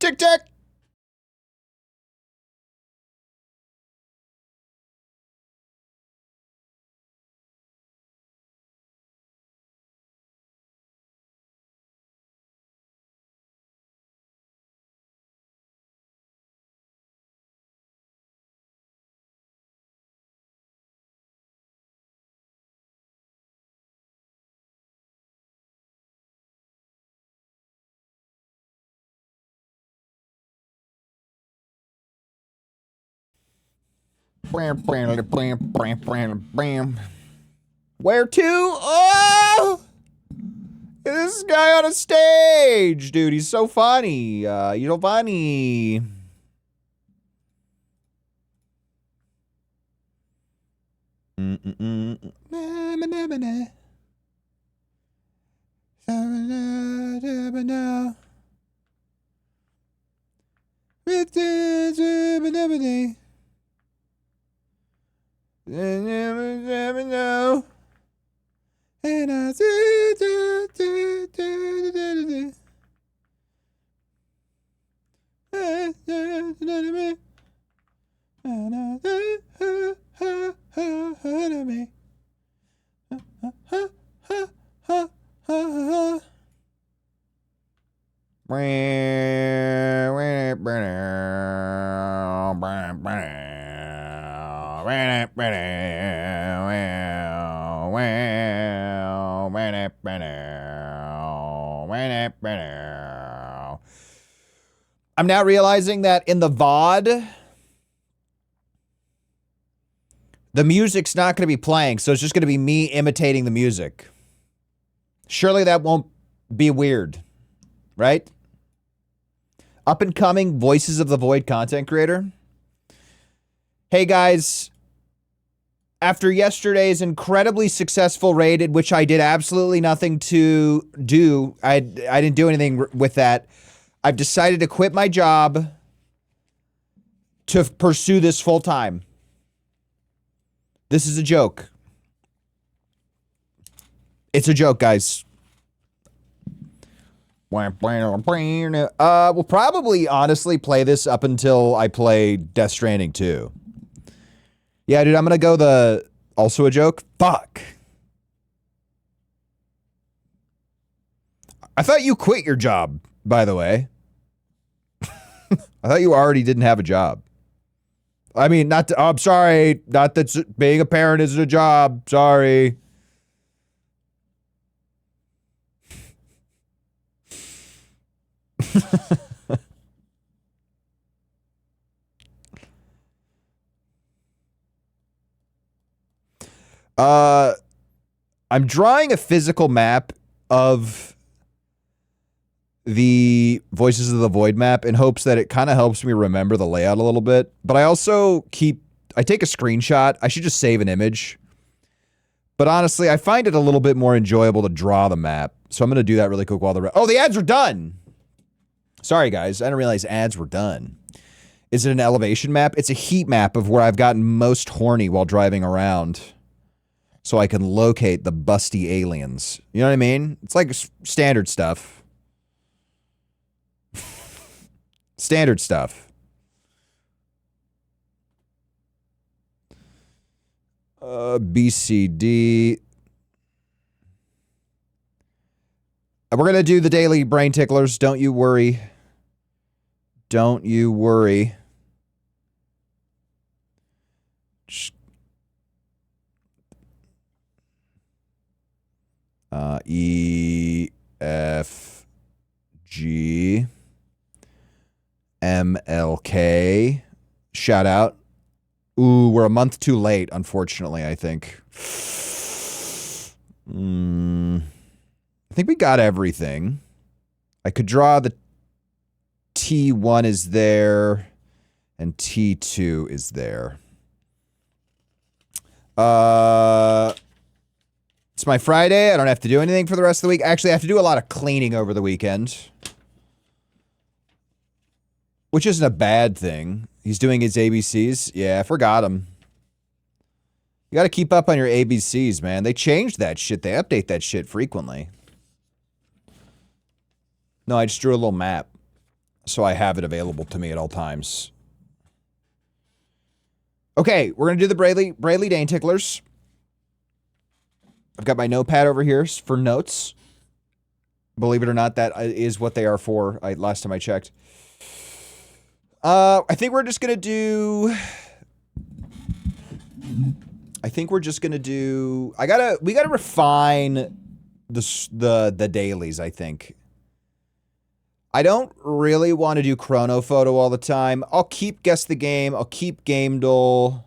Tic tac. Bam, bam, bam, bam, bam, bam. Where to? Oh! This guy on a stage, dude. He's so funny. You know, funny. And I I'm now realizing that in the VOD, the music's not going to be playing, so it's just going to be me imitating the music. Surely that won't be weird, right? Up and coming Voices of the Void content creator. Hey guys, after yesterday's incredibly successful raid, in which I did absolutely nothing to do, I didn't do anything with that. I've decided to quit my job to pursue this full time. This is a joke. It's a joke, guys. We'll probably honestly play this up until I play Death Stranding 2. Yeah, dude, I'm gonna go the also a joke. Fuck. I thought you quit your job, by the way. I thought you already didn't have a job. I mean, not to, I'm sorry. Not that being a parent isn't a job. Sorry. I'm drawing a physical map of the Voices of the Void map in hopes that it kind of helps me remember the layout a little bit. But I also I take a screenshot. I should just save an image. But honestly, I find it a little bit more enjoyable to draw the map. So I'm going to do that really quick while oh, the ads are done. Sorry, guys. I didn't realize ads were done. Is it an elevation map? It's a heat map of where I've gotten most horny while driving around. so I can locate the busty aliens. You know what I mean? It's like standard stuff. Standard stuff. BCD. We're going to do the daily brain ticklers. Don't you worry. Don't you worry. E, F, G, M, L, K. Shout out. Ooh, we're a month too late, unfortunately, I think. I think we got everything. I could draw the T1 is there and T2 is there. It's my Friday. I don't have to do anything for the rest of the week. Actually, I have to do a lot of cleaning over the weekend. Which isn't a bad thing. He's doing his ABCs. Yeah, I forgot him. You got to keep up on your ABCs, man. They changed that shit. They update that shit frequently. No, I just drew a little map. So I have it available to me at all times. Okay, we're going to do the Brayley Dane ticklers. I've got my notepad over here for notes. Believe it or not, that is what they are for. Last time I checked. I think we're just gonna do. I think we're just gonna do. We gotta refine the dailies. I think. I don't really want to do chrono photo all the time. I'll keep guess the game. I'll keep game duel.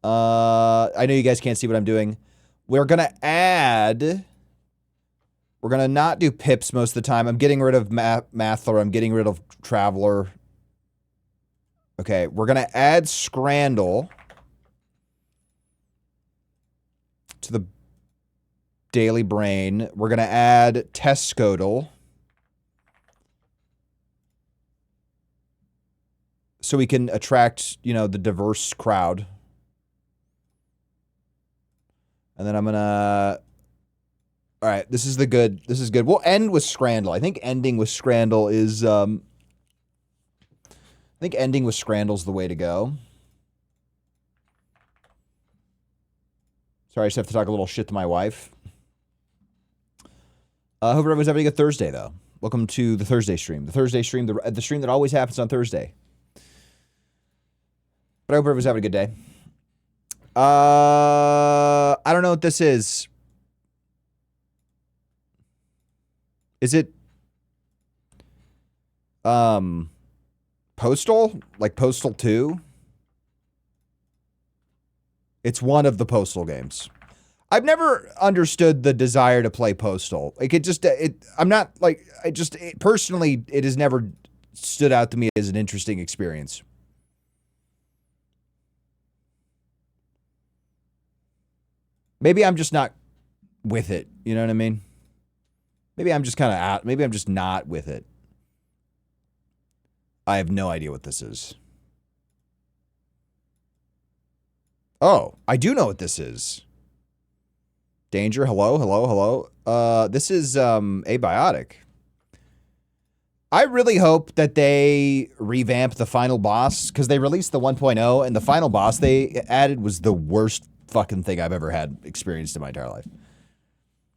I know you guys can't see what I'm doing. We're gonna add. We're gonna not do pips most of the time. I'm getting rid of Mathler. I'm getting rid of Traveler. Okay, we're gonna add Scrandle to the Daily Brain. We're gonna add Tescodal. So we can attract, you know, the diverse crowd. And then I'm gonna... All right, this is good. We'll end with Scrandle. I think ending with Scrandle is... I think ending with Scrandle's the way to go. Sorry, I just have to talk a little shit to my wife. Hope everyone's having a good Thursday, though. Welcome to the Thursday stream. The Thursday stream, the stream that always happens on Thursday. But I hope everyone's having a good day. I don't know what this is. Is it Postal? Like Postal 2? It's one of the Postal games. I've never understood the desire to play Postal. Like I'm not like, personally, it has never stood out to me as an interesting experience. Maybe I'm just not with it. You know what I mean? Maybe I'm just kind of out. Maybe I'm just not with it. I have no idea what this is. Oh, I do know what this is. Danger. Hello, hello, hello. This is Abiotic. I really hope that they revamp the final boss, because they released the 1.0 and the final boss they added was the worst fucking thing I've ever had experienced in my entire life.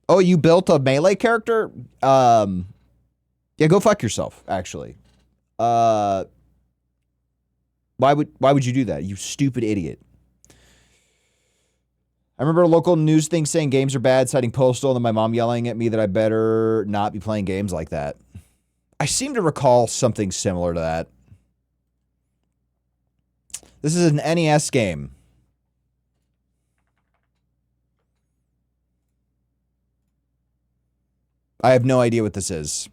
Oh, you built a melee character? Yeah, go fuck yourself, actually. Why would you do that, you stupid idiot? I remember a local news thing saying games are bad, citing Postal, and then my mom yelling at me that I better not be playing games like that. I seem to recall something similar to that. This is an NES game. I have no idea what this is.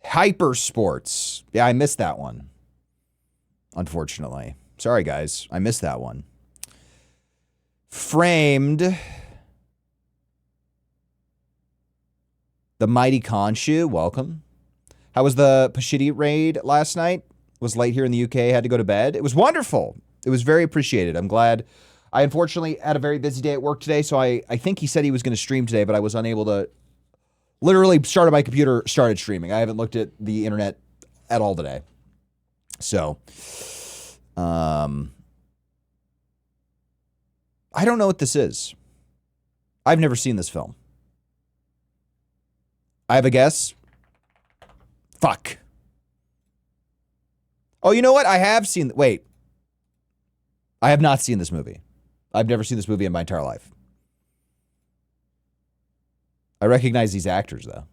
Hyper Sports. Yeah, I missed that one. Unfortunately. Sorry, guys. I missed that one. Framed. The Mighty Khonshu. Welcome. How was the Pashidi raid last night? Was late here in the UK. Had to go to bed. It was wonderful. It was very appreciated. I'm glad. I unfortunately had a very busy day at work today, so I think he said he was going to stream today, but I was unable to. Literally started my computer, started streaming. I haven't looked at the internet at all today. So, I don't know what this is. I've never seen this film. I have a guess. Fuck. Oh, you know what? I have seen. Wait. I have not seen this movie. I've never seen this movie in my entire life. I recognize these actors, though.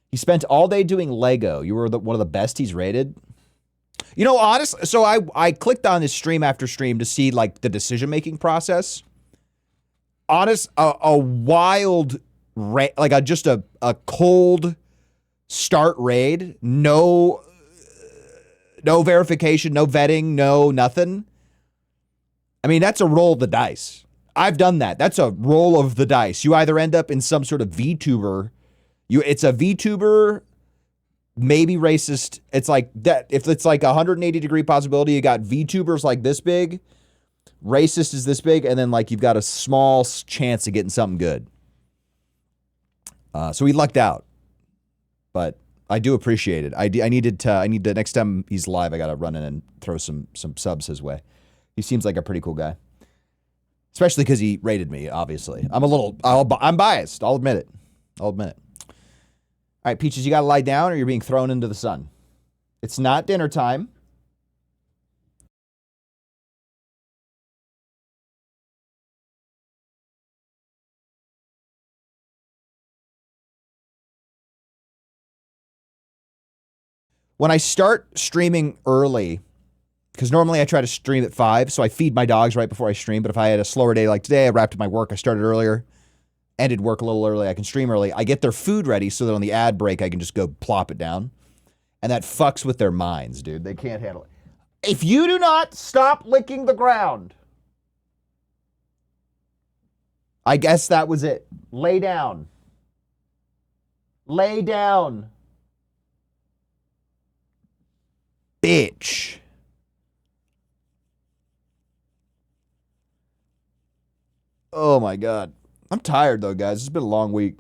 He spent all day doing Lego. You were one of the best he's rated. You know, honestly, so I clicked on this stream after stream to see, like, the decision-making process. A wild, just a cold start raid. No verification, no vetting, no nothing. I mean, that's a roll of the dice. I've done that. That's a roll of the dice. You either end up in some sort of VTuber. It's a VTuber, maybe racist. It's like that. If it's like 180-degree possibility, you got VTubers like this big, racist is this big, and then like you've got a small chance of getting something good. So he lucked out, but I do appreciate it. I need to next time he's live, I got to run in and throw some subs his way. He seems like a pretty cool guy. Especially because he rated me, obviously. I'm biased. I'll admit it. All right, Peaches, you got to lie down or you're being thrown into the sun. It's not dinner time. When I start streaming early, because normally I try to stream at 5, so I feed my dogs right before I stream. But if I had a slower day like today, I wrapped up my work, I started earlier, ended work a little early, I can stream early. I get their food ready so that on the ad break, I can just go plop it down. And that fucks with their minds, dude. They can't handle it. If you do not stop licking the ground, I guess that was it. Lay down. Lay down. Bitch. Oh my God. I'm tired though, guys. It's been a long week.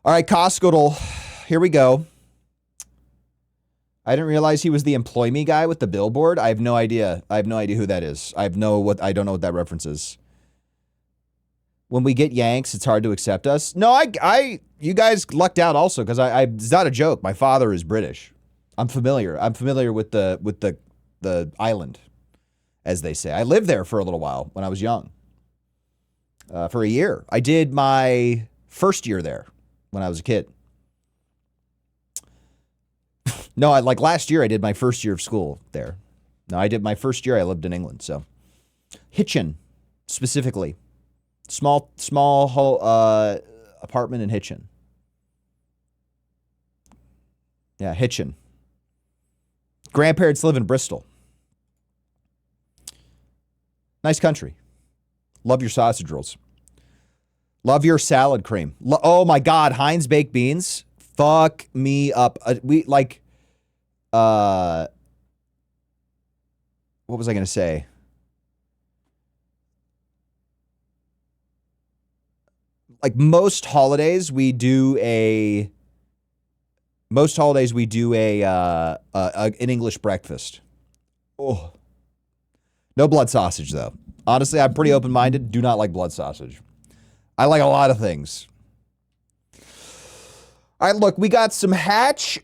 All right, Costco. Here we go. I didn't realize he was the employ me guy with the billboard. I have no idea. I have no idea who that is. I don't know what that reference is. When we get Yanks, it's hard to accept us. No, you guys lucked out also because it's not a joke. My father is British. I'm familiar. I'm familiar with the island, as they say. I lived there for a little while when I was young. For a year. I did my first year there when I was a kid. No, like last year I did my first year of school there. No, I did my first year I lived in England, so. Hitchin, specifically. Small apartment in Hitchin. Yeah, Hitchin. Grandparents live in Bristol. Nice country. Love your sausage rolls. Love your salad cream. Oh my God, Heinz baked beans. Fuck me up. What was I going to say? Like most holidays, we do an English breakfast. Oh. No blood sausage, though. Honestly, I'm pretty open-minded. Do not like blood sausage. I like a lot of things. All right, look, we got some Hatch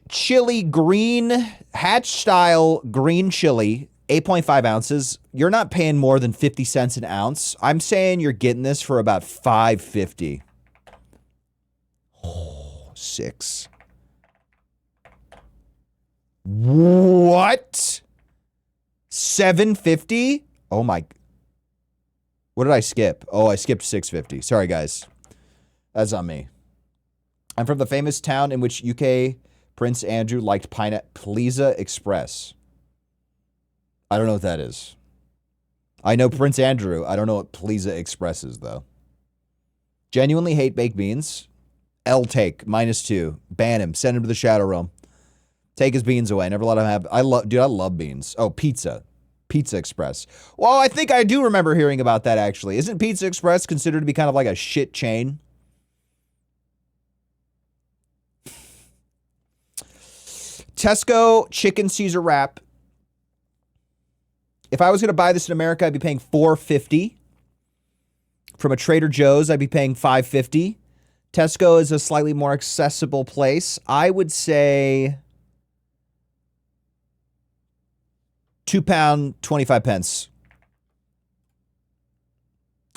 style green chili, 8.5 ounces. You're not paying more than 50 cents an ounce. I'm saying you're getting this for about $5.50. Oh, 6. What? $7.50? Oh my. What did I skip? Oh, I skipped $6.50. Sorry, guys. That's on me. I'm from the famous town in which UK Prince Andrew liked Pleasa Express. I don't know what that is. I know Prince Andrew. I don't know what Pleasa Express is, though. Genuinely hate baked beans. L take, -2. Ban him. Send him to the Shadow Realm. Take his beans away. Never let him have. I love beans. Oh, pizza. Pizza Express. Well, I think I do remember hearing about that, actually. Isn't Pizza Express considered to be kind of like a shit chain? Tesco chicken Caesar wrap. If I was going to buy this in America, I'd be paying $4.50. From a Trader Joe's, I'd be paying $5.50. Tesco is a slightly more accessible place. I would say £2, 25 pence.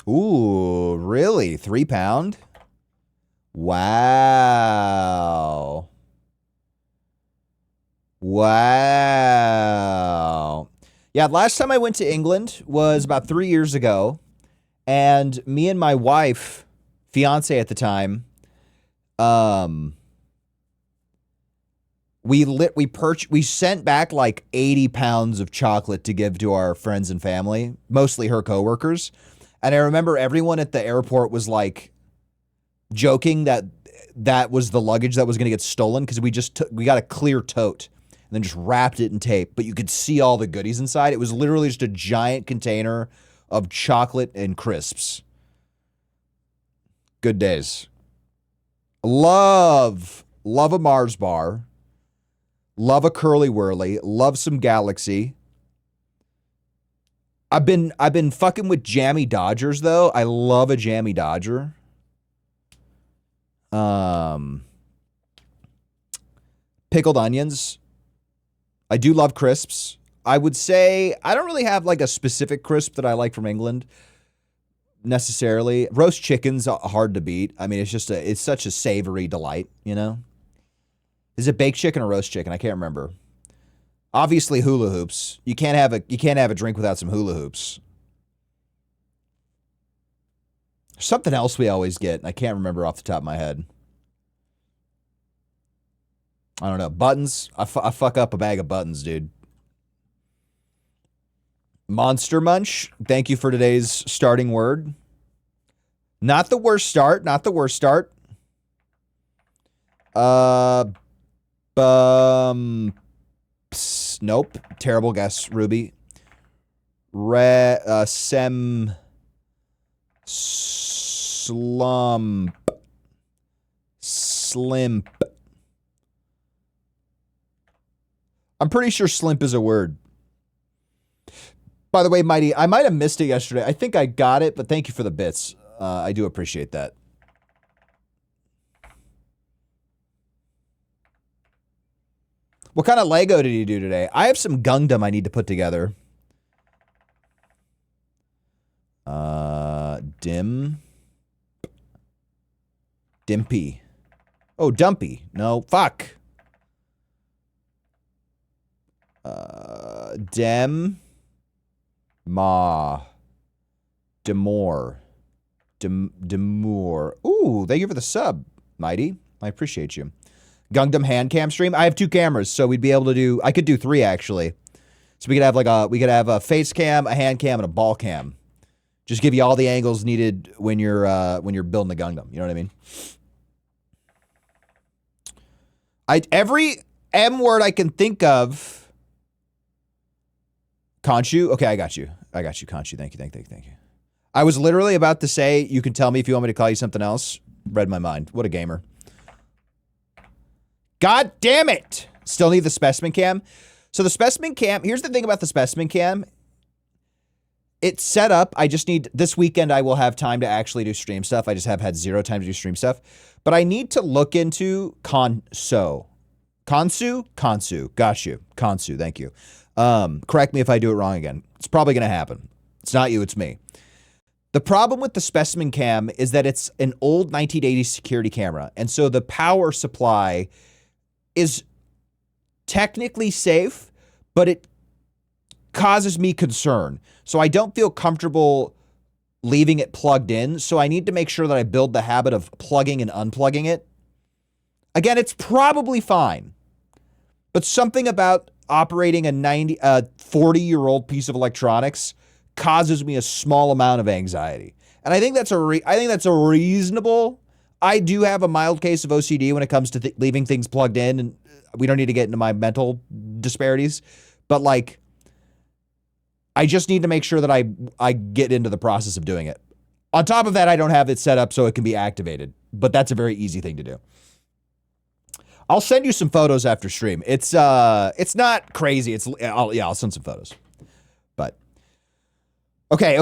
Ooh, really? £3? Wow. Wow. Yeah, last time I went to England was about 3 years ago. And me and my wife, fiance at the time, we sent back like 80 pounds of chocolate to give to our friends and family, mostly her coworkers. And I remember everyone at the airport was like joking that that was the luggage that was going to get stolen because we got a clear tote and then just wrapped it in tape, but you could see all the goodies inside. It was literally just a giant container of chocolate and crisps. Good days. Love a Mars bar. Love a Curly Whirly. Love some Galaxy. I've been fucking with Jammy Dodgers though. I love a Jammy Dodger. Pickled onions. I do love crisps. I would say I don't really have like a specific crisp that I like from England necessarily. Roast chicken's hard to beat. I mean, it's such a savory delight, you know? Is it baked chicken or roast chicken? I can't remember. Obviously hula hoops. You can't have a drink without some hula hoops. There's something else we always get, and I can't remember off the top of my head. I don't know. Buttons. I fuck up a bag of buttons, dude. Monster Munch, thank you for today's starting word. Not the worst start, not the worst start. Nope, terrible guess, Ruby. Slump. Slimp. I'm pretty sure slimp is a word. By the way, Mighty, I might have missed it yesterday. I think I got it, but thank you for the bits. I do appreciate that. What kind of Lego did you do today? I have some Gundam I need to put together. Dimpy. Oh, Dumpy. No, fuck. Demore. Ooh, thank you for the sub, Mighty. I appreciate you. Gundam hand cam stream. I have 2 cameras, so we'd be able to do. I could do 3 actually. So we could have a face cam, a hand cam, and a ball cam. Just give you all the angles needed when you're building a Gundam. You know what I mean? Every M word I can think of. Conchu? Okay, I got you. Conchu. Thank you. I was literally about to say, you can tell me if you want me to call you something else. Read my mind. What a gamer. God damn it! Still need the specimen cam. So the specimen cam, here's the thing about the specimen cam. It's set up. I just need, this weekend I will have time to actually do stream stuff. I just have had 0 time to do stream stuff. But I need to look into Konsu. Got you. Konsu, thank you. Correct me if I do it wrong again. It's probably going to happen. It's not you, it's me. The problem with the specimen cam is that it's an old 1980s security camera. And so the power supply is technically safe, but it causes me concern. So I don't feel comfortable leaving it plugged in. So I need to make sure that I build the habit of plugging and unplugging it. Again, it's probably fine, but something about operating a 40-year-old piece of electronics causes me a small amount of anxiety. And I think that's a reasonable. I do have a mild case of OCD when it comes to leaving things plugged in, and we don't need to get into my mental disparities, but like I just need to make sure that I get into the process of doing it. On top of that, I don't have it set up so it can be activated, but that's a very easy thing to do. I'll send you some photos after stream. It's not crazy. I'll send some photos. But okay.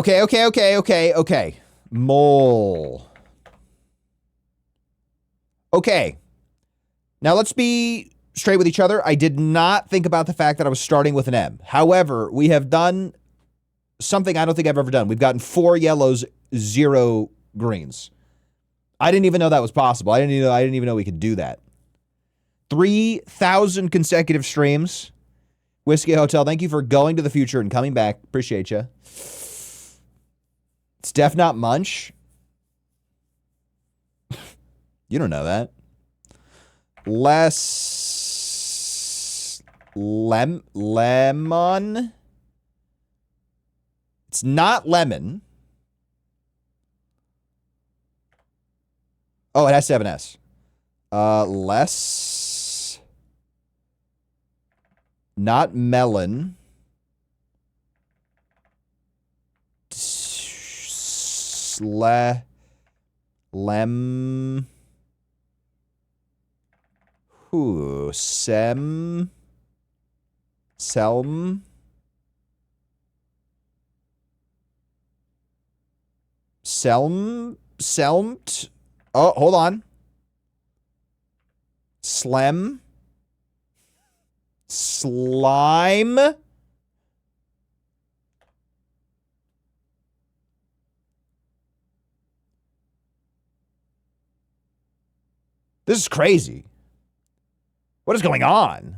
Mole. Okay. Now let's be straight with each other. I did not think about the fact that I was starting with an M. However, we have done something I don't think I've ever done. We've gotten 4 yellows, 0 greens. I didn't even know that was possible. I didn't even know we could do that. 3,000 consecutive streams. Whiskey Hotel, thank you for going to the future and coming back. Appreciate you. It's Def Not Munch. You don't know that. Lemon. It's not lemon. Oh, it has 7S. Less. Not melon. Lem. Ooh, Selm. Selmt. Oh, hold on. Slime. This is crazy. What is going on?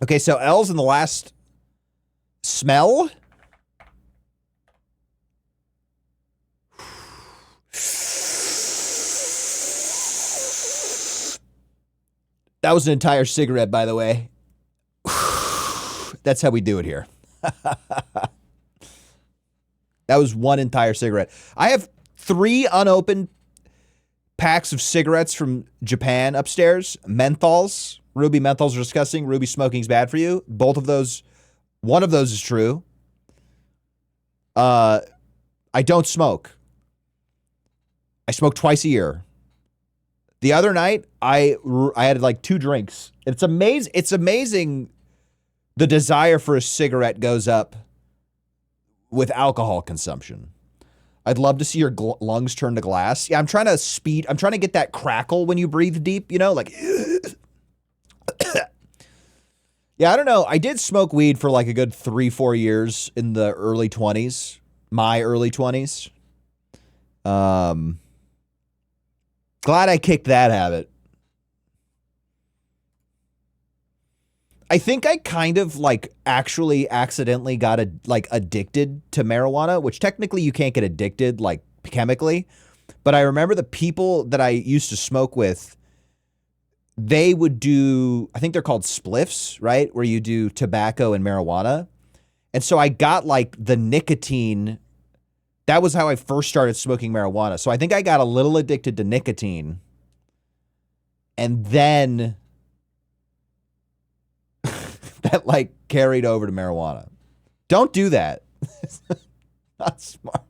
Okay, so L's in the last smell. That was an entire cigarette, by the way. That's how we do it here. That was one entire cigarette. I have 3 unopened packs of cigarettes from Japan upstairs. Menthols. Ruby menthols are disgusting. Ruby smoking's bad for you. Both of those. One of those is true. I don't smoke. I smoke twice a year. The other night, I had like 2 drinks. It's amazing. It's amazing. The desire for a cigarette goes up with alcohol consumption. I'd love to see your lungs turn to glass. Yeah, I'm trying to get that crackle when you breathe deep, you know, like. Yeah, I don't know. I did smoke weed for like a good 3-4 years in the early 20s. My early 20s. Glad I kicked that habit. I think I kind of like actually accidentally got addicted to marijuana, which technically you can't get addicted like chemically. But I remember the people that I used to smoke with, they would do, I think they're called spliffs, right? Where you do tobacco and marijuana. And so I got like the nicotine. That was how I first started smoking marijuana. So I think I got a little addicted to nicotine. And then that like carried over to marijuana. Don't do that. Not smart.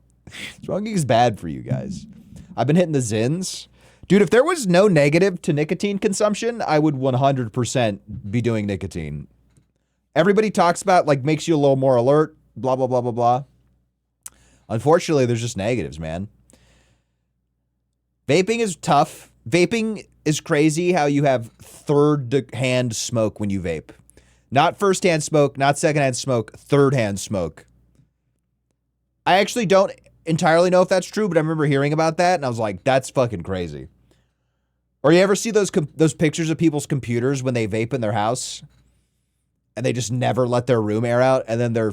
Smoking is bad for you guys. I've been hitting the Zins. Dude, if there was no negative to nicotine consumption, I would 100% be doing nicotine. Everybody talks about like makes you a little more alert, blah, blah, blah, blah, blah. Unfortunately, there's just negatives, man. Vaping is tough. Vaping is crazy how you have third-hand smoke when you vape. Not first-hand smoke, not second-hand smoke, third-hand smoke. I actually don't entirely know if that's true, but I remember hearing about that, and I was like, that's fucking crazy. Or you ever see those pictures of people's computers when they vape in their house? And they just never let their room air out, and then their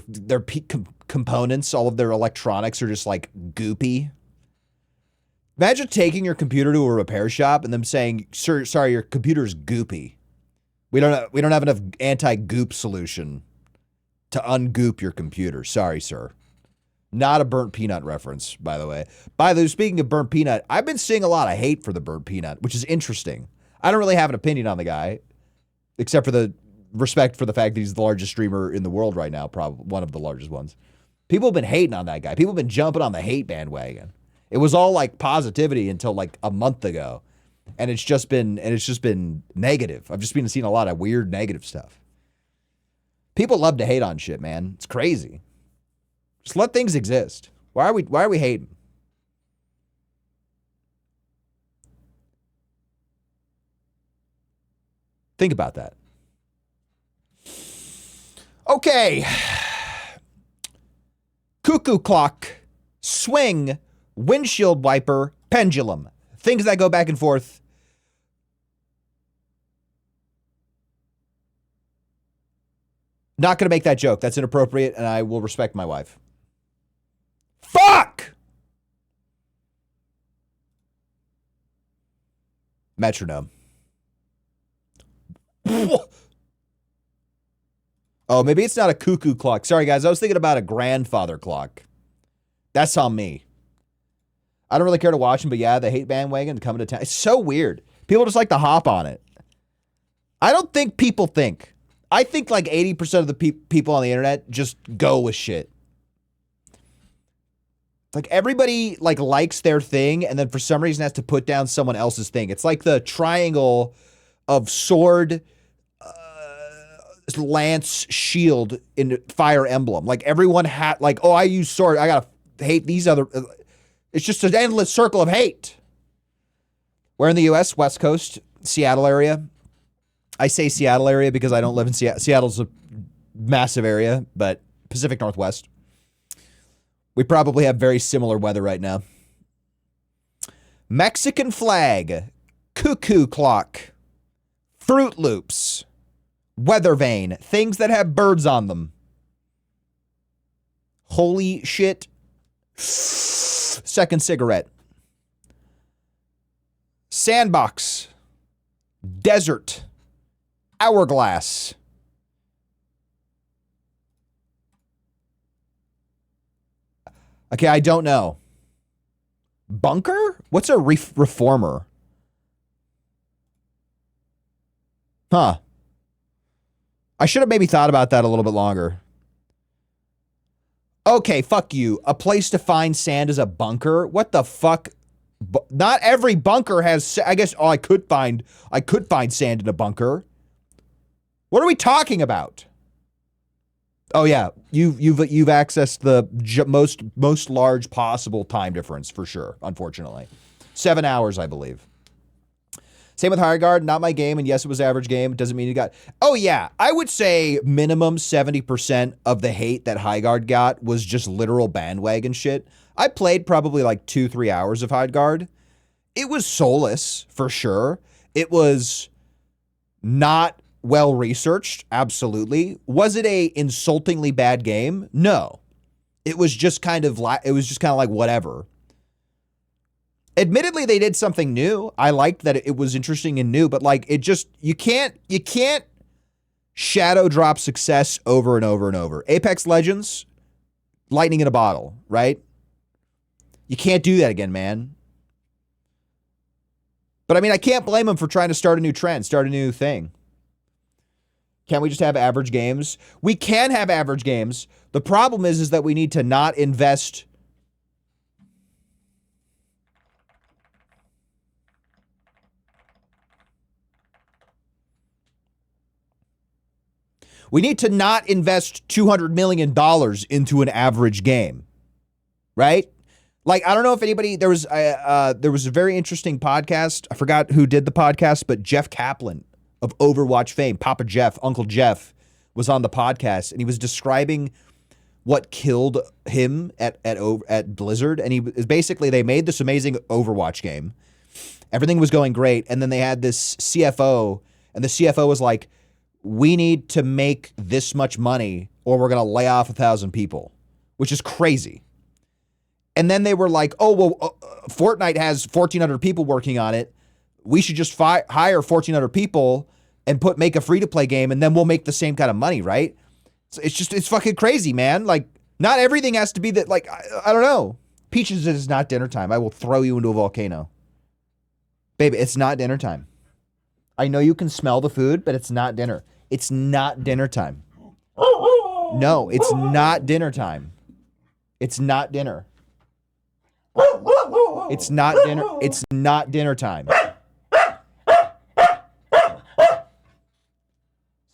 components, all of their electronics are just like goopy. Imagine taking your computer to a repair shop and them saying, "Sir, sorry, your computer's goopy. We don't have enough anti-goop solution to ungoop your computer. Sorry, sir." Not a Burnt Peanut reference, by the way. By the way, speaking of Burnt Peanut, I've been seeing a lot of hate for the Burnt Peanut, which is interesting. I don't really have an opinion on the guy, except for the respect for the fact that he's the largest streamer in the world right now, probably one of the largest ones. People have been hating on that guy. People have been jumping on the hate bandwagon. It was all like positivity until like a month ago. And it's just been negative. I've just been seeing a lot of weird negative stuff. People love to hate on shit, man. It's crazy. Just let things exist. Why are we hating? Think about that. Okay. Cuckoo clock, swing, windshield wiper, pendulum. Things that go back and forth. Not going to make that joke. That's inappropriate, and I will respect my wife. Fuck! Metronome. Oh, maybe it's not a cuckoo clock. Sorry, guys. I was thinking about a grandfather clock. That's on me. I don't really care to watch them, but yeah, the hate bandwagon coming to town. It's so weird. People just like to hop on it. I don't think people think. I think like 80% of the people on the internet just go with shit. Like everybody like likes their thing and then for some reason has to put down someone else's thing. It's like the triangle of sword, lance, shield in Fire Emblem. Like everyone had like, oh, I use sword. I gotta hate these other. It's just an endless circle of hate. We're in the U.S., West Coast, Seattle area. I say Seattle area because I don't live in Seattle. Seattle's a massive area, but Pacific Northwest. We probably have very similar weather right now. Mexican flag, cuckoo clock, Fruit Loops, weather vane, things that have birds on them. Holy shit. Second cigarette. Sandbox, desert, hourglass. Okay, I don't know. Bunker? What's a reformer? Huh. I should have maybe thought about that a little bit longer. Okay, fuck you. A place to find sand is a bunker? What the fuck? Not every bunker has, I guess, oh, I could find sand in a bunker. What are we talking about? Oh yeah, you've accessed the most large possible time difference for sure, unfortunately. 7 hours, I believe. Same with Highguard, not my game, and yes, it was average game. It doesn't mean you got... Oh yeah, I would say minimum 70% of the hate that Highguard got was just literal bandwagon shit. I played probably like 2-3 hours of Highguard. It was soulless, for sure. It was not well researched, absolutely. Was it a insultingly bad game? No. It was just kind of like whatever. Admittedly, they did something new. I liked that it was interesting and new, but like it just you can't shadow drop success over and over and over. Apex Legends, lightning in a bottle, right? You can't do that again, man. But I mean, I can't blame them for trying to start a new trend, start a new thing. Can't we just have average games? We can have average games. The problem is that we need to not invest. We need to not invest $200 million into an average game, right? Like, I don't know if anybody, there was a very interesting podcast. I forgot who did the podcast, but Jeff Kaplan of Overwatch fame, Papa Jeff, Uncle Jeff, was on the podcast, and he was describing what killed him at Blizzard. And he is basically, they made this amazing Overwatch game. Everything was going great, and then they had this CFO, and the CFO was like, we need to make this much money or we're going to lay off 1,000 people, which is crazy. And then they were like, oh, well, Fortnite has 1,400 people working on it. We should just hire 1,400 people and make a free-to-play game, and then we'll make the same kind of money, right? So it's fucking crazy, man. Like, not everything has to be that, like, I don't know. Peaches, it is not dinner time. I will throw you into a volcano. Baby, it's not dinner time. I know you can smell the food, but it's not dinner. It's not dinner time. No, it's not dinner time. It's not dinner. It's not dinner. It's not dinner time.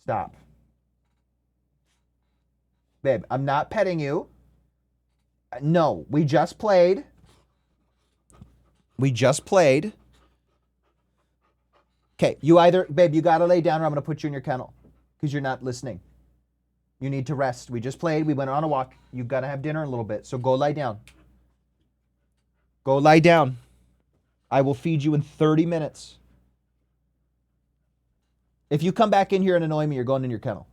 Stop. Babe, I'm not petting you. No, we just played. We just played. Okay, babe, you gotta lay down or I'm gonna put you in your kennel because you're not listening. You need to rest. We just played. We went on a walk. You gotta have dinner in a little bit. So go lie down. Go lie down. I will feed you in 30 minutes. If you come back in here and annoy me, you're going in your kennel.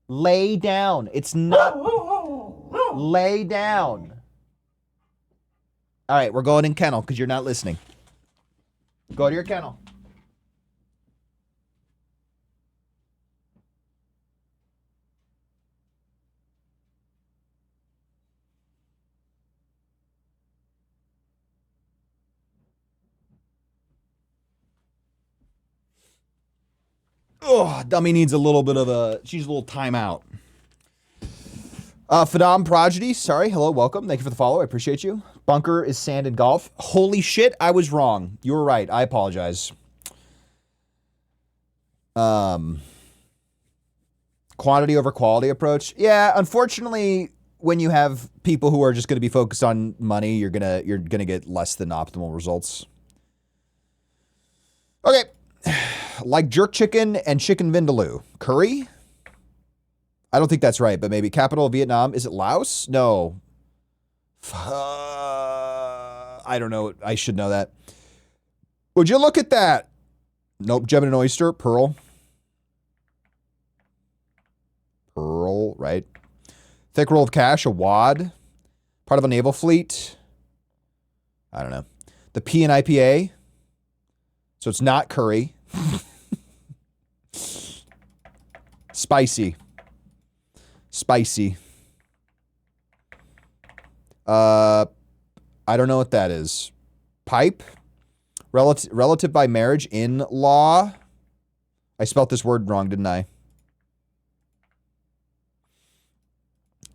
Lay down. It's not. Lay down. All right, we're going in kennel because you're not listening. Go to your kennel. Oh, dummy needs a little bit of she's a little timeout. Fadam Prodigy, sorry, hello, welcome. Thank you for the follow, I appreciate you. Bunker is sand and golf. Holy shit, I was wrong. You were right, I apologize. Quantity over quality approach. Yeah, unfortunately, when you have people who are just going to be focused on money, you're gonna get less than optimal results. Okay. Like jerk chicken and chicken vindaloo. Curry? I don't think that's right, but maybe. Capital of Vietnam. Is it Laos? No. I don't know. I should know that. Would you look at that? Nope. Gem and an oyster. Pearl. Pearl, right? Thick roll of cash. A wad. Part of a naval fleet. I don't know. The P and IPA. So it's not curry. Spicy. Spicy. I don't know what that is. Pipe? Relative by marriage in law? I spelt this word wrong, didn't I?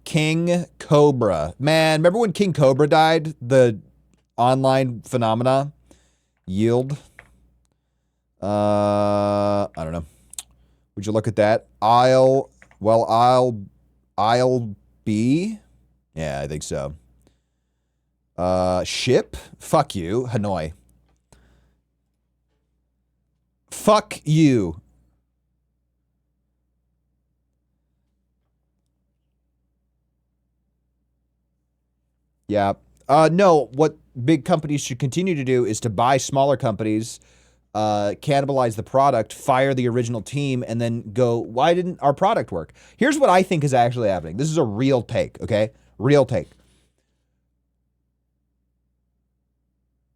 King Cobra. Man, remember when King Cobra died? The online phenomena? Yield? I don't know. Would you look at that? I'll be. Yeah, I think so. Ship? Fuck you. Hanoi. Fuck you. Yeah. No, what big companies should continue to do is to buy smaller companies, cannibalize the product, fire the original team, and then go, why didn't our product work? Here's what I think is actually happening. This is a real take, okay? Real take.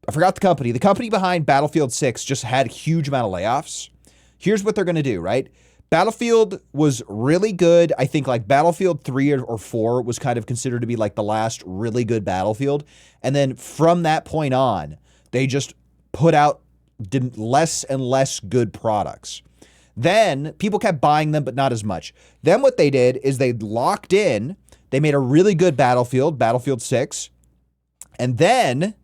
I forgot the company. The company behind Battlefield 6 just had a huge amount of layoffs. Here's what they're going to do, right? Battlefield was really good. I think like Battlefield 3 or 4 was kind of considered to be like the last really good Battlefield. And then from that point on, they just put out less and less good products. Then people kept buying them, but not as much. Then what they did is they locked in. They made a really good Battlefield, Battlefield 6. And then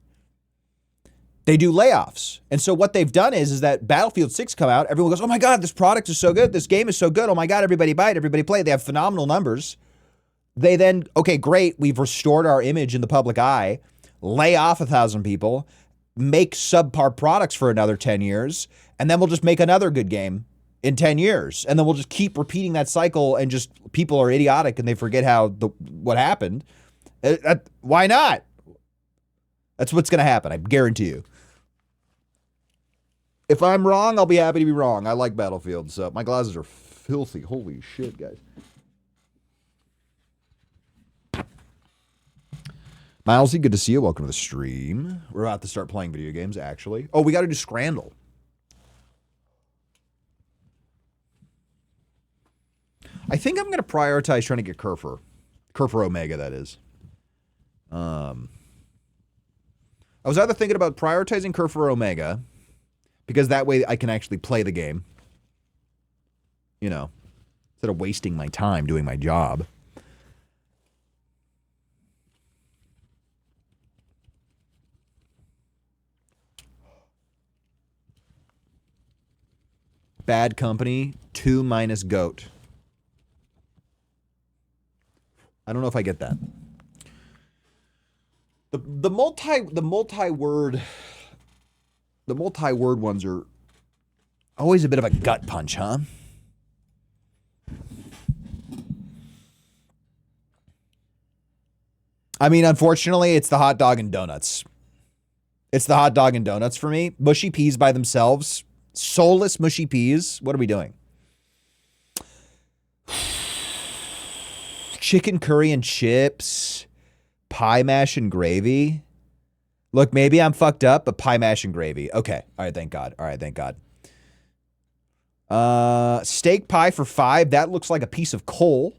they do layoffs. And so what they've done is that Battlefield 6 come out. Everyone goes, oh my God, this product is so good. This game is so good. Oh my God, everybody buy it. Everybody play it. They have phenomenal numbers. They then, okay, great. We've restored our image in the public eye. Lay off 1,000 people. Make subpar products for another 10 years. And then we'll just make another good game in 10 years. And then we'll just keep repeating that cycle and just people are idiotic and they forget what happened. Why not? That's what's going to happen. I guarantee you. If I'm wrong, I'll be happy to be wrong. I like Battlefield, so my glasses are filthy. Holy shit, guys. Milesy, good to see you. Welcome to the stream. We're about to start playing video games, actually. Oh, we got to do Scrandle. I think I'm going to prioritize trying to get Kerfer. Kerfer Omega, that is. I was either thinking about prioritizing Kerfer Omega, because that way I can actually play the game. You know. instead of wasting my time doing my job. Bad Company, 2 minus goat. I don't know if I get that. The multi-word ones are always a bit of a gut punch, huh? I mean, unfortunately, it's the hot dog and donuts. It's the hot dog and donuts for me. Mushy peas by themselves. Soulless mushy peas. What are we doing? Chicken curry and chips. Pie mash and gravy. Look, maybe I'm fucked up, but pie mash and gravy. Okay. All right, thank God. All right, thank God. Steak pie for $5. That looks like a piece of coal.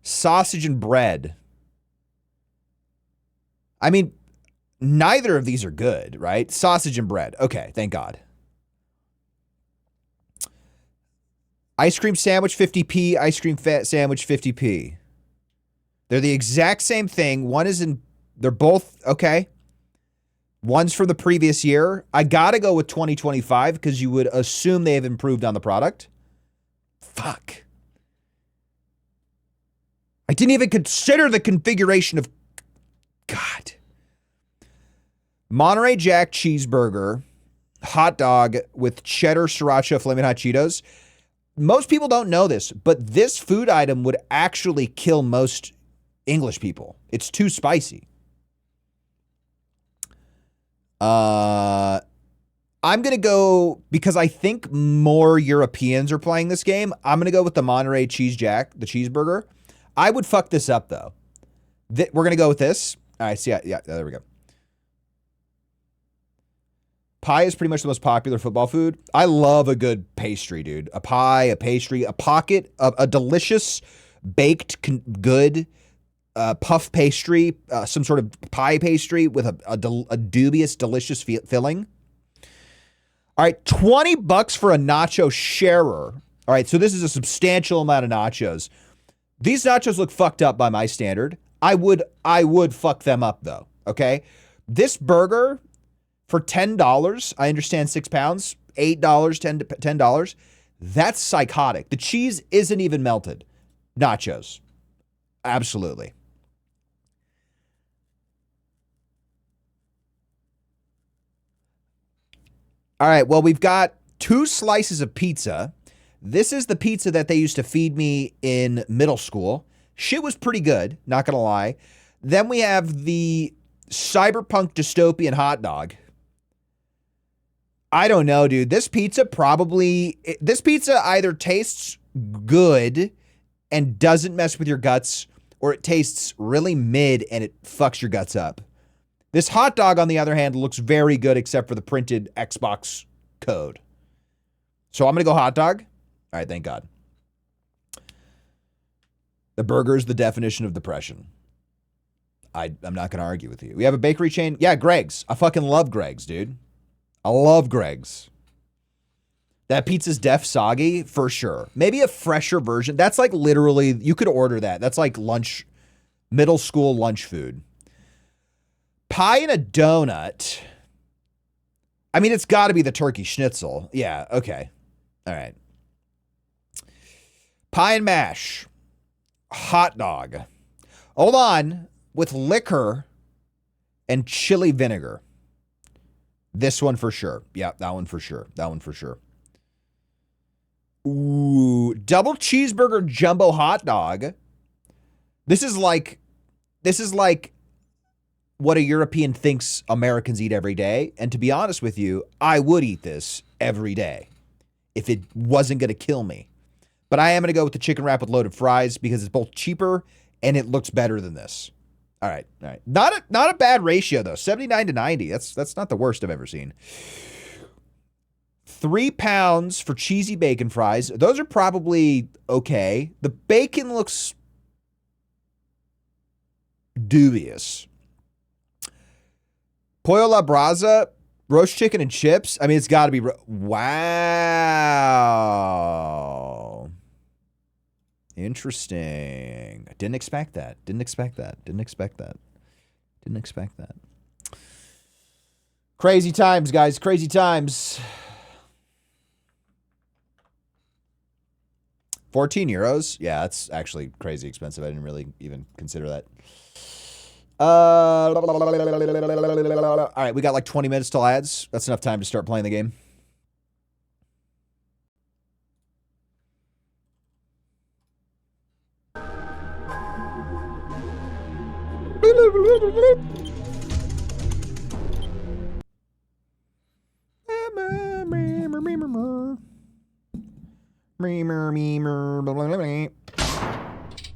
Sausage and bread. I mean, neither of these are good, right? Sausage and bread. Okay, thank God. Ice cream sandwich, 50p. Ice cream fat sandwich, 50p. They're the exact same thing. One is in, they're both, okay. One's from the previous year. I gotta go with 2025 because you would assume they have improved on the product. Fuck. I didn't even consider the configuration of, God. Monterey Jack cheeseburger, hot dog with cheddar, sriracha, flaming hot Cheetos. Most people don't know this, but this food item would actually kill most English people. It's too spicy. I'm going to go, because I think more Europeans are playing this game, I'm going to go with the Monterey Cheese Jack, the cheeseburger. I would fuck this up, though. We're going to go with this. All right, see, yeah, there we go. Pie is pretty much the most popular football food. I love a good pastry, dude. A pie, a pastry, a pocket, a delicious baked good puff pastry, some sort of pie pastry with a dubious, delicious filling. All right, $20 for a nacho sharer. All right, so this is a substantial amount of nachos. These nachos look fucked up by my standard. I would fuck them up though. Okay, this burger for $10. I understand 6 pounds, $8, $10. That's psychotic. The cheese isn't even melted. Nachos, absolutely. All right, well, we've got 2 slices of pizza. This is the pizza that they used to feed me in middle school. Shit was pretty good, not gonna lie. Then we have the cyberpunk dystopian hot dog. I don't know, dude. This pizza either tastes good and doesn't mess with your guts, or it tastes really mid and it fucks your guts up. This hot dog, on the other hand, looks very good except for the printed Xbox code. So I'm going to go hot dog. All right, thank God. The burger is the definition of depression. I'm not going to argue with you. We have a bakery chain. Yeah, Greg's. I fucking love Greg's, dude. I love Greg's. That pizza's def soggy, for sure. Maybe a fresher version. That's like literally, you could order that. That's like lunch, middle school lunch food. Pie and a donut. I mean, it's got to be the turkey schnitzel. Yeah, okay. All right. Pie and mash. Hot dog. Hold on. With liquor and chili vinegar. This one for sure. Yeah, that one for sure. That one for sure. Ooh, double cheeseburger jumbo hot dog. This is like what a European thinks Americans eat every day. And to be honest with you, I would eat this every day if it wasn't going to kill me. But I am going to go with the chicken wrap with loaded fries because it's both cheaper and it looks better than this. All right. All right. Not a bad ratio, though. 79 to 90. That's not the worst I've ever seen. 3 pounds for cheesy bacon fries. Those are probably okay. The bacon looks dubious. Pollo la brasa, roast chicken and chips. I mean, it's got to be. Wow. Interesting. Didn't expect that. Didn't expect that. Didn't expect that. Didn't expect that. Crazy times, guys. Crazy times. 14 euros? Yeah, that's actually crazy expensive. I didn't really even consider that. All right, we got like 20 minutes till ads. That's enough time to start playing the game.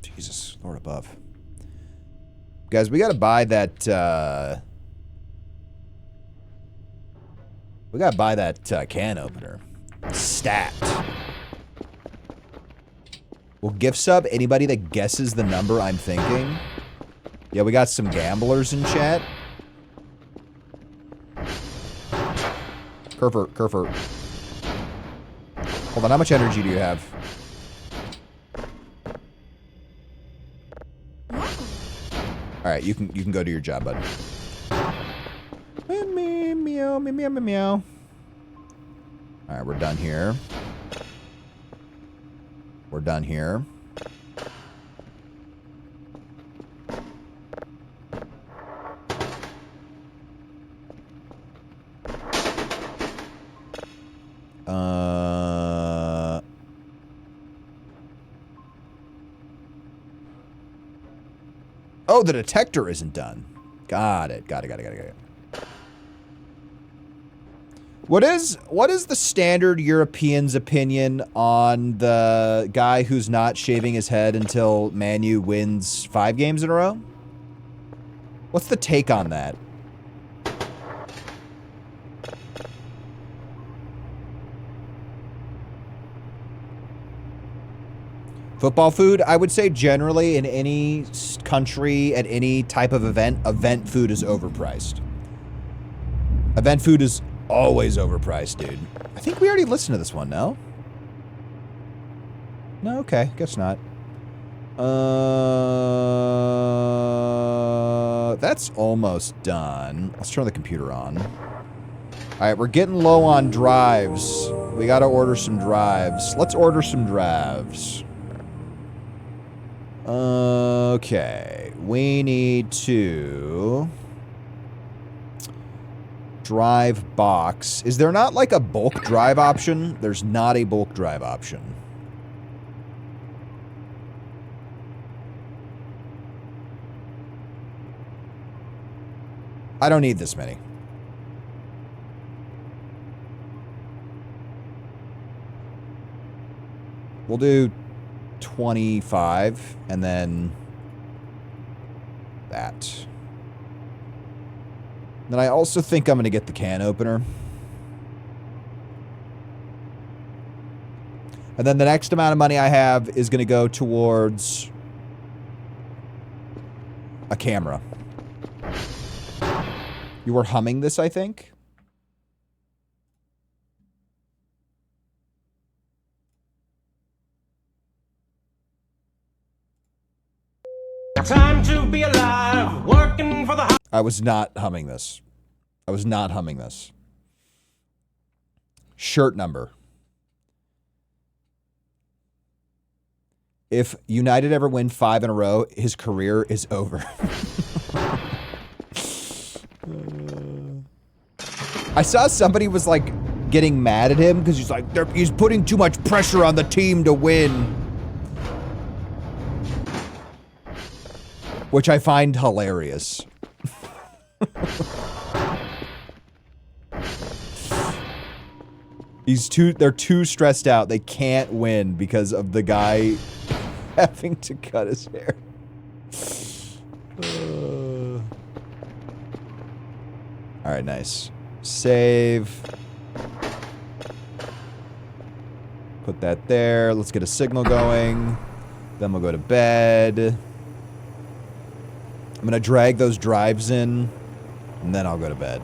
Jesus, Lord above. Guys, we got to buy that, we got to buy that can opener. Stat. Will gift sub anybody that guesses the number I'm thinking? Yeah, we got some gamblers in chat. Kerfert. Hold on, how much energy do you have? Alright, you can go do your job, bud. Meow. Alright, we're done here. We're done here. Oh, the detector isn't done. Got it. What is the standard European's opinion on the guy who's not shaving his head until Man U wins 5 games in a row? What's the take on that? Football food, I would say generally in any country at any type of event food is overpriced. Event food is always overpriced, dude. I think we already listened to this one, no? No, okay, guess not. That's almost done. Let's turn the computer on. All right, we're getting low on drives. We got to order some drives. Let's order some drives. Okay, we need to drive box. Is there not like a bulk drive option? There's not a bulk drive option. I don't need this many. We'll do 25 and then that. Then I also think I'm going to get the can opener. And then the next amount of money I have is going to go towards a camera. You were humming this, I think? Time to be alive, working for the... I was not humming this. I was not humming this. Shirt number. If United ever win 5 in a row, his career is over. I saw somebody was like getting mad at him because he's like, he's putting too much pressure on the team to win. Which I find hilarious. They're too stressed out. They can't win because of the guy having to cut his hair. All right, nice. Save. Put that there. Let's get a signal going. Then we'll go to bed. I'm going to drag those drives in, and then I'll go to bed.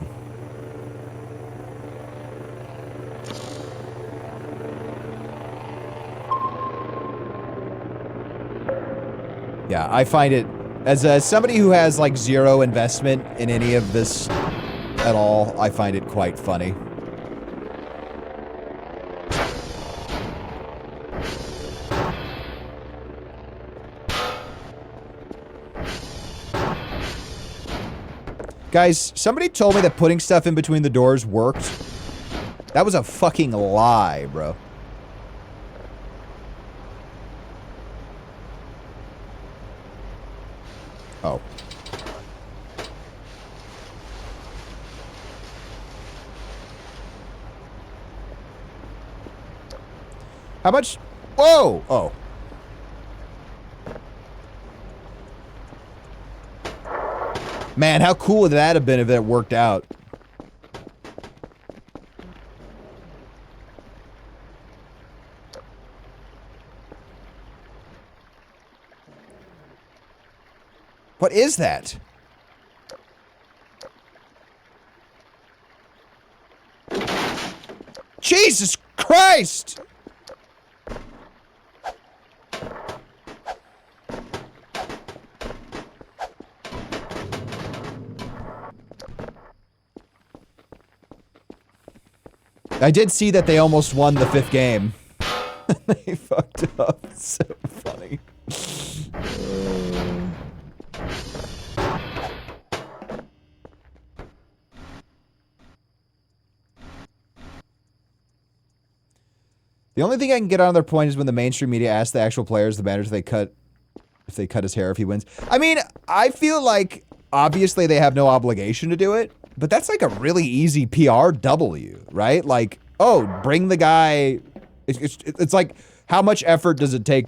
Yeah, I find it, as somebody who has like zero investment in any of this at all, I find it quite funny. Guys, somebody told me that putting stuff in between the doors worked. That was a fucking lie, bro. Oh. How much? Whoa! Oh. Man, how cool would that have been if it worked out? What is that? Jesus Christ! I did see that they almost won the 5th game. They fucked up. It's so funny. The only thing I can get on their point is when the mainstream media asks the actual players, the managers, if they cut his hair if he wins. I mean, I feel like obviously they have no obligation to do it, but that's like a really easy PR W, right? Like, oh, bring the guy. It's like, how much effort does it take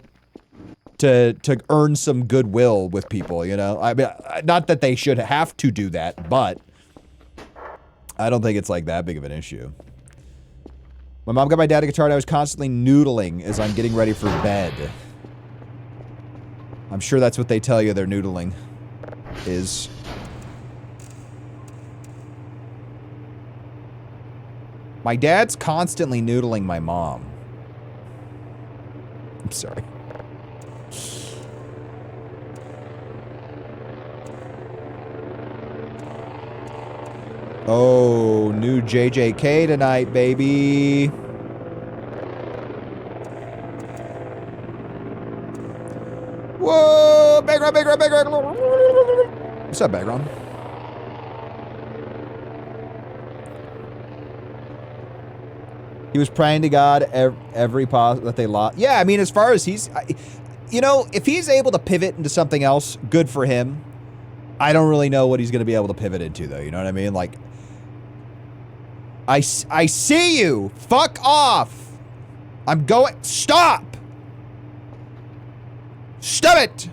to earn some goodwill with people, you know? I mean, not that they should have to do that, but I don't think it's like that big of an issue. My mom got my dad a guitar and I was constantly noodling as I'm getting ready for bed. I'm sure that's what they tell you their noodling is. My dad's constantly noodling my mom. I'm sorry. Oh, new JJK tonight, baby. Whoa, background, background, background. What's up, background? He was praying to God every that they lost. Yeah, I mean, as far as he's, you know, if he's able to pivot into something else, good for him. I don't really know what he's going to be able to pivot into, though. You know what I mean? Like, I see you. Fuck off. I'm going. Stop. Stop it.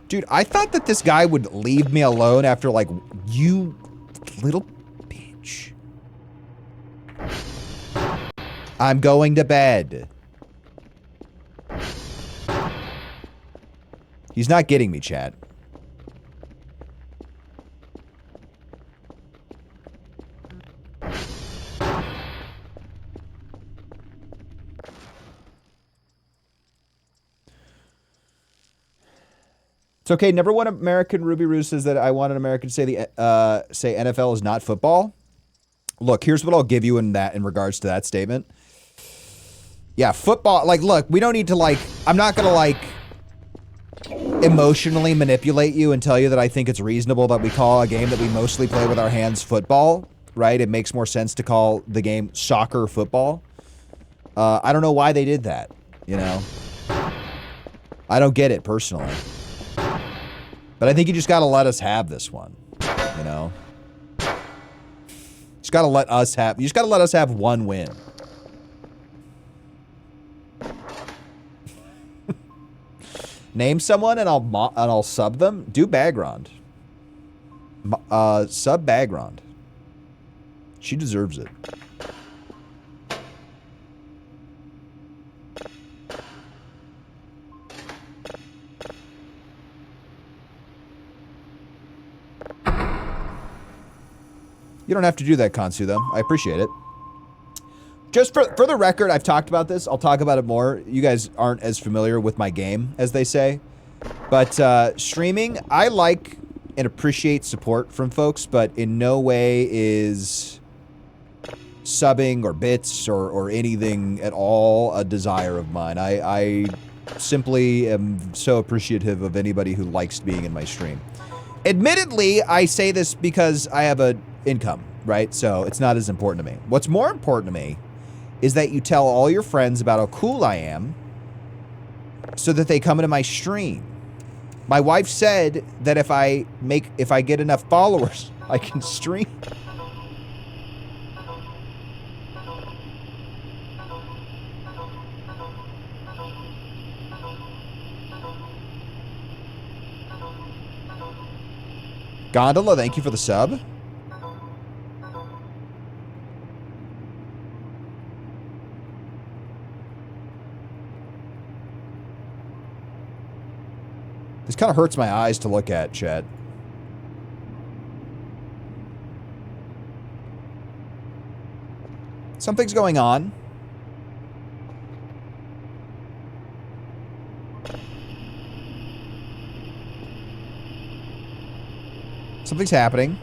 Dude, I thought that this guy would leave me alone after, like, you little bitch. I'm going to bed. He's not getting me, chat. It's okay. Number one American Ruby Roo says that I want an American to say say NFL is not football. Look, here's what I'll give you in regards to that statement. Yeah, football. Like, look, we don't need to I'm not gonna emotionally manipulate you and tell you that I think it's reasonable that we call a game that we mostly play with our hands football. Right? It makes more sense to call the game soccer football. I don't know why they did that. You know, I don't get it personally. But I think you just got to let us have this one, you know? Just got to let us have, you just got to let us have one win. Name someone and I'll sub them. Do Bagrond. Sub Bagrond. She deserves it. You don't have to do that, Kansu, though. I appreciate it. Just for the record, I've talked about this. I'll talk about it more. You guys aren't as familiar with my game, as they say. But streaming, I like and appreciate support from folks, but in no way is subbing or bits or anything at all a desire of mine. I simply am so appreciative of anybody who likes being in my stream. Admittedly, I say this because I have an income, right? So it's not as important to me. What's more important to me is that you tell all your friends about how cool I am so that they come into my stream. My wife said that if I get enough followers, I can stream. Gondola, thank you for the sub. This kind of hurts my eyes to look at, chat. Something's going on. Something's happening.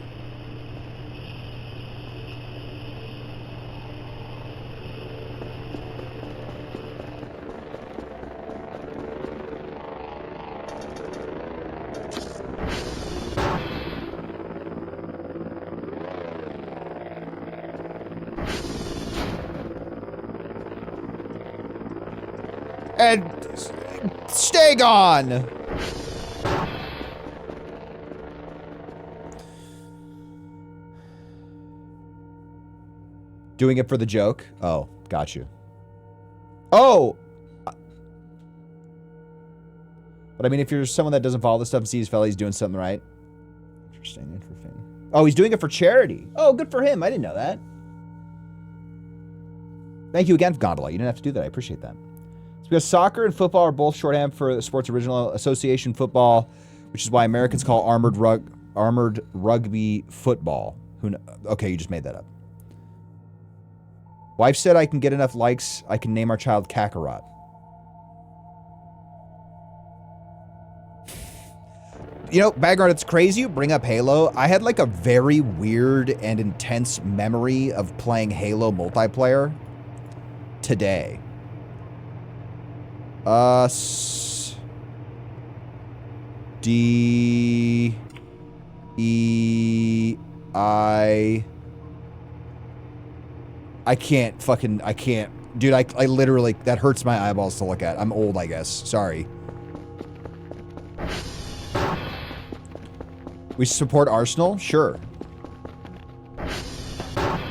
And stay gone. Doing it for the joke? Oh, got you. Oh! But I mean, if you're someone that doesn't follow this stuff and sees fella, he's doing something right. Interesting. Oh, he's doing it for charity. Oh, good for him. I didn't know that. Thank you again, Gondola. You didn't have to do that. I appreciate that. It's because soccer and football are both shorthand for the Sports Original Association football, which is why Americans call armored rugby football. Okay, you just made that up. Wife said I can get enough likes, I can name our child Kakarot. You know, Background, it's crazy you bring up Halo. I had like a very weird and intense memory of playing Halo multiplayer today. I can't. Dude, I literally, that hurts my eyeballs to look at. I'm old, I guess. Sorry. We support Arsenal? Sure.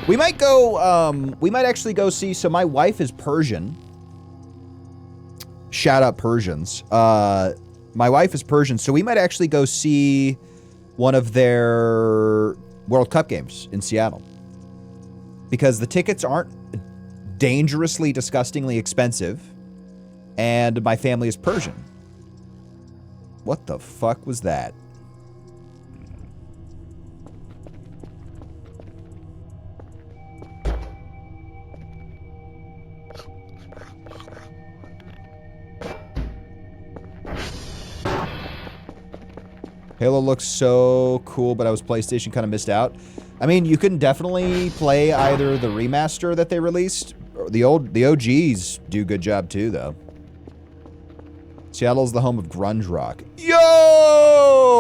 We might go, we might actually go see, so my wife is Persian. Shout out Persians. My wife is Persian, so we might actually go see one of their World Cup games in Seattle. Because the tickets aren't dangerously, disgustingly expensive, and my family is Persian. What the fuck was that? Halo looks so cool, but I was PlayStation kind of missed out. I mean, you can definitely play either the remaster that they released, or the OGs do a good job too, though. Seattle's the home of grunge rock. Yo!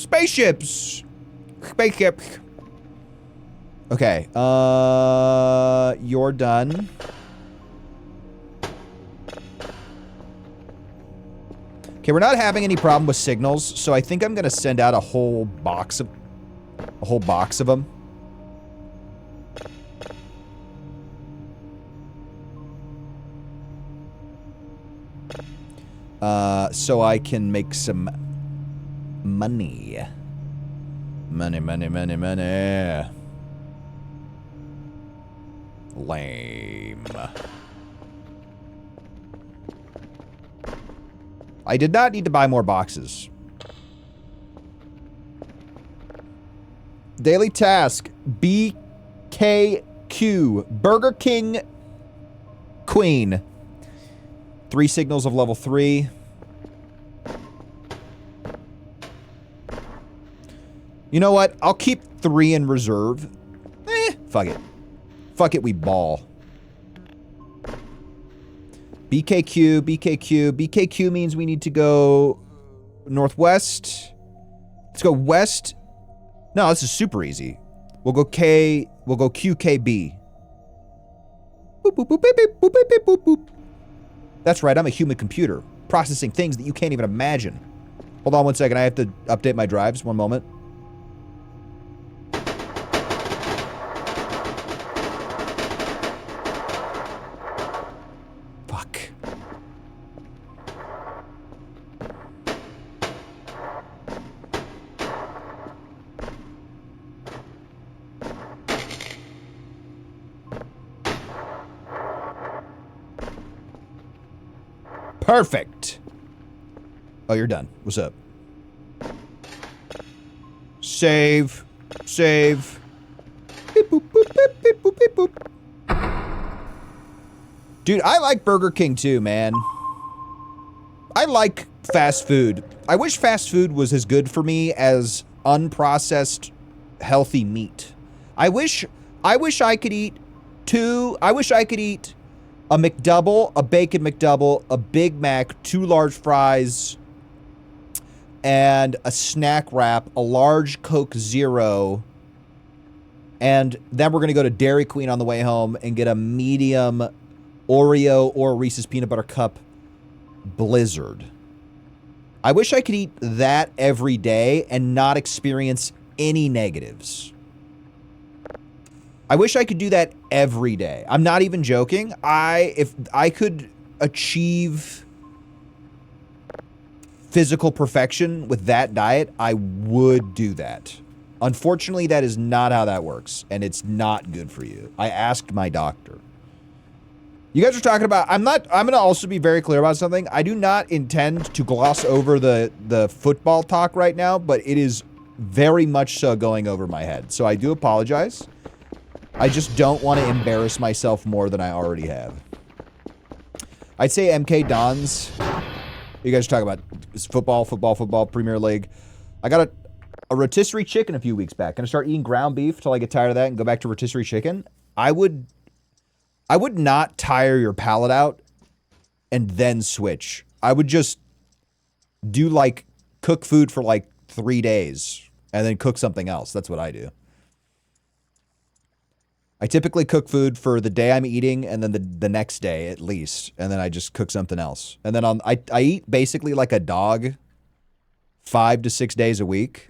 Spaceships! Spaceships. Okay, you're done. Okay, we're not having any problem with signals, so I think I'm gonna send out a whole box of them. So I can make some money. Money. Lame. I did not need to buy more boxes. Daily task. BK Q. Burger King Queen. 3 signals of level 3. You know what? I'll keep 3 in reserve. Fuck it. Fuck it, we ball. BKQ, BKQ. BKQ means we need to go northwest. Let's go west. No, this is super easy. We'll go K, we'll go QKB. Boop, boop, boop, beep, beep, boop, beep, beep, boop, boop. That's right, I'm a human computer, processing things that you can't even imagine. Hold on one second, I have to update my drives, one moment. Fuck. Perfect. Oh, you're done. What's up? Save. Save. Beep, boop, boop, beep, beep, boop, beep, boop. Dude, I like Burger King too, man. I like fast food. I wish fast food was as good for me as unprocessed, healthy meat. I wish I could eat a McDouble, a bacon McDouble, a Big Mac, 2 large fries, and a snack wrap, a large Coke Zero, and then we're going to go to Dairy Queen on the way home and get a medium Oreo or Reese's Peanut Butter Cup Blizzard. I wish I could eat that every day and not experience any negatives. I wish I could do that every day. I'm not even joking. If I could achieve physical perfection with that diet, I would do that. Unfortunately, that is not how that works, and it's not good for you. I asked my doctor. You guys are talking about, I'm going to also be very clear about something. I do not intend to gloss over the football talk right now, but it is very much so going over my head. So I do apologize. I just don't want to embarrass myself more than I already have. I'd say MK Dons. You guys are talking about football, Premier League. I got a rotisserie chicken a few weeks back. Gonna start eating ground beef till I get tired of that and go back to rotisserie chicken. I would not tire your palate out and then switch. I would just do like cook food for like 3 days and then cook something else. That's what I do. I typically cook food for the day I'm eating and then the next day at least. And then I just cook something else. And then I eat basically like a dog 5 to 6 days a week.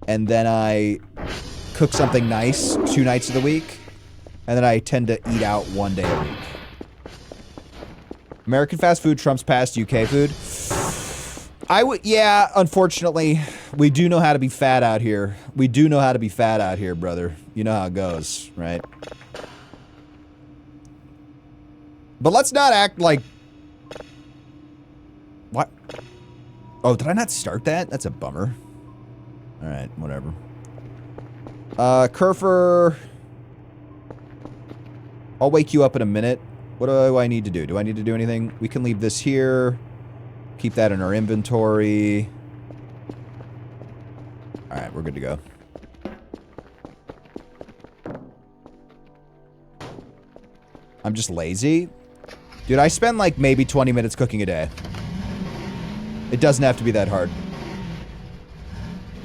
And then I cook something nice 2 nights of the week. And then I tend to eat out 1 day a week. American fast food trumps past UK food. Yeah, unfortunately, we do know how to be fat out here. We do know how to be fat out here, brother. You know how it goes, right? But let's not act like... What? Oh, did I not start that? That's a bummer. Alright, whatever. Kerfer... I'll wake you up in a minute. What do I need to do? Do I need to do anything? We can leave this here. Keep that in our inventory. Alright, we're good to go. I'm just lazy. Dude, I spend like maybe 20 minutes cooking a day. It doesn't have to be that hard.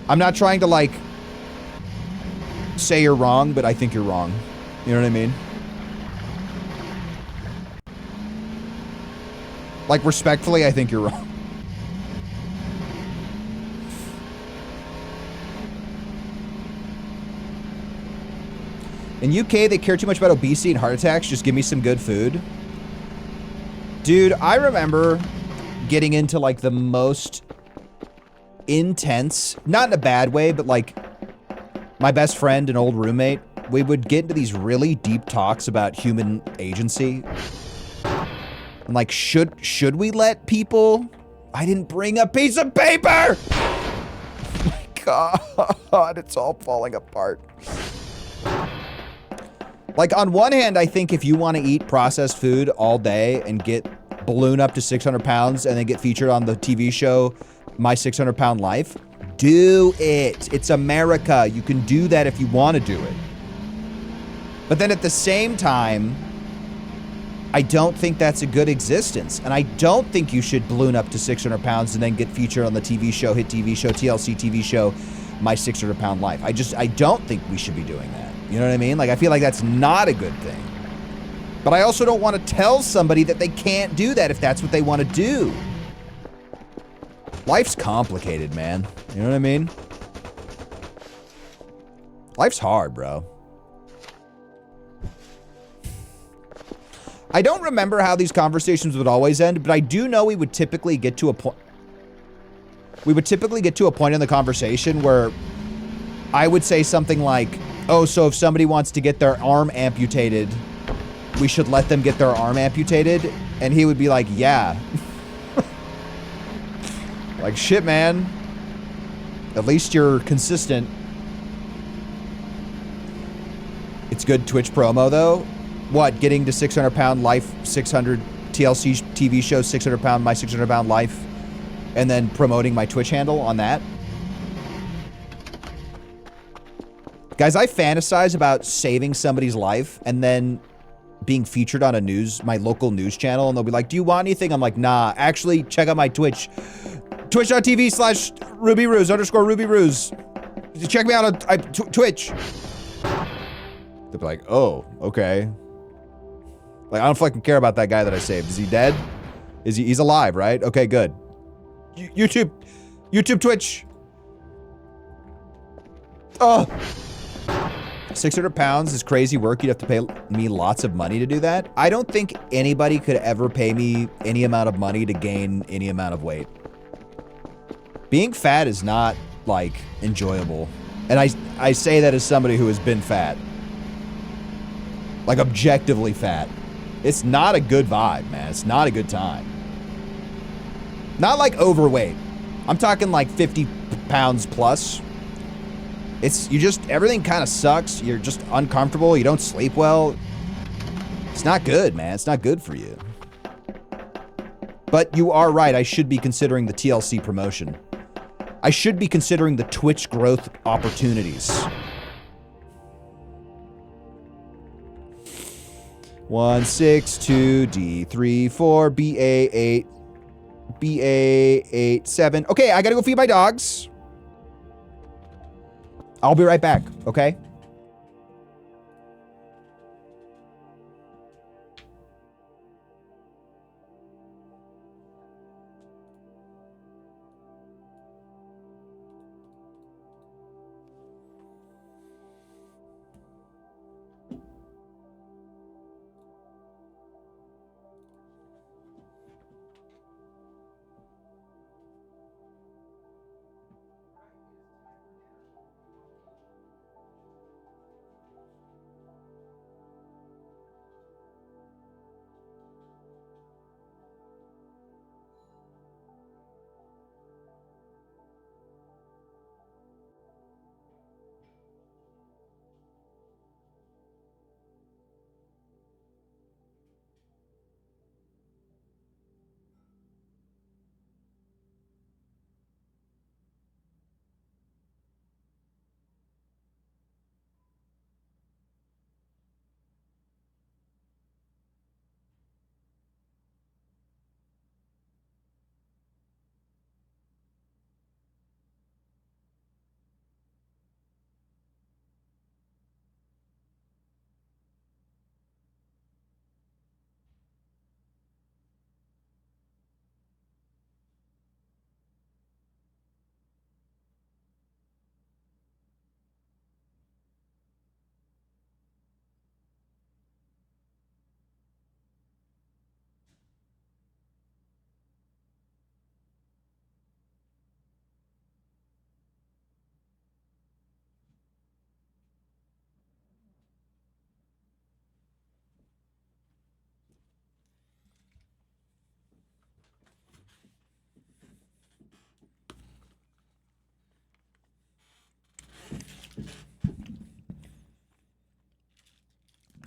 I'm not trying to like say you're wrong, but I think you're wrong. You know what I mean? Like, respectfully, I think you're wrong. In UK, they care too much about obesity and heart attacks. Just give me some good food. Dude, I remember getting into, like, the most intense, not in a bad way, but, like, my best friend, an old roommate, we would get into these really deep talks about human agency. I'm like, should we let people? I didn't bring a piece of paper! Oh my God, it's all falling apart. Like, on one hand, I think if you want to eat processed food all day and balloon up to 600 pounds and then get featured on the TV show My 600 Pound Life, do it. It's America. You can do that if you want to do it. But then at the same time, I don't think that's a good existence. And I don't think you should balloon up to 600 pounds and then get featured on the TV show, hit TV show, TLC TV show, My 600 Pound Life. I don't think we should be doing that. You know what I mean? Like, I feel like that's not a good thing. But I also don't want to tell somebody that they can't do that if that's what they want to do. Life's complicated, man. You know what I mean? Life's hard, bro. I don't remember how these conversations would always end, but I do know we would typically get to a point. We would typically get to a point in the conversation where I would say something like, oh, so if somebody wants to get their arm amputated, we should let them get their arm amputated. And he would be like, yeah. Like, shit, man. At least you're consistent. It's good Twitch promo, though. What, getting to 600 pound life, 600 TLC TV show, 600 pound, My 600 Pound Life, and then promoting my Twitch handle on that? Guys, I fantasize about saving somebody's life and then being featured on my local news channel, and they'll be like, do you want anything? I'm like, nah, actually, check out my Twitch. Twitch.tv/RubyRuse _RubyRuse. Check me out on Twitch. They'll be like, oh, okay. Like, I don't fucking care about that guy that I saved. Is he dead? He's alive, right? Okay, good. YouTube, Twitch. Oh. 600 pounds is crazy work. You'd have to pay me lots of money to do that. I don't think anybody could ever pay me any amount of money to gain any amount of weight. Being fat is not, like, enjoyable. And I say that as somebody who has been fat. Like, objectively fat. It's not a good vibe, man. It's not a good time. Not like overweight. I'm talking like 50 pounds plus. Everything kind of sucks. You're just uncomfortable. You don't sleep well. It's not good, man. It's not good for you. But you are right. I should be considering the TLC promotion. I should be considering the Twitch growth opportunities. 162D34 BA8 BA87. Okay, I gotta go feed my dogs. I'll be right back, okay?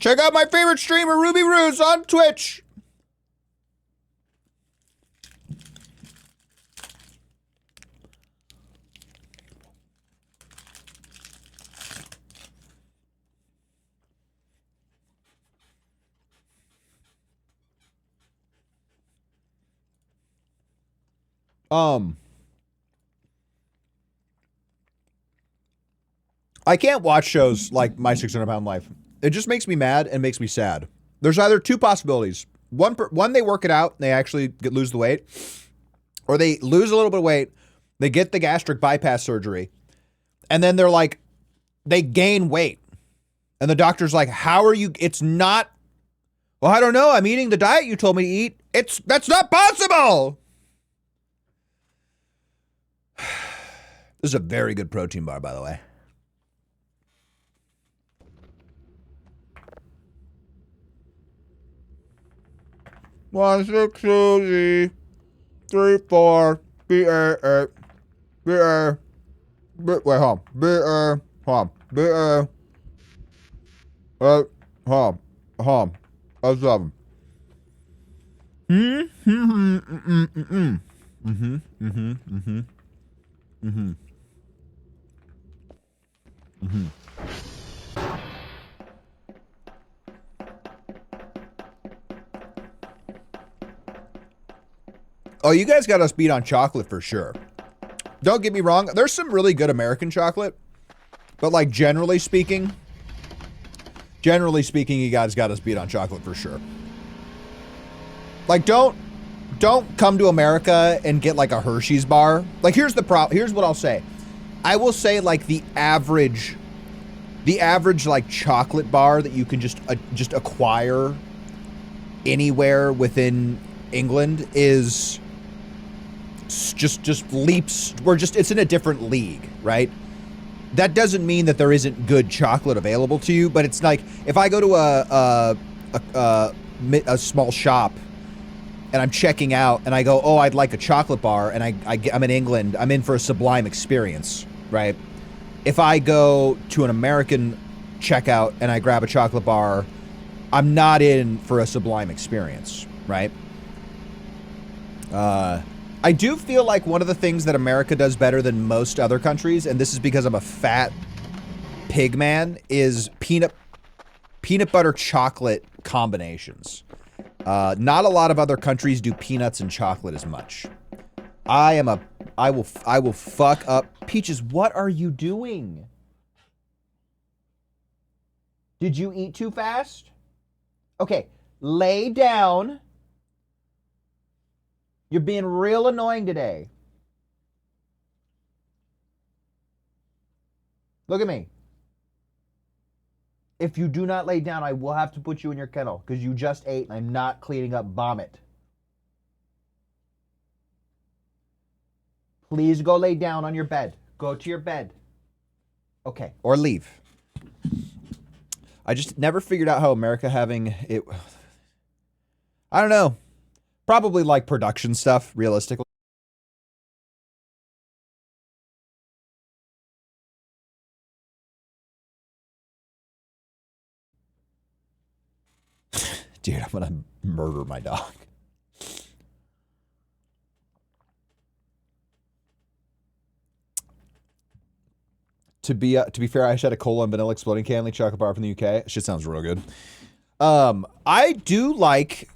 Check out my favorite streamer, Ruby Ruse, on Twitch. I can't watch shows like My 600 Pound Life. It just makes me mad and makes me sad. There's either two possibilities. One, they work it out, they actually lose the weight, or they lose a little bit of weight, they get the gastric bypass surgery, and then they're like, they gain weight. And the doctor's like, how are you? It's not, well, I don't know. I'm eating the diet you told me to eat. That's not possible. This is a very good protein bar, by the way. One, 6, 2, 3, 4, B-A, B-A, wait, hold on, B-A, hold on, B-A, hold on, that's 7. Oh, you guys got us beat on chocolate for sure. Don't get me wrong. There's some really good American chocolate, but like generally speaking, you guys got us beat on chocolate for sure. Like don't come to America and get like a Hershey's bar. Like here's what I'll say. I will say like the average like chocolate bar that you can just acquire anywhere within England is just leaps. It's in a different league, right? That doesn't mean that there isn't good chocolate available to you, but it's like if I go to a small shop and I'm checking out and I go, oh, I'd like a chocolate bar, and I'm in England, I'm in for a Sublime experience, right? If I go to an American checkout and I grab a chocolate bar, I'm not in for a Sublime experience, right? I do feel like one of the things that America does better than most other countries, and this is because I'm a fat pig man, is peanut butter chocolate combinations. Not a lot of other countries do peanuts and chocolate as much. I will fuck up. Peaches, what are you doing? Did you eat too fast? Okay, lay down. You're being real annoying today. Look at me. If you do not lay down, I will have to put you in your kennel because you just ate and I'm not cleaning up vomit. Please go lay down on your bed. Go to your bed. Okay. Or leave. I just never figured out how America having it. I don't know. Probably like production stuff, realistically. Dude, I'm gonna murder my dog. To be fair, I just had a cola and vanilla exploding candy chocolate bar from the UK. Shit sounds real good. I do like.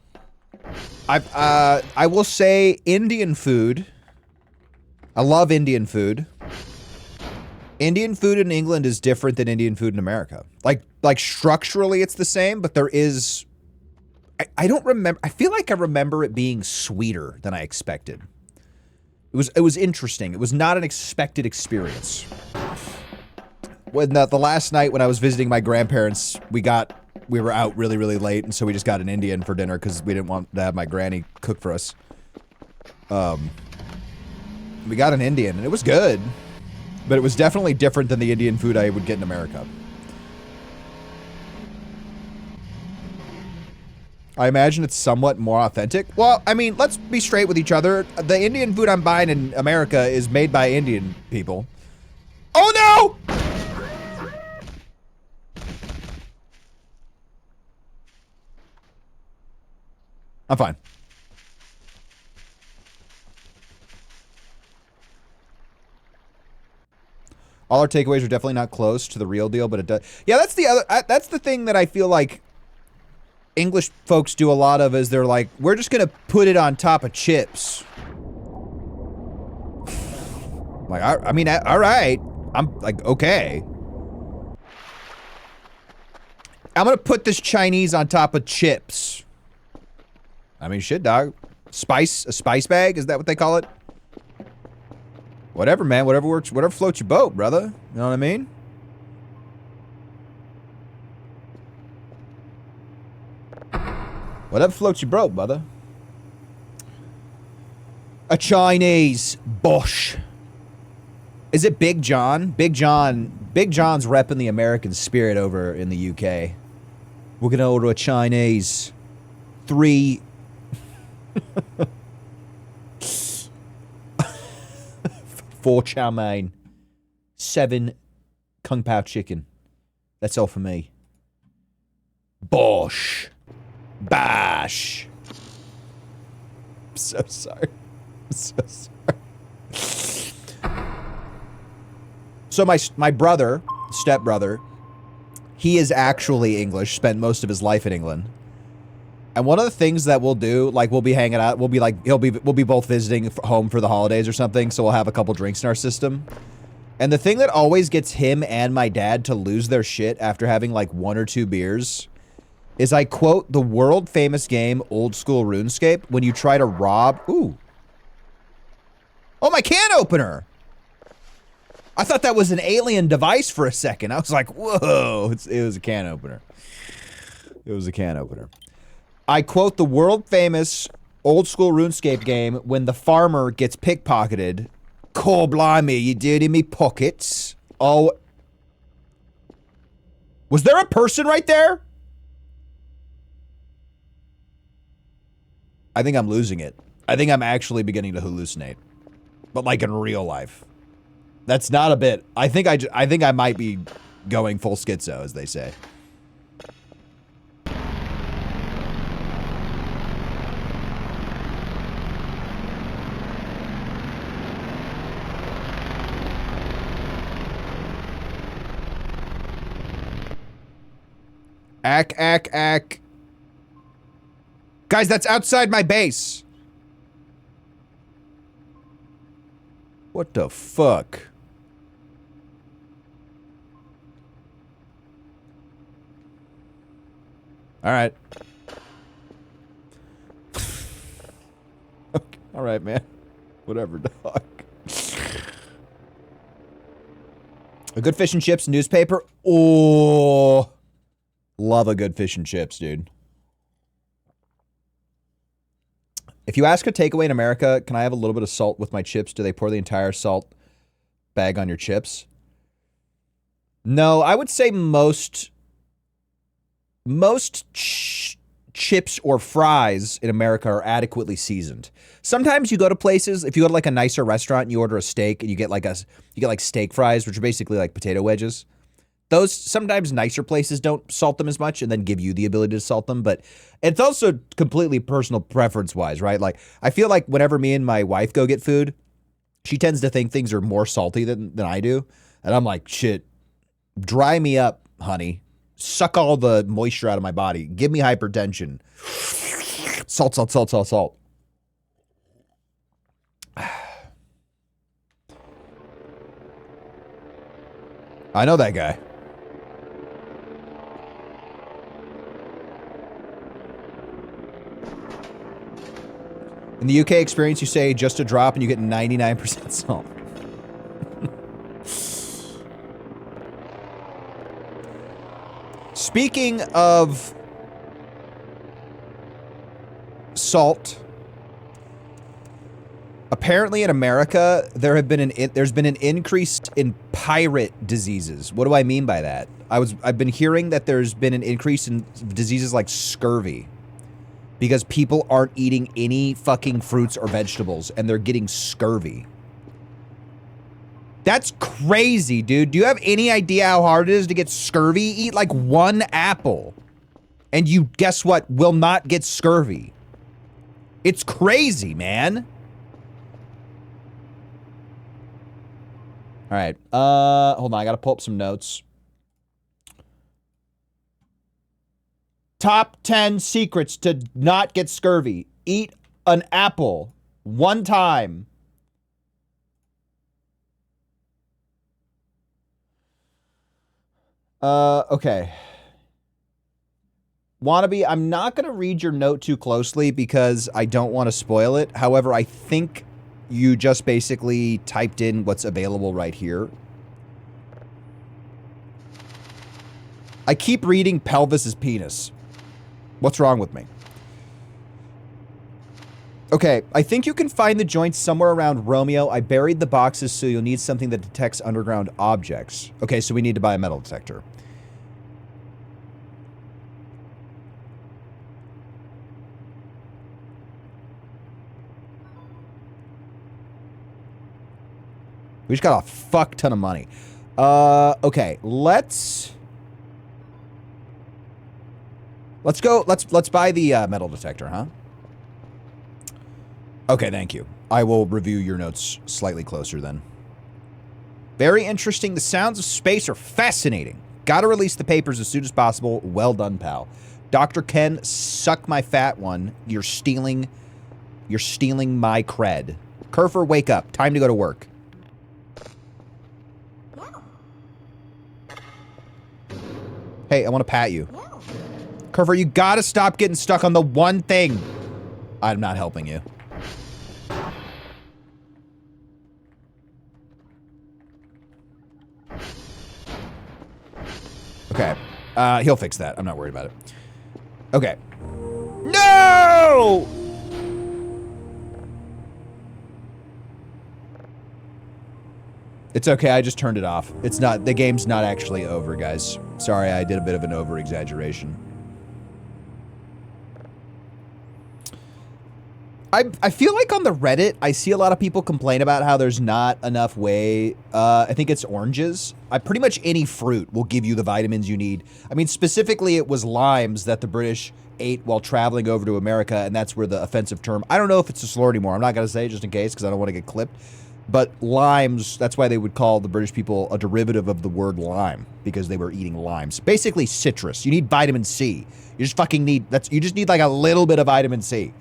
I will say Indian food. I love Indian food. Indian food in England is different than Indian food in America. Like structurally it's the same, but there is. I don't remember. I feel like I remember it being sweeter than I expected. It was interesting. It was not an expected experience. When the last night when I was visiting my grandparents, we were out really, really late, and so we just got an Indian for dinner because we didn't want to have my granny cook for us. We got an Indian, and it was good, but it was definitely different than the Indian food I would get in America. I imagine it's somewhat more authentic. Well, I mean, let's be straight with each other. The Indian food I'm buying in America is made by Indian people. Oh no! I'm fine. All our takeaways are definitely not close to the real deal, but it does. Yeah, that's the other. That's the thing that I feel like English folks do a lot of. Is they're like, we're just gonna put it on top of chips. Like, I mean, all right. I'm like, okay. I'm gonna put this Chinese on top of chips. I mean, shit, dog. A spice bag? Is that what they call it? Whatever, man. Whatever works. Whatever floats your boat, brother. You know what I mean? Whatever floats your boat, brother. A Chinese Bosch. Is it Big John? Big John's repping the American spirit over in the UK. We're gonna order a Chinese 3 4 chow mein, 7 kung pao chicken. That's all for me. Bosh. Bash. I'm so sorry. I'm so sorry. So my brother, stepbrother, he is actually English, spent most of his life in England. And one of the things that we'll do, like we'll be hanging out, we'll be both visiting home for the holidays or something, so we'll have a couple drinks in our system. And the thing that always gets him and my dad to lose their shit after having like 1 or 2 beers is, I quote, the world famous game Old School RuneScape, when you try to rob... Ooh. Oh, my can opener! I thought that was an alien device for a second. I was like, whoa, it was a can opener. It was a can opener. I quote the world famous Old School RuneScape game when the farmer gets pickpocketed. Core blimey, you did in me pockets. Oh. Was there a person right there? I think I'm losing it. I think I'm actually beginning to hallucinate. But like in real life. That's not a bit. I think I might be going full schizo, as they say. Ack. Guys, that's outside my base. What the fuck? All right. Okay. All right, man. Whatever, dog. A good fish and chips newspaper. Oh, love a good fish and chips, dude. If you ask a takeaway in America, can I have a little bit of salt with my chips? Do they pour the entire salt bag on your chips? No, I would say most chips or fries in America are adequately seasoned. Sometimes you go to places, if you go to like a nicer restaurant and you order a steak and you get like steak fries, which are basically like potato wedges. Those sometimes nicer places don't salt them as much and then give you the ability to salt them, but it's also completely personal preference wise, right? Like I feel like whenever me and my wife go get food, she tends to think things are more salty than I do. And I'm like, shit, dry me up, honey. Suck all the moisture out of my body. Give me hypertension. Salt. I know that guy. In the UK experience, you say just a drop and you get 99% salt. Speaking of salt, apparently in America there's been an increase in pirate diseases. What do I mean by that? I've been hearing that there's been an increase in diseases like scurvy because people aren't eating any fucking fruits or vegetables and they're getting scurvy. That's crazy, dude. Do you have any idea how hard it is to get scurvy? Eat like 1 apple and you, guess what, will not get scurvy. It's crazy, man. All right. Hold on. I got to pull up some notes. Top 10 secrets to not get scurvy. Eat an apple 1 time. Okay. Wannabe, I'm not going to read your note too closely because I don't want to spoil it. However, I think you just basically typed in what's available right here. I keep reading pelvis is penis. What's wrong with me? Okay, I think you can find the joints somewhere around Romeo. I buried the boxes, so you'll need something that detects underground objects. Okay, so we need to buy a metal detector. We just got a fuck ton of money. Okay, let's go. Let's buy the metal detector, huh? Okay, thank you. I will review your notes slightly closer then. Very interesting. The sounds of space are fascinating. Gotta release the papers as soon as possible. Well done, pal. Dr. Ken, suck my fat one. You're stealing my cred. Kerfer, wake up. Time to go to work. Hey, I want to pat you. Kerfer, you gotta stop getting stuck on the one thing. I'm not helping you. Okay. He'll fix that. I'm not worried about it. Okay. No! It's okay. I just turned it off. It's not, the game's not actually over, guys. Sorry, I did a bit of an over-exaggeration. I feel like on the Reddit, I see a lot of people complain about how there's not enough whey. I think it's oranges. Pretty much any fruit will give you the vitamins you need. I mean, specifically, it was limes that the British ate while traveling over to America, and that's where the offensive term... I don't know if it's a slur anymore. I'm not going to say it just in case, because I don't want to get clipped. But limes, that's why they would call the British people a derivative of the word lime, because they were eating limes. Basically, citrus. You need vitamin C. You just fucking need... You just need like a little bit of vitamin C.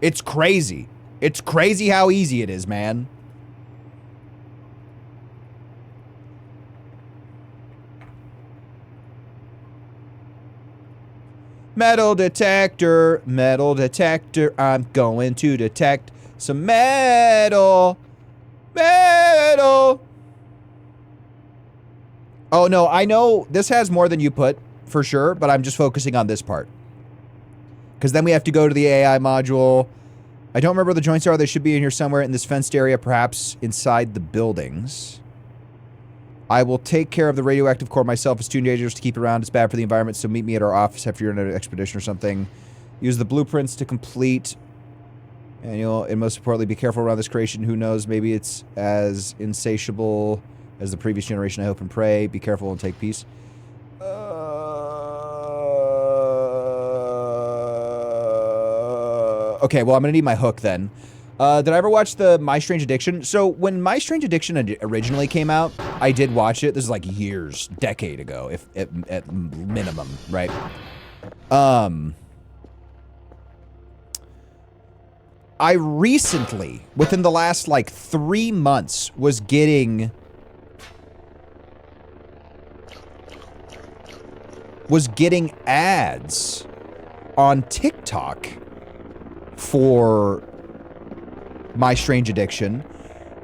It's crazy. It's crazy how easy it is, man. Metal detector, I'm going to detect some metal. Metal. Oh, no, I know this has more than you put, for sure, but I'm just focusing on this part. Because then we have to go to the AI module. I don't remember where the joints are. They should be in here somewhere in this fenced area, perhaps inside the buildings. I will take care of the radioactive core myself. It's too dangerous to keep around. It's bad for the environment, so meet me at our office after you're on an expedition or something. Use the blueprints to complete. And most importantly, be careful around this creation. Who knows? Maybe it's as insatiable as the previous generation. I hope and pray. Be careful and take peace. Okay, well, I'm gonna need my hook then. Did I ever watch the My Strange Addiction? So when My Strange Addiction originally came out, I did watch it. This is like years, decade ago, if at minimum, right? I recently, within the last like 3 months, was getting ads on TikTok for My Strange Addiction,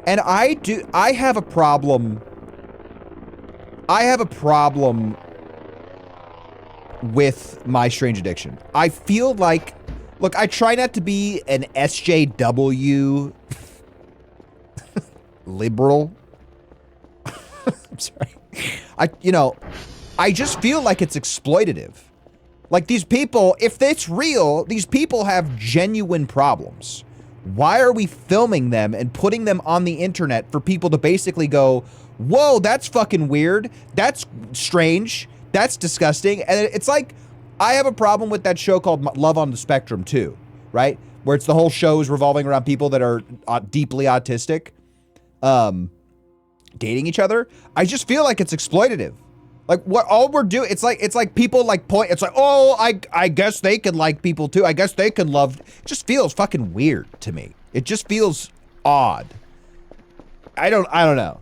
and I have a problem. I have a problem with My Strange Addiction. I feel like, look, I try not to be an SJW liberal. I'm sorry. I just feel like it's exploitative. Like, these people, if it's real, these people have genuine problems. Why are we filming them and putting them on the internet for people to basically go, whoa, that's fucking weird. That's strange. That's disgusting. And it's like, I have a problem with that show called Love on the Spectrum too, right? where it's the whole show is revolving around people that are deeply autistic, dating each other. I just feel like it's exploitative. Like what all we're doing, it's like people like point, it's like, oh, I guess they can like people too. I guess they can love. It just feels fucking weird to me. It just feels odd. I don't know.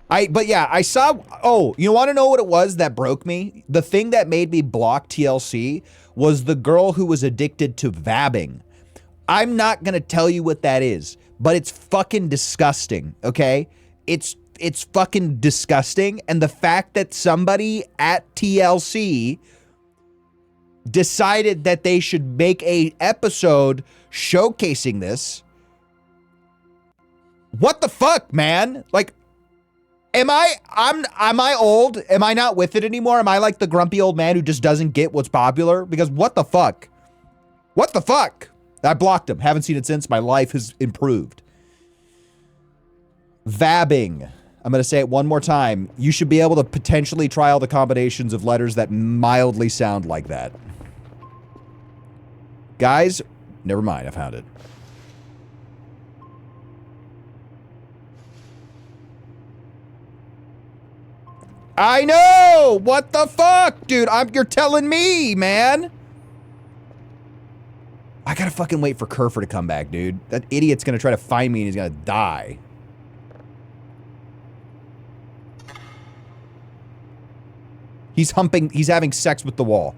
But yeah, I saw, oh, you want to know what it was that broke me? The thing that made me block TLC was the girl who was addicted to vabbing. I'm not going to tell you what that is, but it's fucking disgusting, okay? It's fucking disgusting. And the fact that somebody at TLC decided that they should make a episode showcasing this. What the fuck, man? Like, am I old? Am I not with it anymore? Am I like the grumpy old man who just doesn't get what's popular? Because what the fuck? What the fuck? I blocked him. Haven't seen it since. My life has improved. Vabbing. I'm going to say it one more time. You should be able to potentially try all the combinations of letters that mildly sound like that. Guys, never mind. I found it. I know! What the fuck, dude? You're telling me, man. I gotta fucking wait for Kerfer to come back, dude. That idiot's gonna try to find me and he's gonna die. He's having sex with the wall.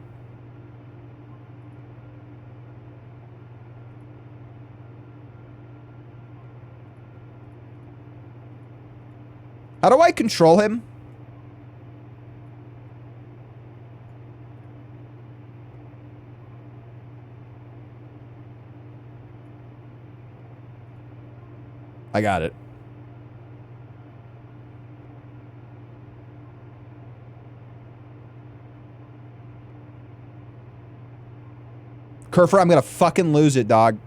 How do I control him? I got it. Kerfer, I'm gonna fucking lose it, dog.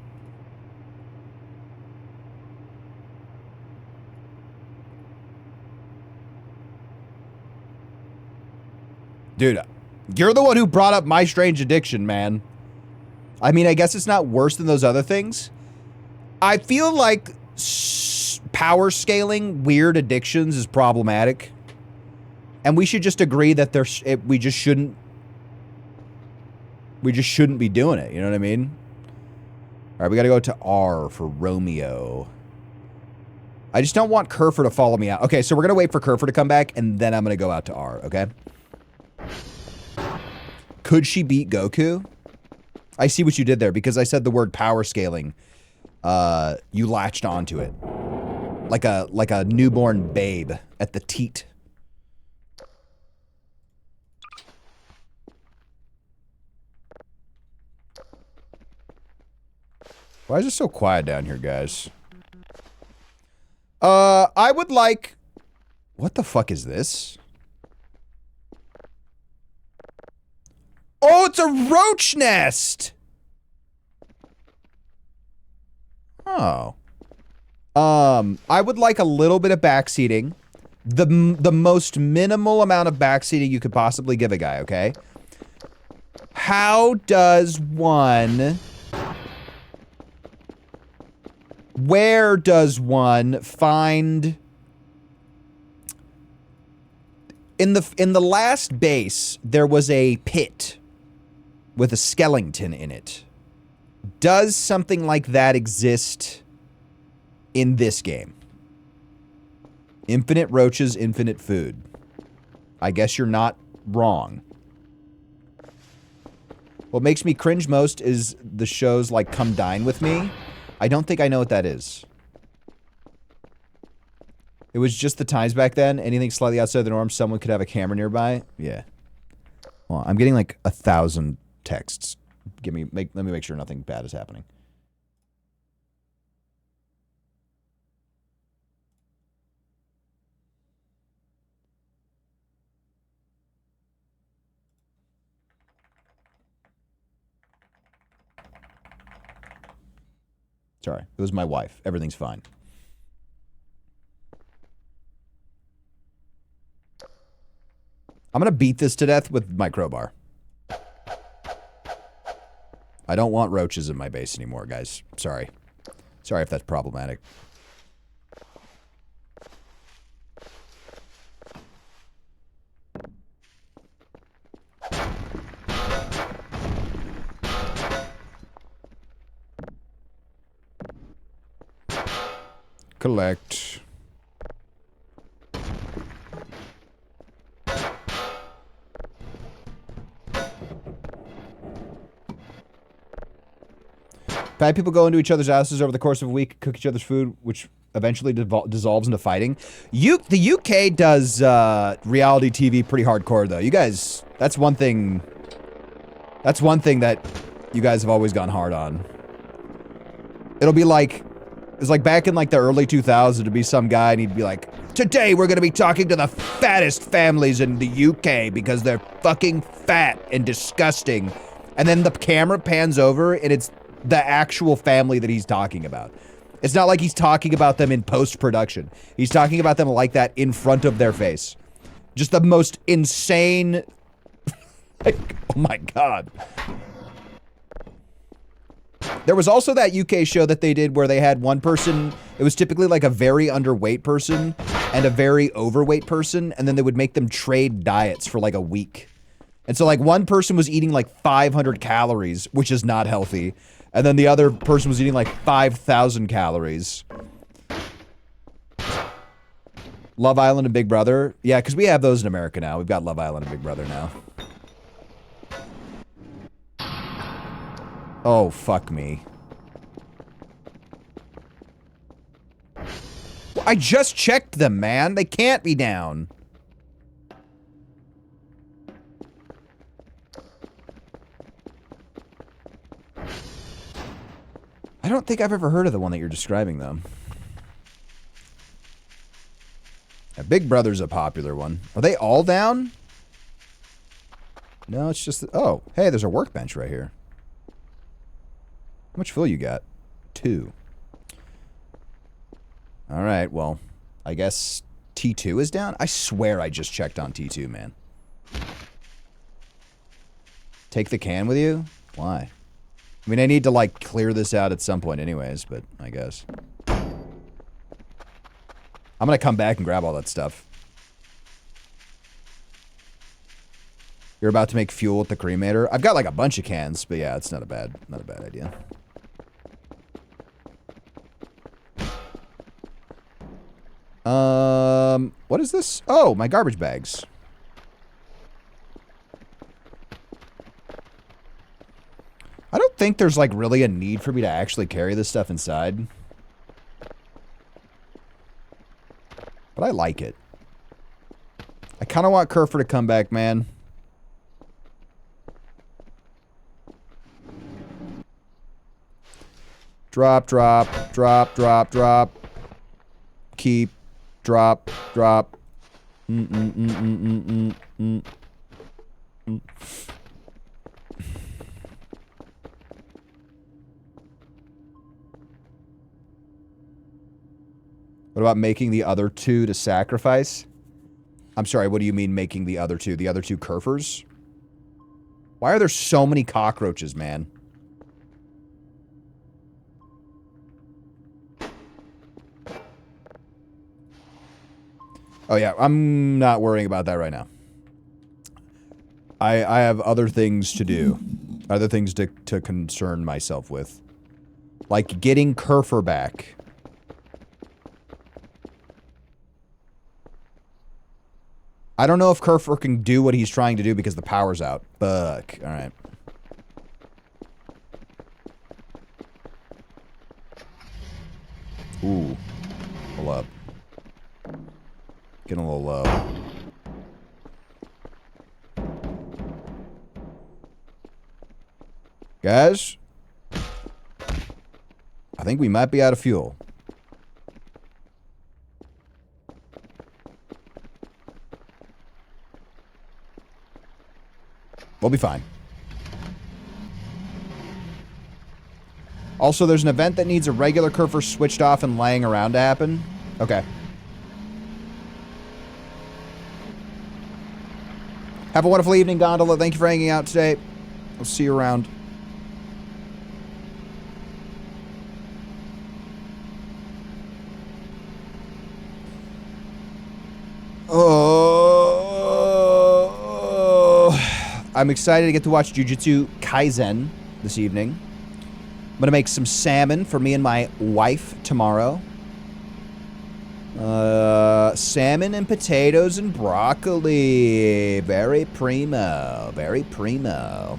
Dude, you're the one who brought up My Strange Addiction, man. I mean, I guess it's not worse than those other things. I feel like power scaling weird addictions is problematic. And we should just agree that we just shouldn't be doing it, you know what I mean? All right, we got to go to R for Romeo. I just don't want Kerfer to follow me out. Okay, so we're going to wait for Kerfer to come back, and then I'm going to go out to R, okay? Could she beat Goku? I see what you did there, because I said the word power scaling. You latched onto it. Like a newborn babe at the teat. Why is it so quiet down here, guys? I would like... What the fuck is this? Oh, it's a roach nest! Oh. I would like a little bit of backseating. The most minimal amount of backseating you could possibly give a guy, okay? How does one... Where does one find... In the last base, there was a pit with a skeleton in it. Does something like that exist in this game? Infinite roaches, infinite food. I guess you're not wrong. What makes me cringe most is the shows like Come Dine With Me. I don't think I know what that is. It was just the times back then. Anything slightly outside the norm, someone could have a camera nearby. Yeah. Well, I'm getting like 1,000 texts. Let me make sure nothing bad is happening. Sorry, it was my wife. Everything's fine. I'm gonna beat this to death with my crowbar. I don't want roaches in my base anymore, guys. Sorry. Sorry if that's problematic. Collect. Bad people go into each other's houses over the course of a week, cook each other's food, which eventually dissolves into fighting. The UK does reality TV pretty hardcore, though. You guys, that's one thing. That's one thing that you guys have always gone hard on. It'll be like, it's like back in like the early 2000s, it'd be some guy and he'd be like, today we're gonna be talking to the fattest families in the UK because they're fucking fat and disgusting. And then the camera pans over and it's the actual family that he's talking about. It's not like he's talking about them in post-production. He's talking about them like that in front of their face. Just the most insane, like, oh my God. There was also that UK show that they did where they had one person, it was typically like a very underweight person and a very overweight person, and then they would make them trade diets for like a week. And so like one person was eating like 500 calories, which is not healthy. And then the other person was eating like 5,000 calories. Love Island and Big Brother. Yeah, because we have those in America now. We've got Love Island and Big Brother now. Oh, fuck me. I just checked them, man. They can't be down. I don't think I've ever heard of the one that you're describing, though. Yeah, Big Brother's a popular one. Are they all down? No, it's just... Oh, hey, there's a workbench right here. How much fuel you got? 2. Alright, well, I guess T2 is down? I swear I just checked on T2, man. Take the can with you? Why? I mean, I need to, like, clear this out at some point anyways, but I guess. I'm gonna come back and grab all that stuff. You're about to make fuel with the cremator? I've got, like, a bunch of cans, but yeah, it's not a bad idea. What is this? Oh, my garbage bags. I don't think there's, like, really a need for me to actually carry this stuff inside. But I like it. I kind of want Kerfer to come back, man. Drop, drop, drop, drop, drop. Keep, drop, drop. What about making the other 2 to sacrifice? I'm sorry, what do you mean making the other 2? The other 2 Kerfers? Why are there so many cockroaches, man? Oh yeah, I'm not worrying about that right now. I have other things to do. Other things to concern myself with. Like getting Kerfer back. I don't know if Kerfer can do what he's trying to do because the power's out. Fuck. Alright. Ooh. Hold up. Getting a little low. Guys? I think we might be out of fuel. We'll be fine. Also, there's an event that needs a regular Kerfer switched off and laying around to happen. Okay. Have a wonderful evening, Gondola. Thank you for hanging out today. I'll see you around. Oh, I'm excited to get to watch Jujutsu Kaisen this evening. I'm gonna make some salmon for me and my wife tomorrow. Salmon and potatoes and broccoli. Very primo. Very primo.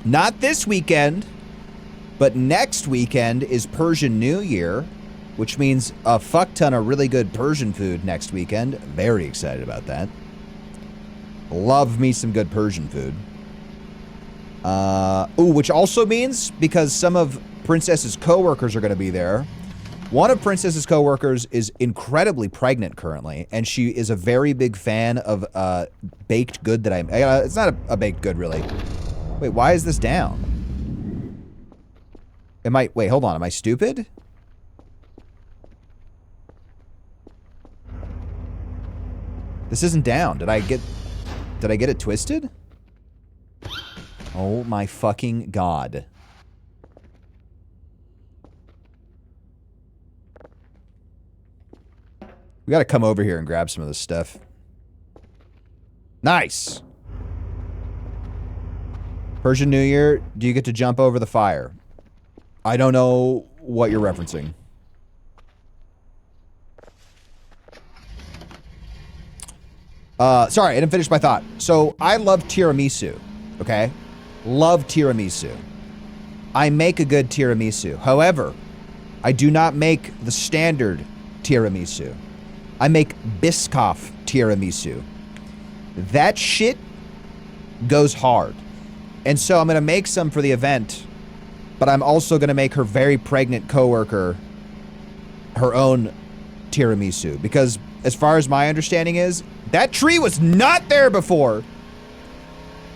Not this weekend, but next weekend is Persian New Year, which means a fuck ton of really good Persian food next weekend. Very excited about that. Love me some good Persian food. Which also means, because some of Princess's coworkers are going to be there, one of Princess's coworkers is incredibly pregnant currently, and she is a very big fan of baked good that it's not a baked good, really. Wait, why is this down? Wait, hold on, am I stupid? This isn't down. Did I get it twisted? Oh my fucking god. We gotta come over here and grab some of this stuff. Nice! Persian New Year, do you get to jump over the fire? I don't know what you're referencing. Sorry, I didn't finish my thought. So, I love tiramisu, okay? Love tiramisu. I make a good tiramisu. However, I do not make the standard tiramisu. I make Biscoff tiramisu. That shit goes hard. And so I'm going to make some for the event, but I'm also going to make her very pregnant coworker her own tiramisu. Because as far as my understanding is, that tree was not there before.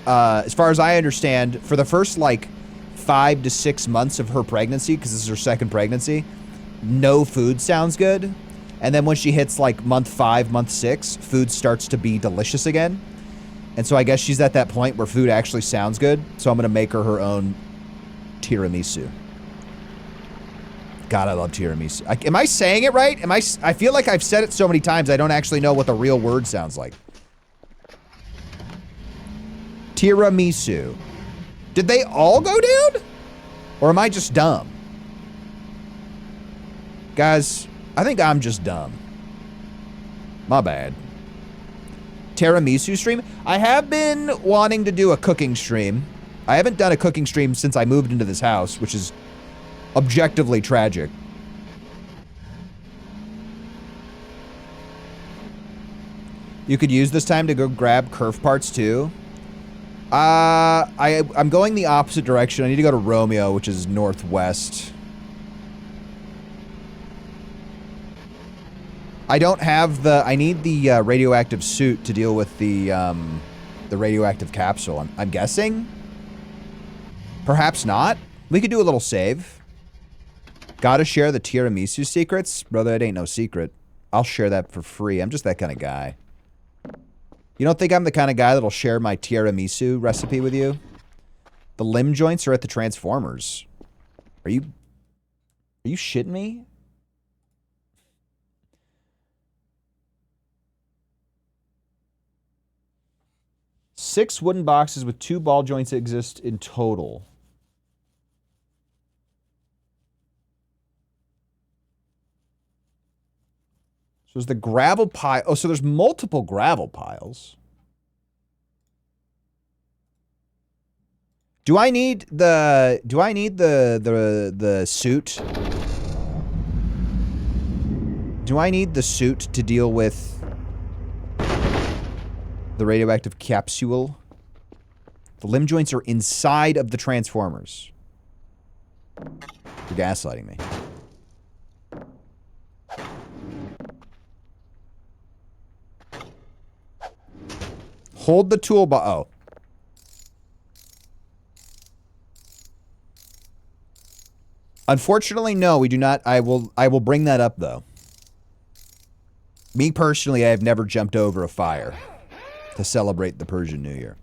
As far as I understand, for the first, like, 5 to 6 months of her pregnancy, because this is her second pregnancy, no food sounds good. And then when she hits, like, month 5, month 6, food starts to be delicious again. And so I guess she's at that point where food actually sounds good. So I'm going to make her her own tiramisu. God, I love tiramisu. Am I saying it right? I feel like I've said it so many times I don't actually know what the real word sounds like. Tiramisu. Did they all go down? Or am I just dumb? Guys, I think I'm just dumb. My bad. Tiramisu stream? I have been wanting to do a cooking stream. I haven't done a cooking stream since I moved into this house, which is objectively tragic. You could use this time to go grab Kerf parts too. I'm going the opposite direction. I need to go to Romeo, which is northwest. I don't have the... I need the radioactive suit to deal with the radioactive capsule. I'm guessing? Perhaps not. We could do a little save. Gotta share the tiramisu secrets? Brother, it ain't no secret. I'll share that for free. I'm just that kind of guy. You don't think I'm the kind of guy that'll share my tiramisu recipe with you? The limb joints are at the Transformers. Are you shitting me? Six wooden boxes with 2 ball joints exist in total. So there's the gravel pile. Oh, so there's multiple gravel piles. Do I need the suit? Do I need the suit to deal with the radioactive capsule? The limb joints are inside of the Transformers. You're gaslighting me. Hold the toolbar. Oh. Unfortunately, no, we do not. I will bring that up, though. Me personally, I have never jumped over a fire to celebrate the Persian New Year.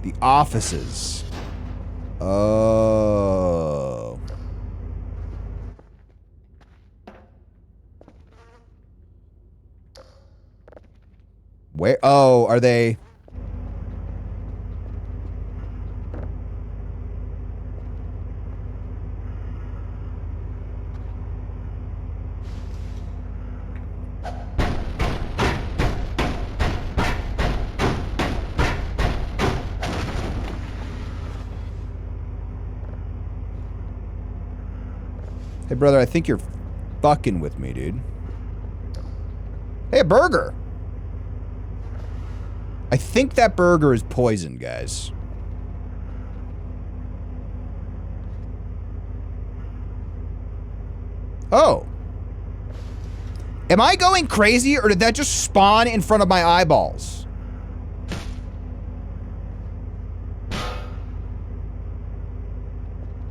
The offices. Oh. Where? Oh, are they? Hey, brother, I think you're fucking with me, dude. Hey, a burger. I think that burger is poisoned, guys. Oh. Am I going crazy, or did that just spawn in front of my eyeballs?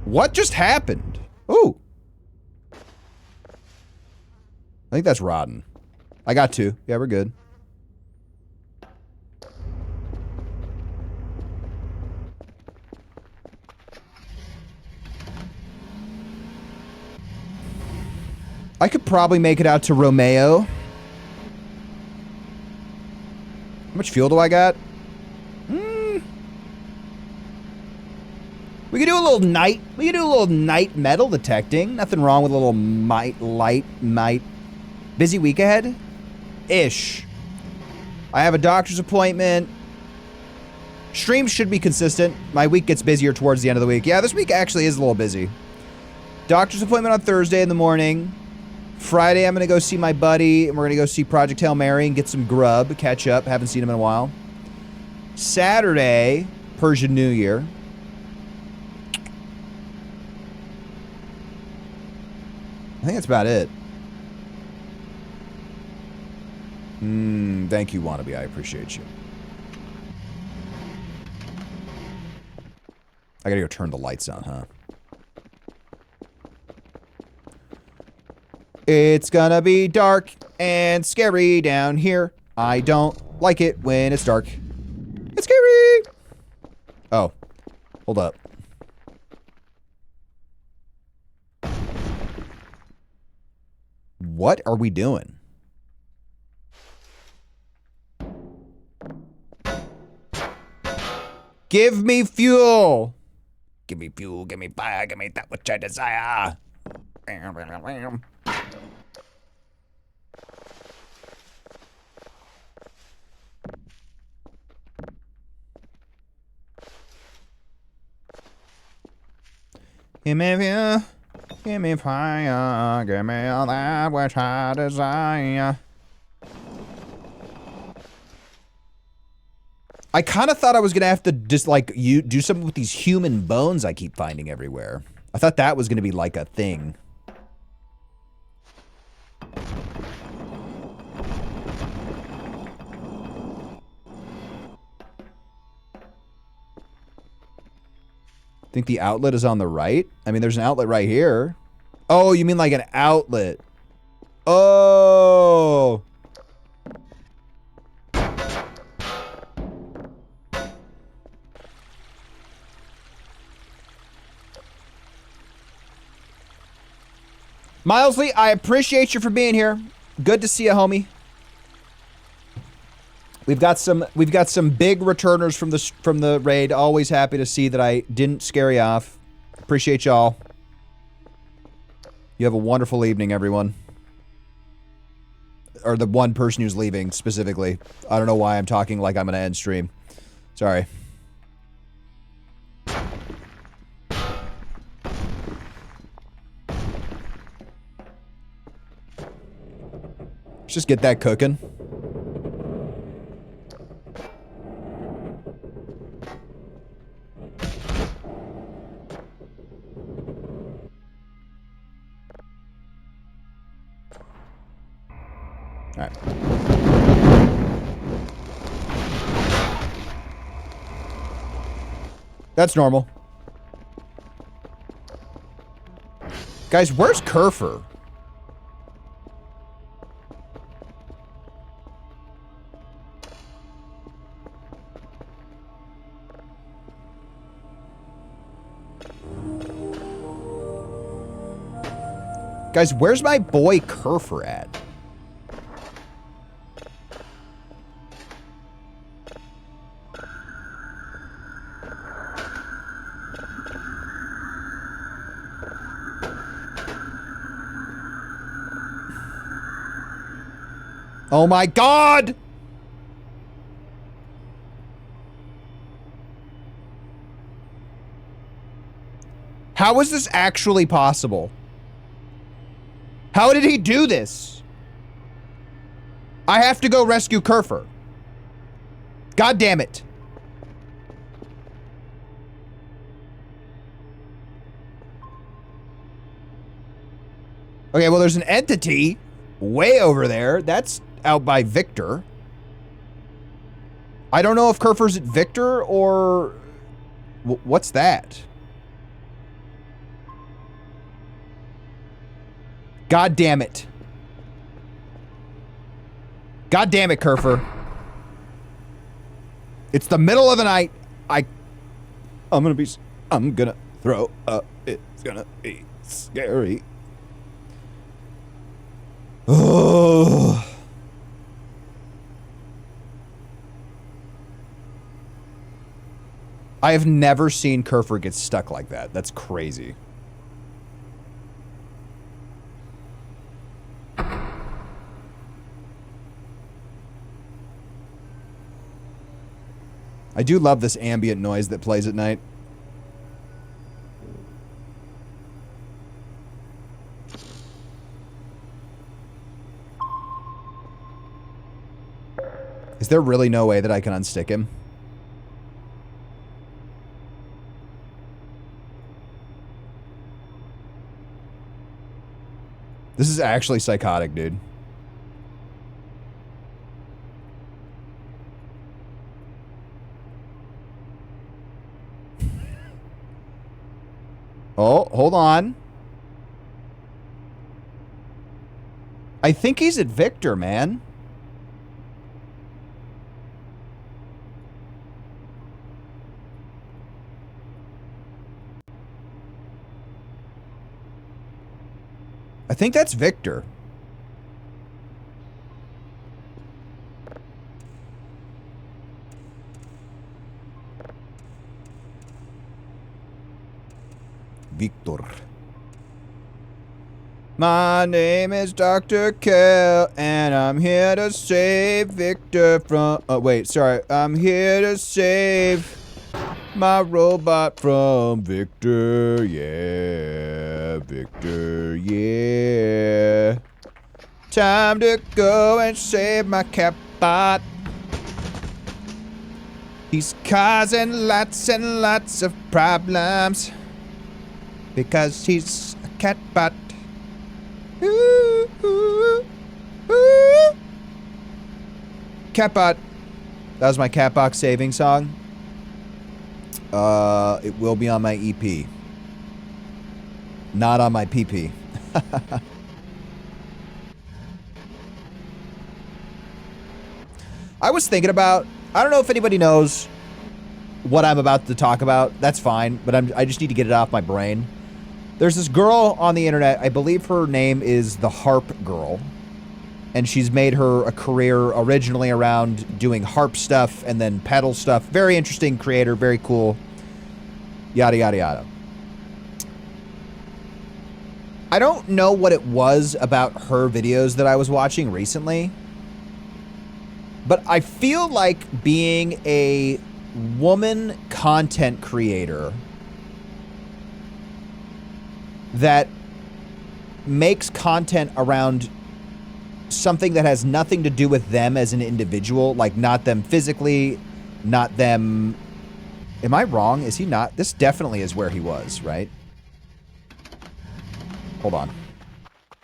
What just happened? Ooh. I think that's rotten. I got two. Yeah, we're good. I could probably make it out to Romeo. How much fuel do I got? We could do a little night. We could do a little night metal detecting. Nothing wrong with a little light. Busy week ahead? Ish. I have a doctor's appointment. Streams should be consistent. My week gets busier towards the end of the week. Yeah, this week actually is a little busy. Doctor's appointment on Thursday in the morning. Friday, I'm going to go see my buddy, and we're going to go see Project Hail Mary and get some grub, catch up. Haven't seen him in a while. Saturday, Persian New Year. I think that's about it. Thank you, Wannabe. I appreciate you. I gotta go turn the lights on, huh? It's gonna be dark and scary down here. I don't like it when it's dark. It's scary! Oh. Hold up. What are we doing? Give me fuel! Give me fuel, give me fire, give me that which I desire. Give me fuel, give me fire, give me all that which I desire. I kind of thought I was going to have to just, like, do something with these human bones I keep finding everywhere. I thought that was going to be, like, a thing. Think the outlet is on the right? I mean, there's an outlet right here. Oh, you mean like an outlet. Oh. Milesley, I appreciate you for being here. Good to see you, homie. We've got some big returners from the raid. Always happy to see that I didn't scare you off. Appreciate y'all. You have a wonderful evening, everyone. Or the one person who's leaving, specifically. I don't know why I'm talking like I'm gonna end stream. Sorry. Let's just get that cooking. All right. That's normal. Guys, where's Kerfer? Guys, where's my boy Kerfer at? Oh my God! How is this actually possible? How did he do this? I have to go rescue Kerfer. God damn it. Okay, well, there's an entity way over there. That's out by Victor. I don't know if Kerfer's at Victor or... What's that? God damn it. God damn it, Kerfer. It's the middle of the night. I'm gonna throw up. It's gonna be scary. Oh. I have never seen Kerfer get stuck like that. That's crazy. I do love this ambient noise that plays at night. Is there really no way that I can unstick him? This is actually psychotic, dude. Oh, hold on. I think he's at Victor, man. I think that's Victor. Victor. My name is Dr. Kell, and I'm here to save Victor from... Oh, wait, sorry. I'm here to save my robot from Victor, yeah. Victor, yeah. Time to go and save my catbot. He's causing lots and lots of problems. Because he's a catbot. Ooh, ooh, ooh. Catbot. That was my Catbox saving song. It will be on my EP. Not on my PP. I was thinking about, I don't know if anybody knows what I'm about to talk about. That's fine, but I just need to get it off my brain. There's this girl on the internet, I believe her name is the Harp Girl, and she's made her a career originally around doing harp stuff and then pedal stuff. Very interesting creator, very cool, yada, yada, yada. I don't know what it was about her videos that I was watching recently, but I feel like being a woman content creator that makes content around something that has nothing to do with them as an individual, like not them physically, not them... Am I wrong? Is he not? This definitely is where he was, right? Hold on.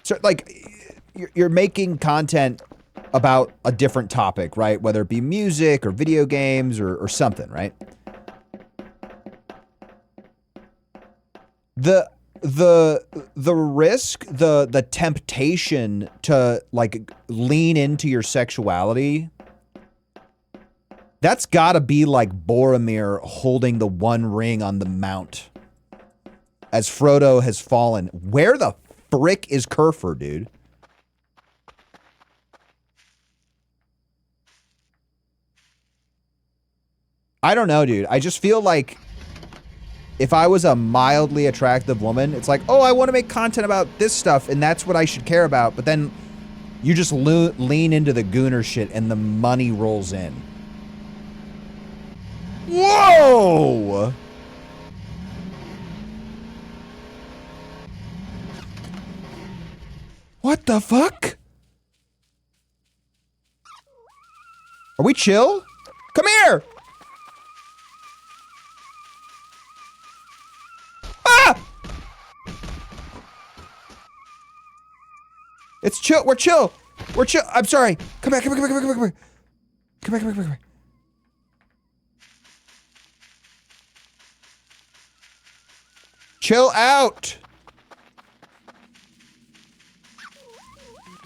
So, like, you're making content about a different topic, right? Whether it be music or video games or something, right? The risk, the temptation to like lean into your sexuality, that's gotta be like Boromir holding the one ring on the mount as Frodo has fallen. Where the frick is Kerfer, dude? I don't know, dude. I just feel like if I was a mildly attractive woman, it's like, oh, I want to make content about this stuff, and that's what I should care about. But then You just lean into the gooner shit and the money rolls in. Whoa! What the fuck? Are we chill? Come here! Ah! It's chill. We're chill. We're chill. I'm sorry. Come back. Come back. Come back. Come back. Come back. Come back. Come back. Come back. Chill out.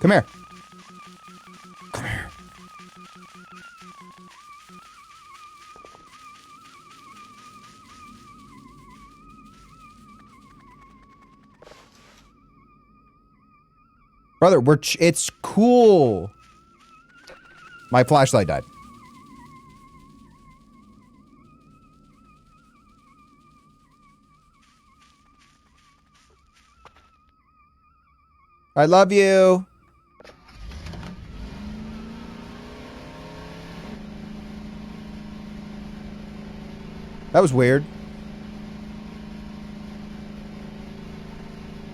Come here. Come here. Brother, it's cool. My flashlight died. I love you. That was weird.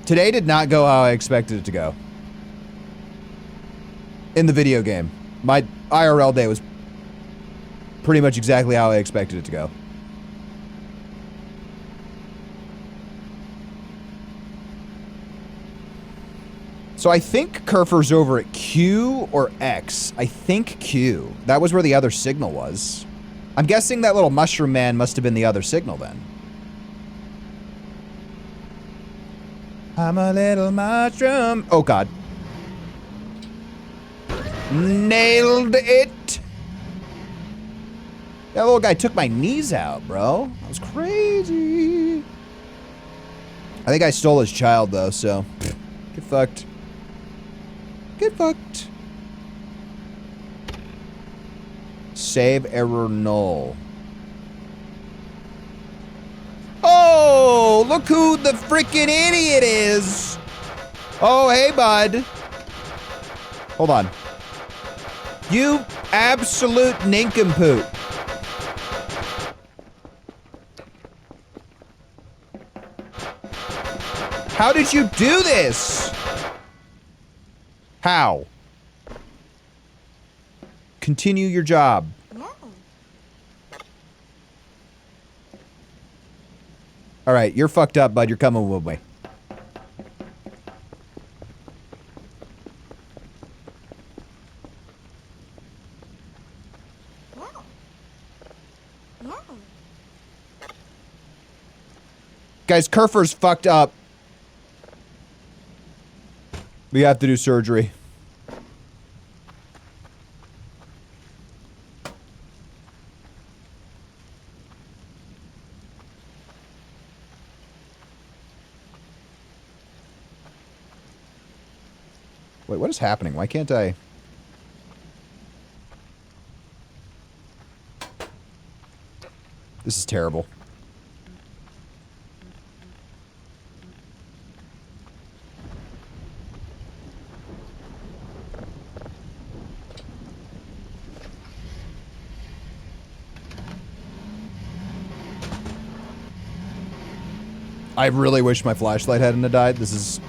Today did not go how I expected it to go. In the video game. My IRL day was pretty much exactly how I expected it to go. So I think Kerfer's over at Q or X. I think Q. That was where the other signal was. I'm guessing that little mushroom man must have been the other signal then. I'm a little mushroom. Oh god. Nailed it. That little guy took my knees out, bro. That was crazy. I think I stole his child though, so get fucked. Get fucked. Save error null. Oh, look who the freaking idiot is. Oh, hey, bud. Hold on. You absolute nincompoop. How did you do this? How? Continue your job. No. All right, you're fucked up, bud. You're coming with me. No. No. Guys, Kerfer's fucked up. We have to do surgery. Wait, what is happening? Why can't I? This is terrible. I really wish my flashlight hadn't died. This is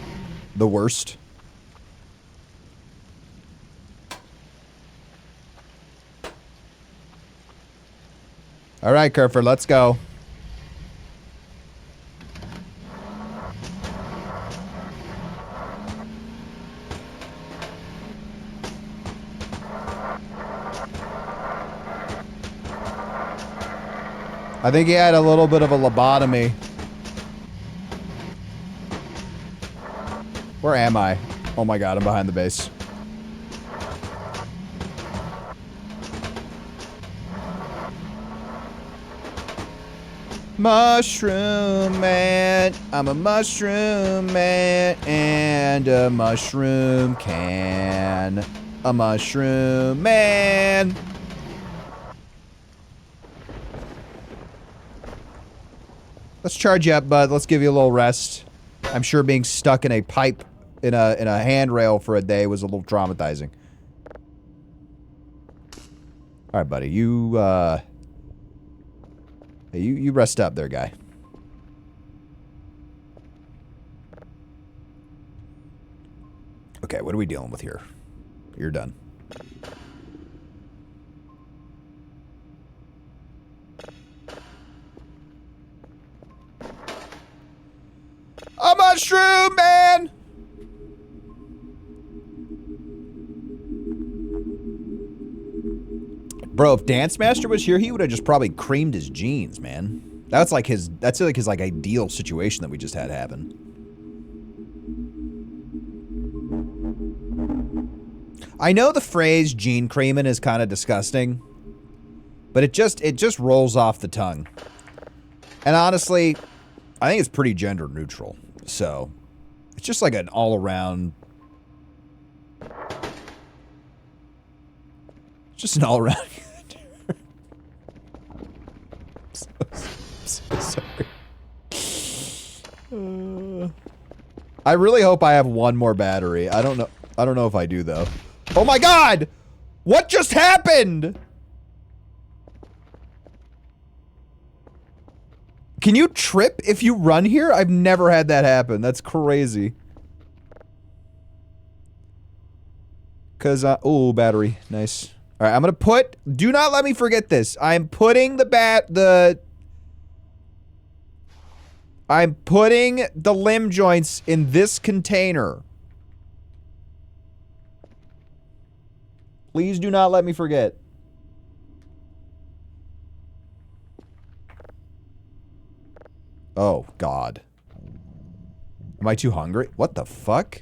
the worst. All right, Kerfer, let's go. I think he had a little bit of a lobotomy. Where am I? Oh my god, I'm behind the base. Mushroom man, I'm a mushroom man, and a mushroom can. A mushroom man. Let's charge you up, bud. Let's give you a little rest. I'm sure being stuck in a pipe in a handrail for a day was a little traumatizing. All right, buddy. You you rest up there, guy. Okay, what are we dealing with here? You're done. A mushroom man! Bro, if Dance Master was here, he would have just probably creamed his jeans, man. That's like his like ideal situation that we just had happen. I know the phrase gene creaming is kind of disgusting, but it just rolls off the tongue. And honestly, I think it's pretty gender neutral. So, it's just like an all-around... Just an all-around... so sorry. I really hope I have one more battery. I don't know if I do, though. Oh my god! What just happened? Can you trip if you run here? I've never had that happen. That's crazy. Cause, oh, battery. Nice. Alright, I'm gonna put, do not let me forget this. I'm putting I'm putting the limb joints in this container. Please do not let me forget. Oh, God. Am I too hungry? What the fuck?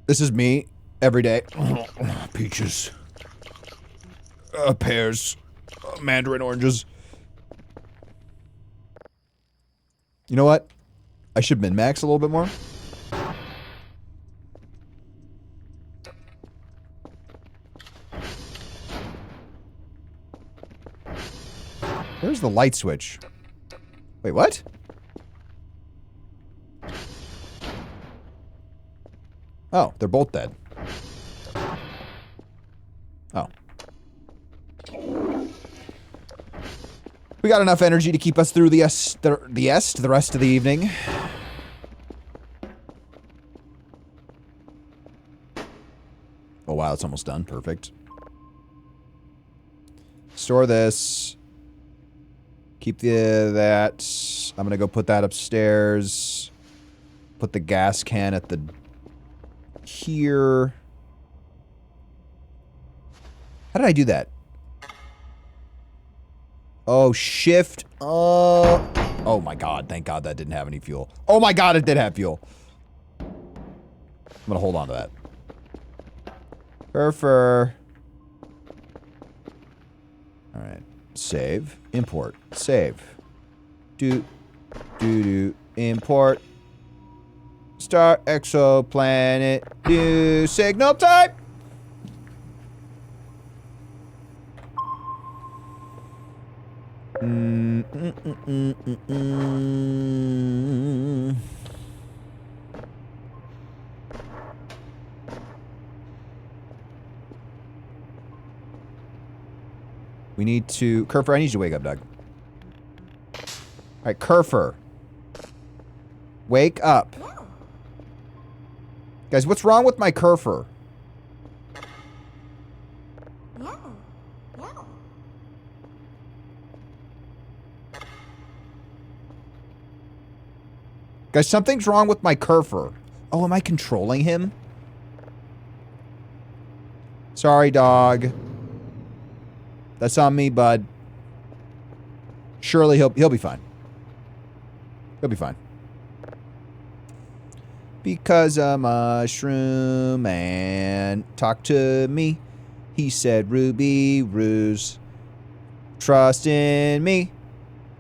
This is me every day. Peaches. Pears. Mandarin oranges. You know what? I should min-max a little bit more. Where's the light switch? Wait, what? Oh, they're both dead. Oh. We got enough energy to keep us through the rest of the evening. Oh wow, it's almost done. Perfect. Store this. Keep that. I'm gonna go put that upstairs. Put the gas can at the here. How did I do that? Oh, shift. Oh my god. Thank god that didn't have any fuel. Oh my god, it did have fuel. I'm gonna hold on to that. Fur. Alright. Save. Import. Save. Import. Start exoplanet. Do signal type. We need to... Kerfer, I need you to wake up, Doug. Alright, Kerfer. Wake up. Guys, what's wrong with my Kerfer? Guys, something's wrong with my Kerfer. Oh, am I controlling him? Sorry, dog. That's on me, bud. Surely he'll be fine. He'll be fine. Because a mushroom man talked to me. He said, Ruby Ruse, trust in me.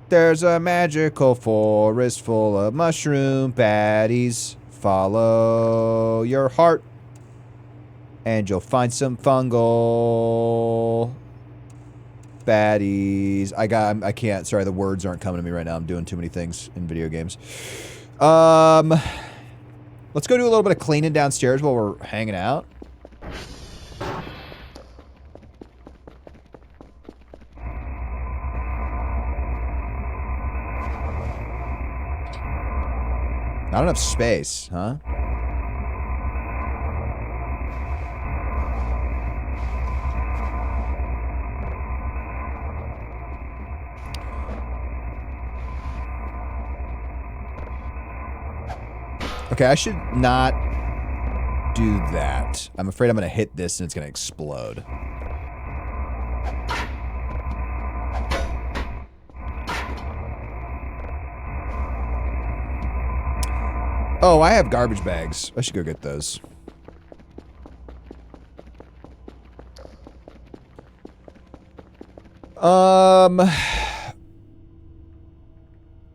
There's a magical forest full of mushroom baddies. Follow your heart, and you'll find some fungal baddies. I can't. Sorry, the words aren't coming to me right now. I'm doing too many things in video games. Let's go do a little bit of cleaning downstairs while we're hanging out. Not enough space, huh? Okay, I should not do that. I'm afraid I'm going to hit this and it's going to explode. Oh, I have garbage bags. I should go get those.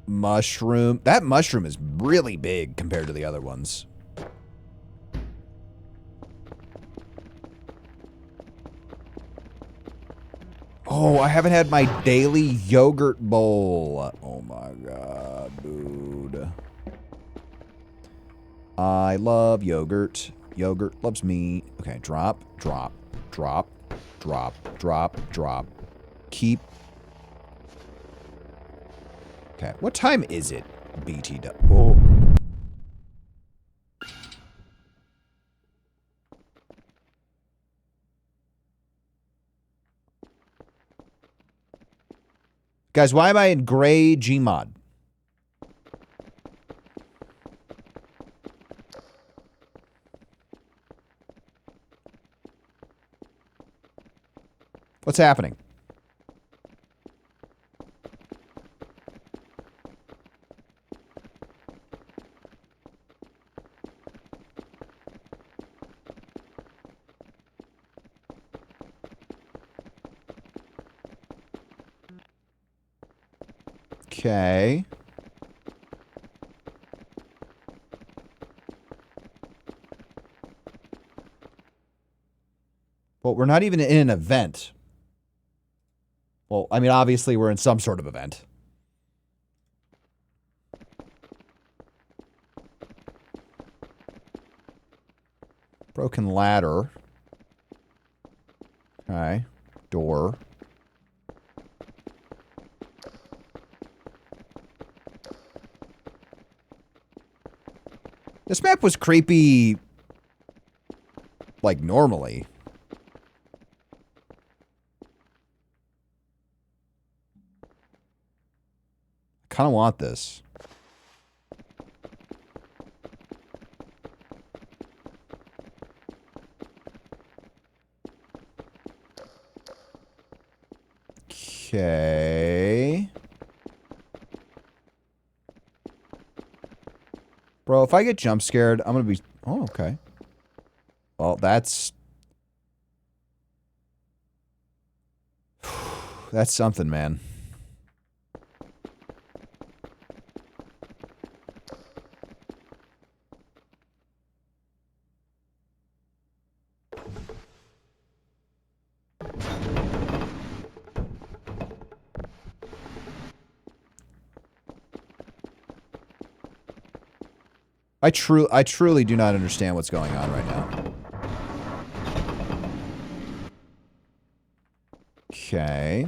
Mushroom. That mushroom is really big compared to the other ones. Oh, I haven't had my daily yogurt bowl. Oh my god, dude. I love yogurt. Yogurt loves me. Okay, drop, drop, drop, drop, drop, drop. Keep. Okay, what time is it? BTW. Oh. Guys, why am I in gray Gmod? What's happening? Okay. Well, we're not even in an event. Well, I mean, obviously we're in some sort of event. Broken ladder. Okay. Door. This map was creepy, like, normally. I kind of want this. Okay. Bro, if I get jump scared, I'm gonna be... Oh, okay. Well, that's... That's something, man. I truly do not understand what's going on right now. Okay.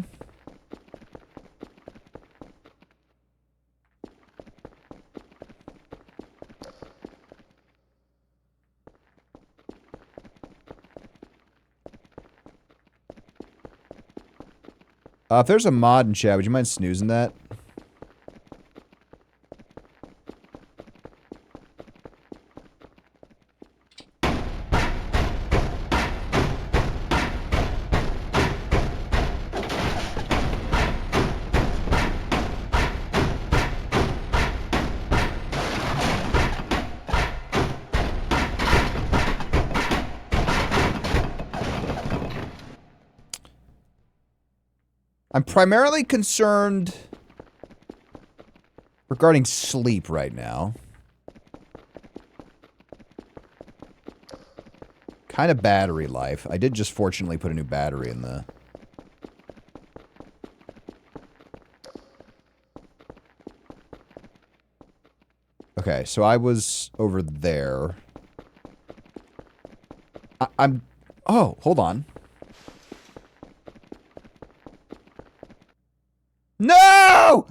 If there's a mod in chat, would you mind snoozing that? I'm primarily concerned Regarding sleep right now. Kind of battery life. I did just fortunately put a new battery in the... Okay, so I was over there. I'm... Oh, hold on. No!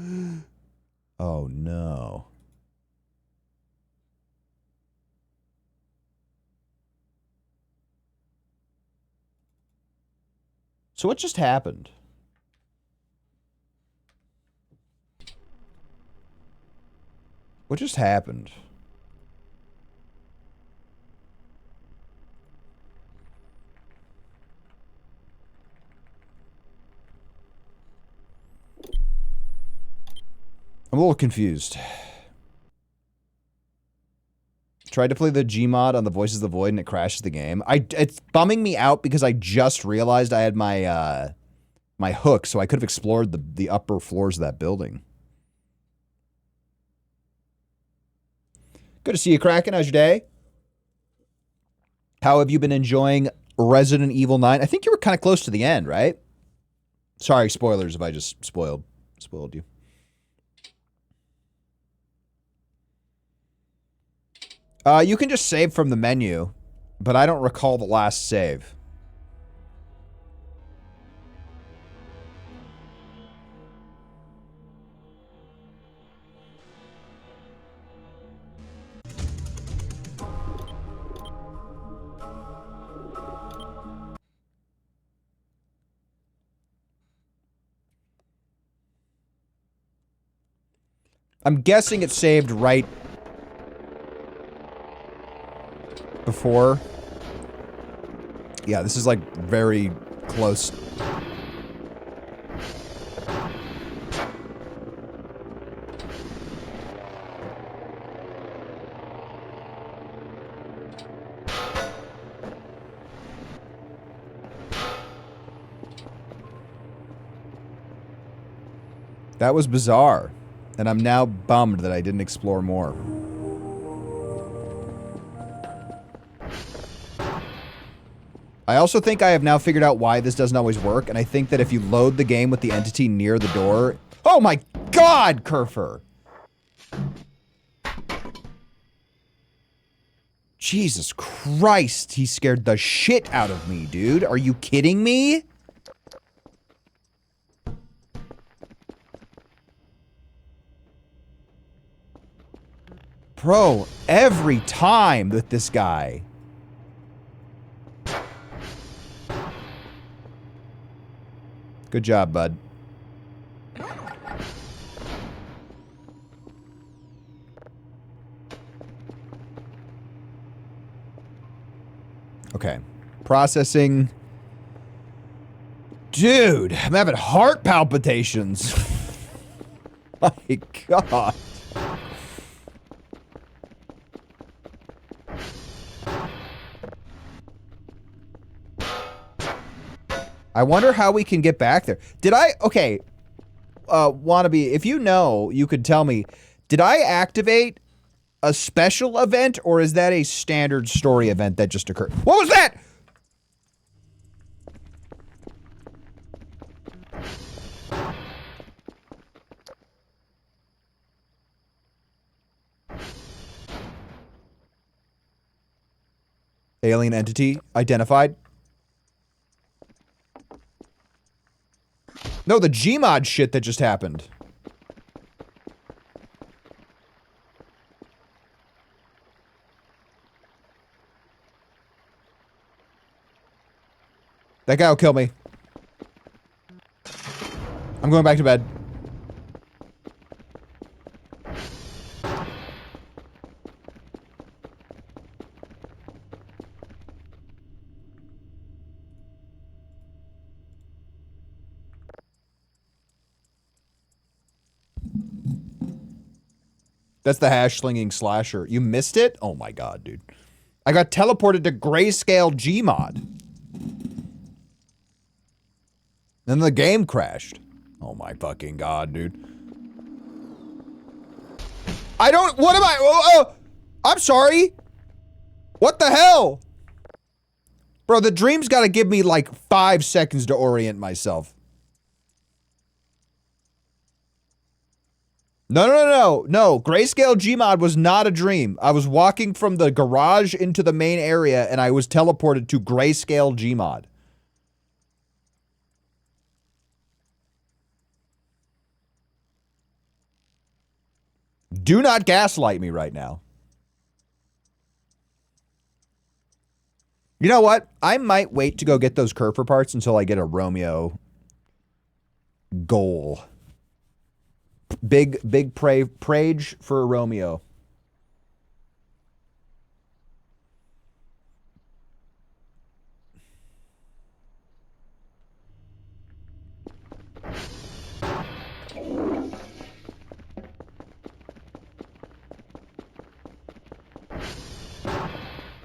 Oh, no. So what just happened? What just happened? I'm a little confused. Tried to play the Gmod on the Voices of the Void and it crashes the game. It's bumming me out because I just realized I had my my hook, so I could have explored the upper floors of that building. Good to see you, Kraken. How's your day? How have you been enjoying Resident Evil 9? I think you were kind of close to the end, right? Sorry, spoilers if I just spoiled you. You can just save from the menu, but I don't recall the last save. I'm guessing it saved right before. Yeah, this is like very close. That was bizarre, and I'm now bummed that I didn't explore more. I also think I have now figured out why this doesn't always work, and I think that if you load the game with the entity near the door... Oh my god, Kerfer! Jesus Christ, he scared the shit out of me, dude. Are you kidding me? Bro, every time with this guy. Good job, bud. Okay. Processing. Dude, I'm having heart palpitations. My God. I wonder how we can get back there. Did I... Okay. Wannabe, if you know, you could tell me. Did I activate a special event, or is that a standard story event that just occurred? What was that? Alien entity identified. No, the Gmod shit that just happened. That guy will kill me. I'm going back to bed. That's the hash-slinging slasher. You missed it? Oh my god, dude. I got teleported to Grayscale Gmod. Then the game crashed. Oh my fucking god, dude. I don't, what am I? I'm sorry. What the hell? Bro, the dream's gotta give me like 5 seconds to orient myself. No. Grayscale Gmod was not a dream. I was walking from the garage into the main area and I was teleported to Grayscale Gmod. Do not gaslight me right now. You know what? I might wait to go get those Kerfer parts until I get a Romeo goal. Big prage for a Romeo.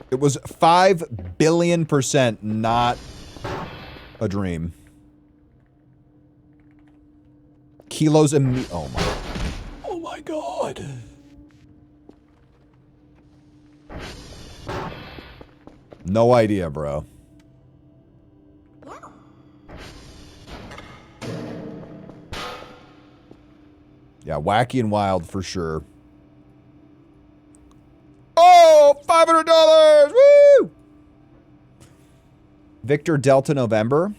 It was 5 billion% not a dream. Kilos of meat. Oh my god. No idea, bro. Yeah, wacky and wild for sure. Oh, $500! Woo! Victor Delta November.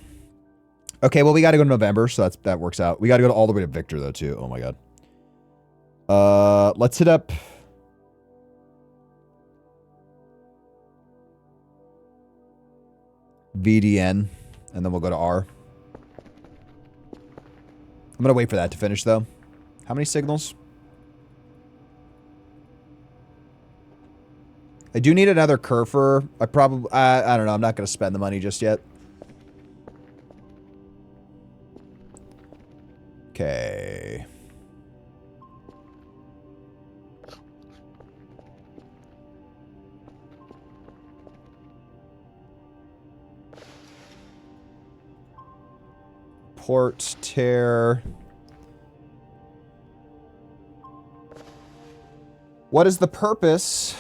Okay, well, we got to go to November, so that works out. We got to go all the way to Victor, though, too. Oh, my God. Let's hit up... VDN, and then we'll go to R. I'm going to wait for that to finish, though. How many signals? I do need another Kerfer. I don't know. I'm not going to spend the money just yet. Okay. Port tear. What is the purpose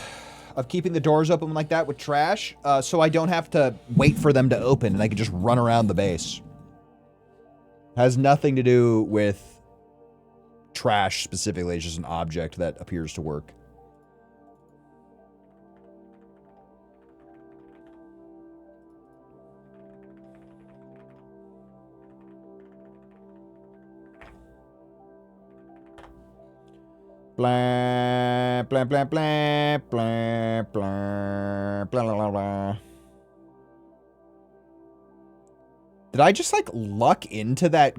of keeping the doors open like that with trash? So I don't have to wait for them to open and I can just run around the base. Has nothing to do with trash specifically. It's just an object that appears to work. Blah, blah, blah, blah, blah, blah, blah, blah, blah. Did I just, like, luck into that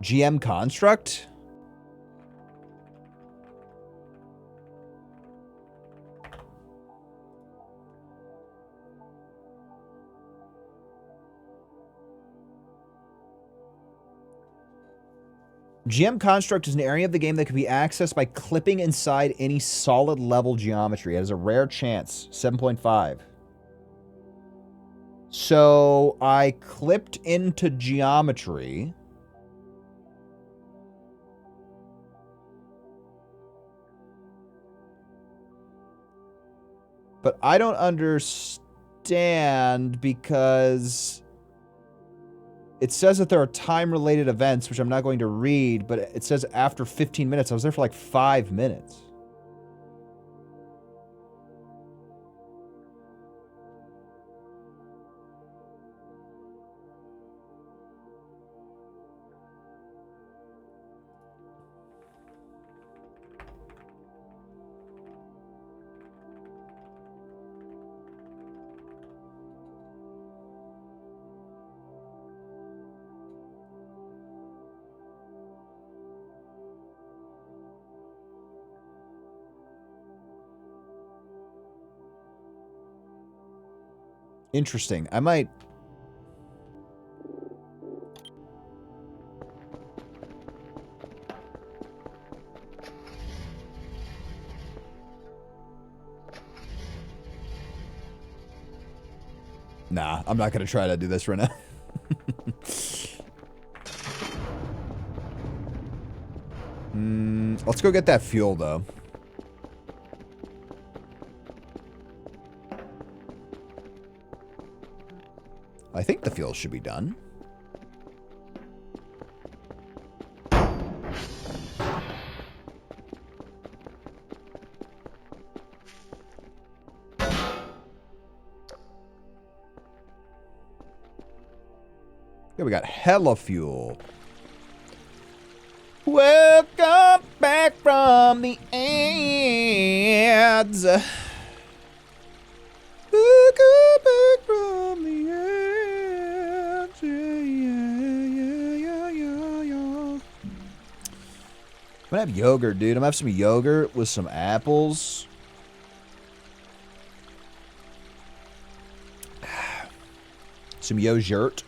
GM construct? GM construct is an area of the game that can be accessed by clipping inside any solid level geometry. It has a rare chance, 7.5. So I clipped into geometry. But I don't understand because it says that there are time-related events, which I'm not going to read, but it says after 15 minutes. I was there for like 5 minutes. Interesting. I might... Nah, I'm not going to try to do this right now. Let's go get that fuel, though. I think the fuel should be done. Yeah, we got hella fuel. Welcome back from the ads. Welcome back from the ads. Yeah. I'm gonna have yogurt, dude. I'm gonna have some yogurt with some apples. Some yogurt.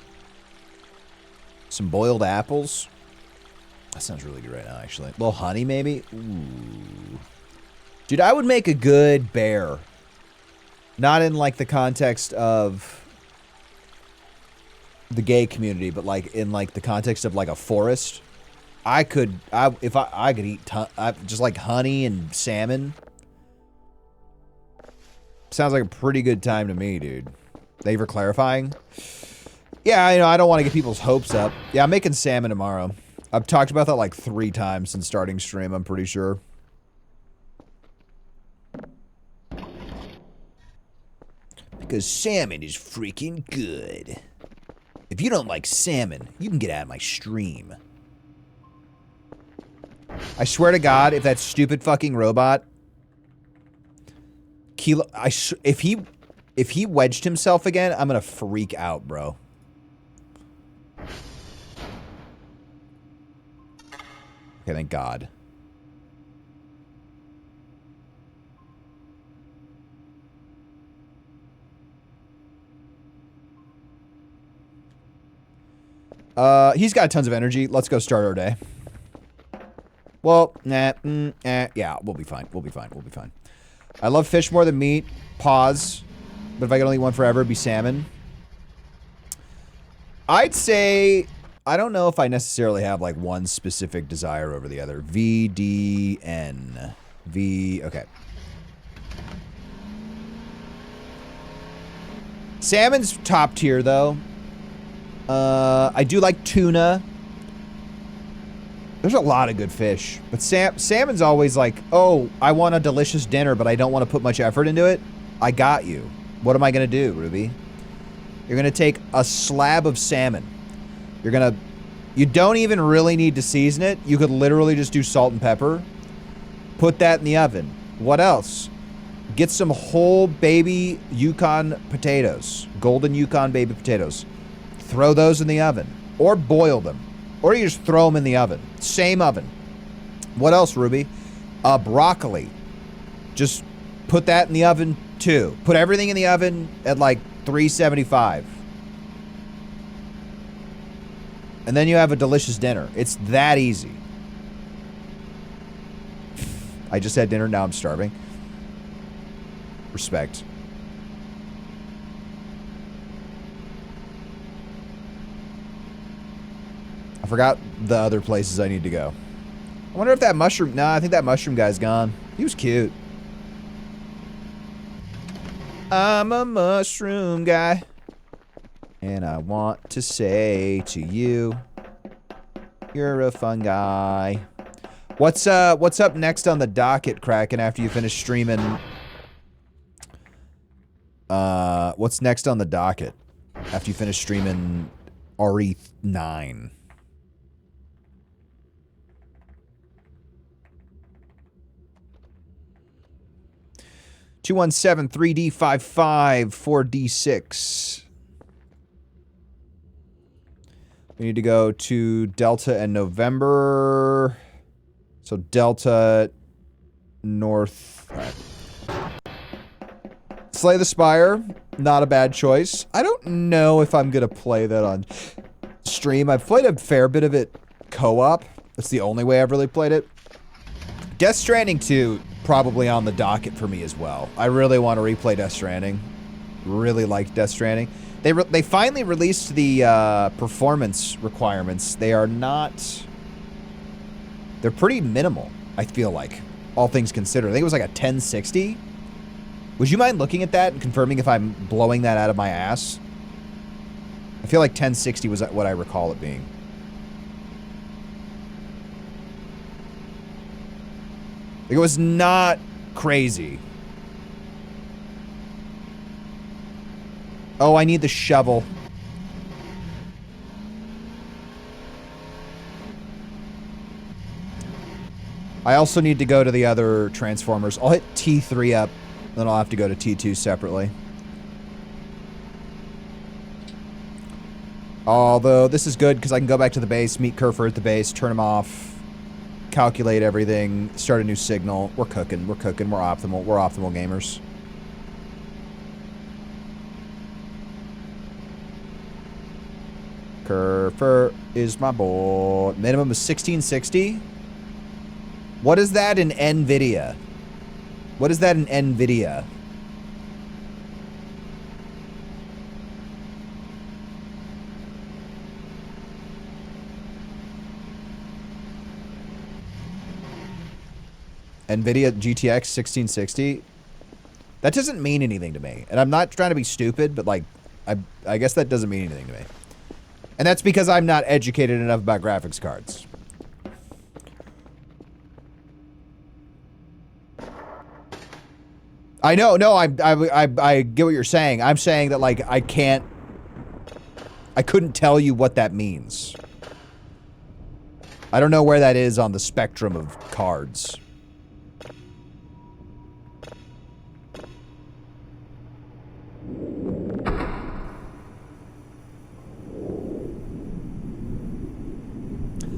Some boiled apples. That sounds really good right now, actually. A little honey, maybe? Ooh. Dude, I would make a good bear. Not in, like, the context of the gay community, but, like, in, like, the context of, like, a forest. I could eat just, like, honey and salmon. Sounds like a pretty good time to me, dude. Thank you for clarifying. Yeah, you know, I don't want to get people's hopes up. Yeah, I'm making salmon tomorrow. I've talked about that like 3 times since starting stream, I'm pretty sure. Because salmon is freaking good. If you don't like salmon, you can get out of my stream. I swear to God, if that stupid fucking robot... Kilo... If he wedged himself again, I'm gonna freak out, bro. Okay, thank God. He's got tons of energy. Let's go start our day. Well, yeah, we'll be fine. We'll be fine. We'll be fine. I love fish more than meat. Pause. But if I could only eat one forever, it'd be salmon. I'd say... I don't know if I necessarily have, like, one specific desire over the other. VDN. Okay. Salmon's top tier, though. I do like tuna. There's a lot of good fish. But salmon's always like, oh, I want a delicious dinner, but I don't want to put much effort into it. I got you. What am I going to do, Ruby? You're going to take a slab of salmon. You don't even really need to season it. You could literally just do salt and pepper. Put that in the oven. What else? Get some whole baby Yukon potatoes. Golden Yukon baby potatoes. Throw those in the oven. Or boil them. Or you just throw them in the oven. Same oven. What else, Ruby? Broccoli. Just put that in the oven, too. Put everything in the oven at like 375. And then you have a delicious dinner. It's that easy. I just had dinner, now I'm starving. Respect. I forgot the other places I need to go. I wonder if that mushroom... Nah, I think that mushroom guy's gone. He was cute. I'm a mushroom guy. And I want to say to you, you're a fun guy. What's up next on the docket, Kraken, after you finish streaming? What's next on the docket after you finish streaming RE9? Two 1-7 3D55 4D6. We need to go to Delta and November. So Delta, North. Right. Slay the Spire. Not a bad choice. I don't know if I'm going to play that on stream. I've played a fair bit of it co-op. That's the only way I've really played it. Death Stranding 2, probably on the docket for me as well. I really want to replay Death Stranding. Really like Death Stranding. They finally released the performance requirements. They are not They're pretty minimal, I feel like, all things considered. I think it was like a 1060. Would you mind looking at that and confirming if I'm blowing that out of my ass? I feel like 1060 was what I recall it being. It was not crazy. Oh, I need the shovel. I also need to go to the other transformers. I'll hit T3 up, then I'll have to go to T2 separately. Although, this is good because I can go back to the base, meet Kerfer at the base, turn him off, calculate everything, start a new signal. We're cooking, we're cooking, we're optimal gamers. Kerfer is my boy. Minimum is 1660. What is that in NVIDIA? What is that in NVIDIA? NVIDIA GTX 1660? That doesn't mean anything to me. And I'm not trying to be stupid, but like, I guess that doesn't mean anything to me. And that's because I'm not educated enough about graphics cards. I know, no, I get what you're saying. I'm saying that, like, I couldn't tell you what that means. I don't know where that is on the spectrum of cards.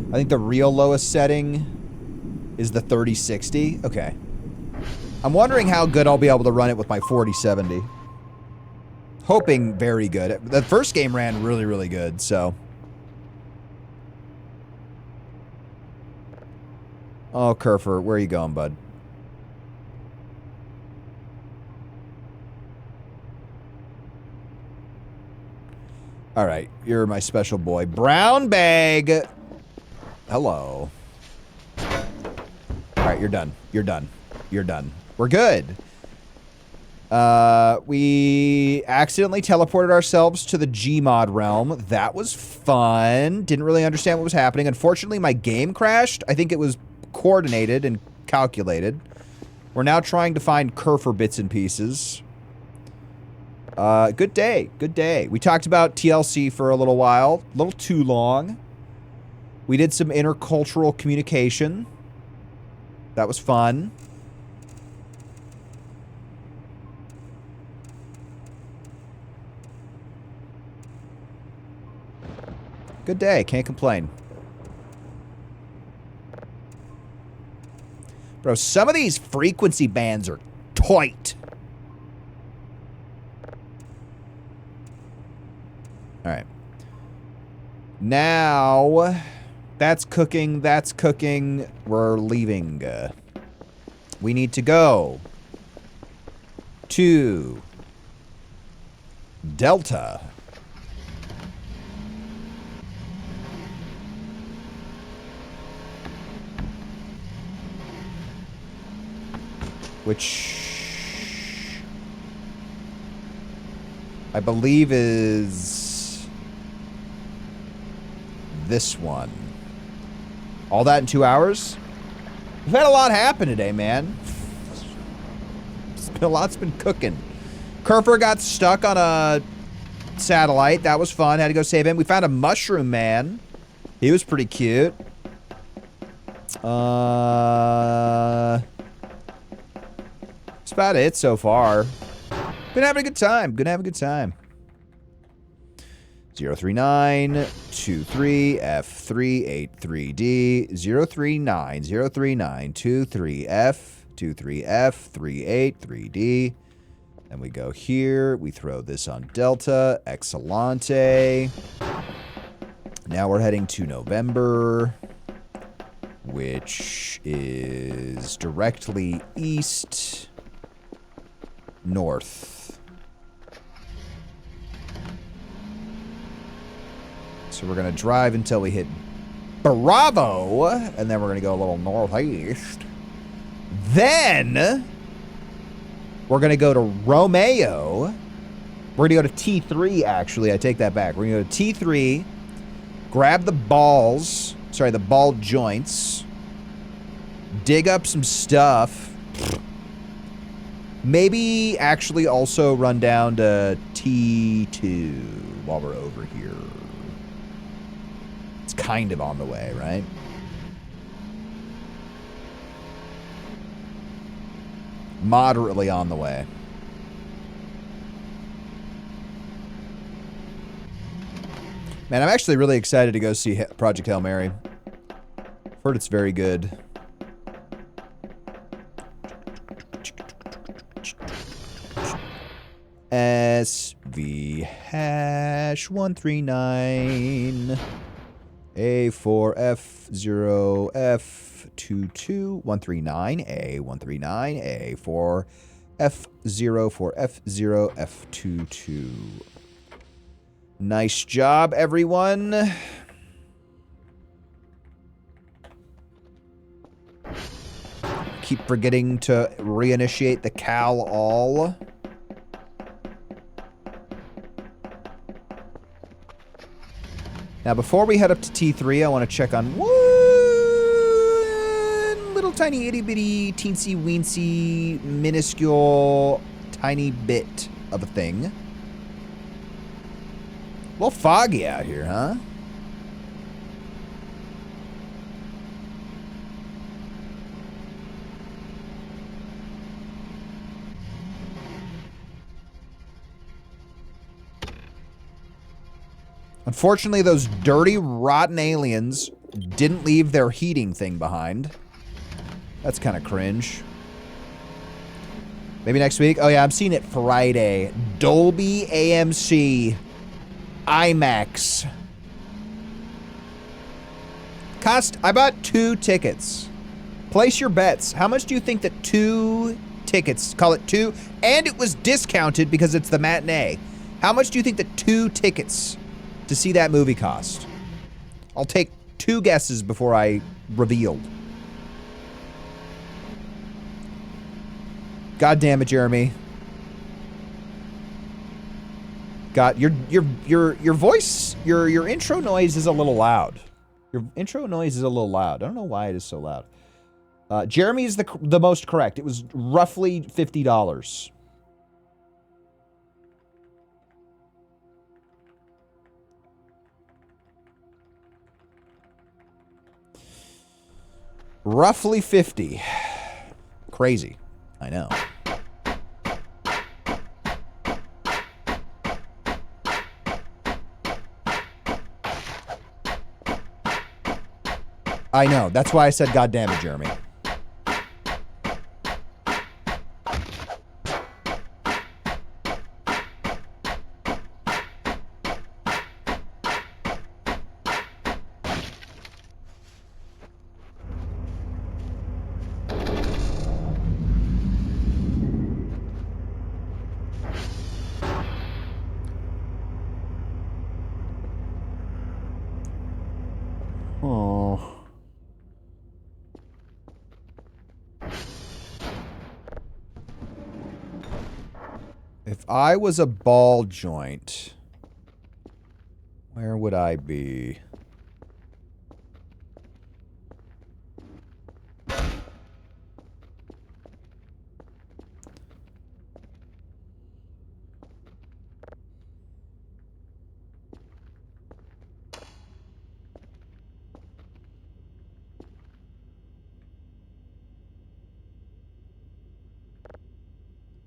I think the real lowest setting is the 3060. Okay. I'm wondering how good I'll be able to run it with my 4070. Hoping very good. The first game ran really, really good, so. Oh, Kerfer, where are you going, bud? All right, you're my special boy. Brown bag. Hello. All right, you're done. You're done. You're done. We're good. We accidentally teleported ourselves to the Gmod realm. That was fun. Didn't really understand what was happening. Unfortunately, my game crashed. I think it was coordinated and calculated. We're now trying to find Kerfer bits and pieces. Good day. Good day. We talked about TLC for a little while. A little too long. We did some intercultural communication. That was fun. Good day. Can't complain. Bro, some of these frequency bands are tight. All right. Now, that's cooking. That's cooking. We're leaving. We need to go to Delta. Which I believe is this one. All that in 2 hours? We've had a lot happen today, man. A lot's been cooking. Kerfer got stuck on a satellite. That was fun. Had to go save him. We found a mushroom man. He was pretty cute. That's about it so far. Been having a good time. Gonna have a good time. 03923F383D 03923F23F383D. And we go here. We throw this on Delta. Excellente. Now we're heading to November, which is directly east, north. So we're going to drive until we hit Bravo. And then we're going to go a little northeast. Then we're going to go to Romeo. We're going to go to T3, actually. I take that back. We're going to go to T3, grab the balls, sorry, the ball joints, dig up some stuff. Maybe actually also run down to T2 while we're over here. It's kind of on the way, right? Moderately on the way. Man, I'm actually really excited to go see Project Hail Mary. I've heard it's very good. SV hash 139 A4F0 F22 139 A139 A4 F0 for F0 F22. Nice job, everyone. Keep forgetting to reinitiate the Cal all. Now, before we head up to T3, I want to check on one little tiny itty bitty teensy weensy minuscule tiny bit of a thing. A little foggy out here, huh? Unfortunately, those dirty, rotten aliens didn't leave their heating thing behind. That's kind of cringe. Maybe next week? Oh yeah, I'm seeing it Friday. Dolby AMC IMAX. I bought 2 tickets. Place your bets. How much do you think that 2 tickets, call it 2, and it was discounted because it's the matinee. How much do you think that 2 tickets to see that movie cost? I'll take 2 guesses before I reveal. God damn it, Jeremy. God, your voice, your intro noise is a little loud. Your intro noise is a little loud. I don't know why it is so loud. Jeremy is the most correct. It was roughly $50. Roughly 50. Crazy. I know. I know. That's why I said God damn it, Jeremy. If I was a ball joint, where would I be?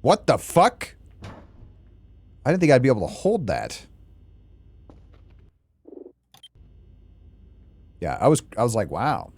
What the fuck? I didn't think I'd be able to hold that. Yeah, I was like, wow.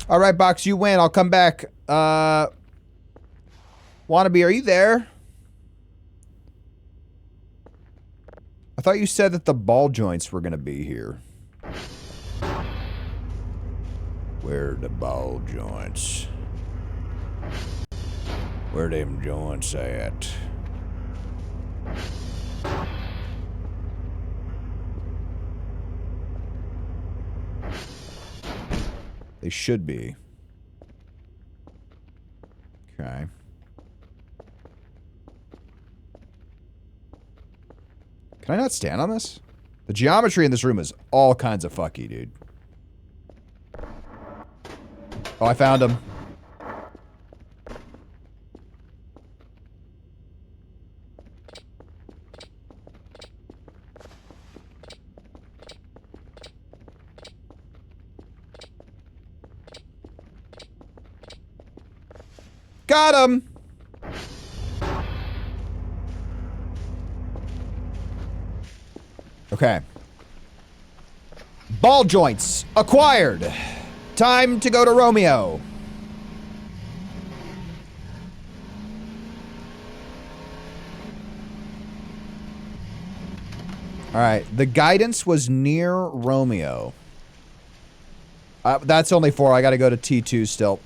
All right, Box, you win. I'll come back. Wannabe, are you there? I thought you said that the ball joints were going to be here. Where are the ball joints? Where them joints at? They should be. Okay. Can I not stand on this? The geometry in this room is all kinds of fucky, dude. Oh, I found him. Got him! Okay. Ball joints acquired. Time to go to Romeo. Alright, the guidance was near Romeo. That's only 4. I gotta go to T2 still.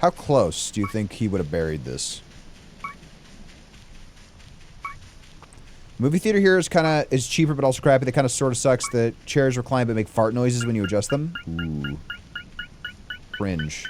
How close do you think he would have buried this? Movie theater here is cheaper but also crappy. That kind of sort of sucks. The chairs recline but make fart noises when you adjust them. Ooh. Cringe.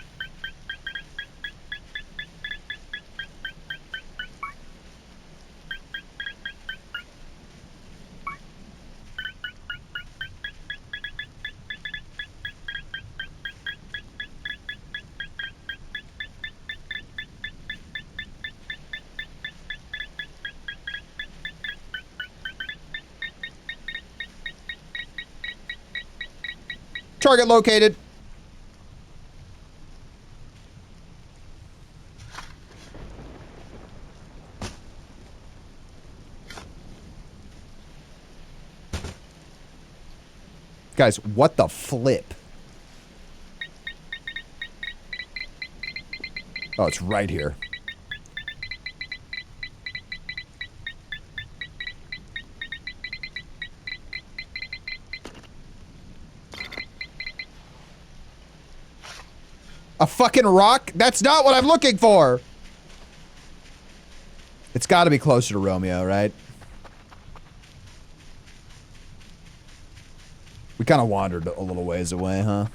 Target located. Guys, what the flip? Oh, it's right here. A fucking rock? That's not what I'm looking for! It's gotta be closer to Romeo, right? We kind of wandered a little ways away, huh?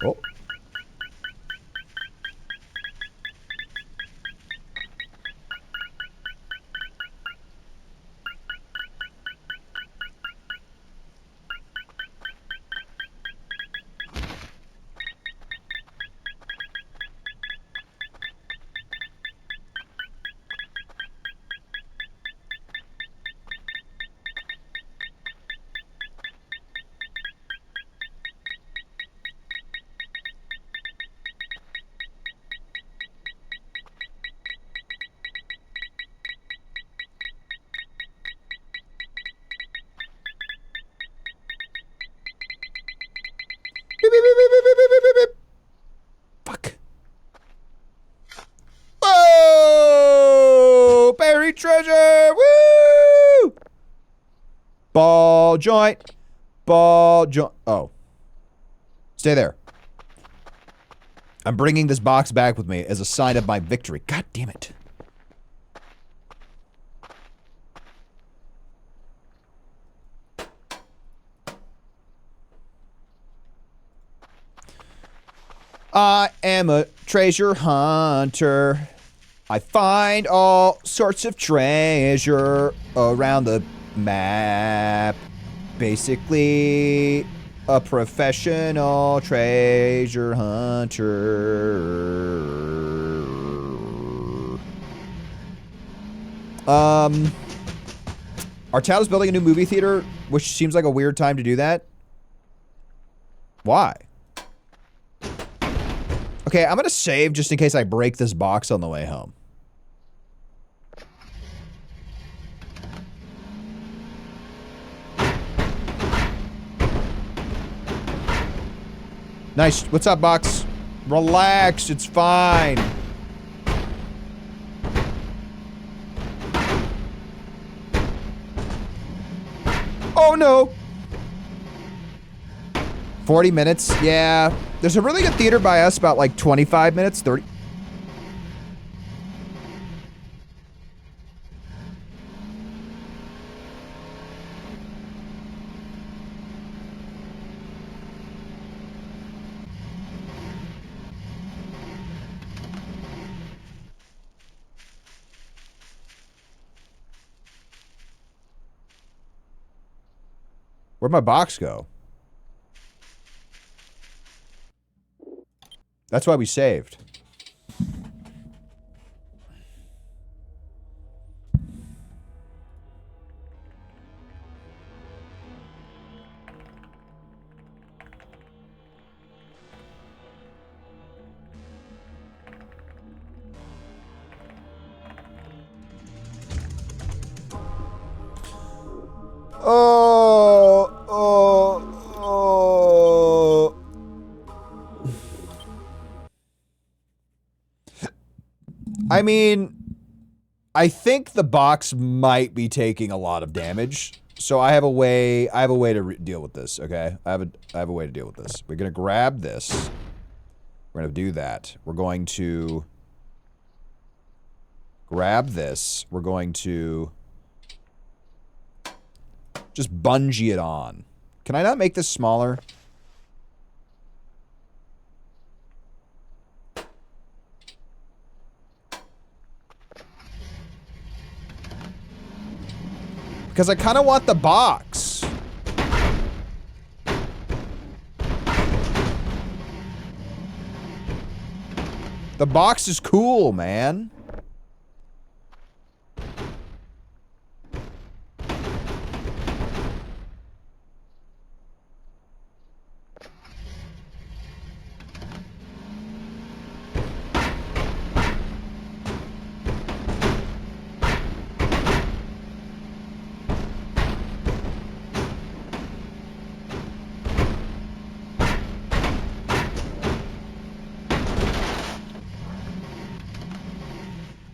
Oh. Fuck. Whoa! Buried treasure! Woo! Ball joint. Ball joint. Oh. Stay there. I'm bringing this box back with me as a sign of my victory. God damn it. I am a treasure hunter. I find all sorts of treasure around the map. Basically, a professional treasure hunter. Our town is building a new movie theater, which seems like a weird time to do that. Why? Okay, I'm gonna save just in case I break this box on the way home. Nice. What's up, box? Relax. It's fine. Oh, no. 40 minutes? Yeah. There's a really good theater by us, about like 25 minutes, 30. Where'd my box go? That's why we saved. I mean, I think the box might be taking a lot of damage, so I have a way to deal with this. Okay, I have a way to deal with this. We're gonna grab this. We're gonna do that. We're going to grab this. We're going to just bungee it on. Can I not make this smaller? Because I kind of want the box. The box is cool, man.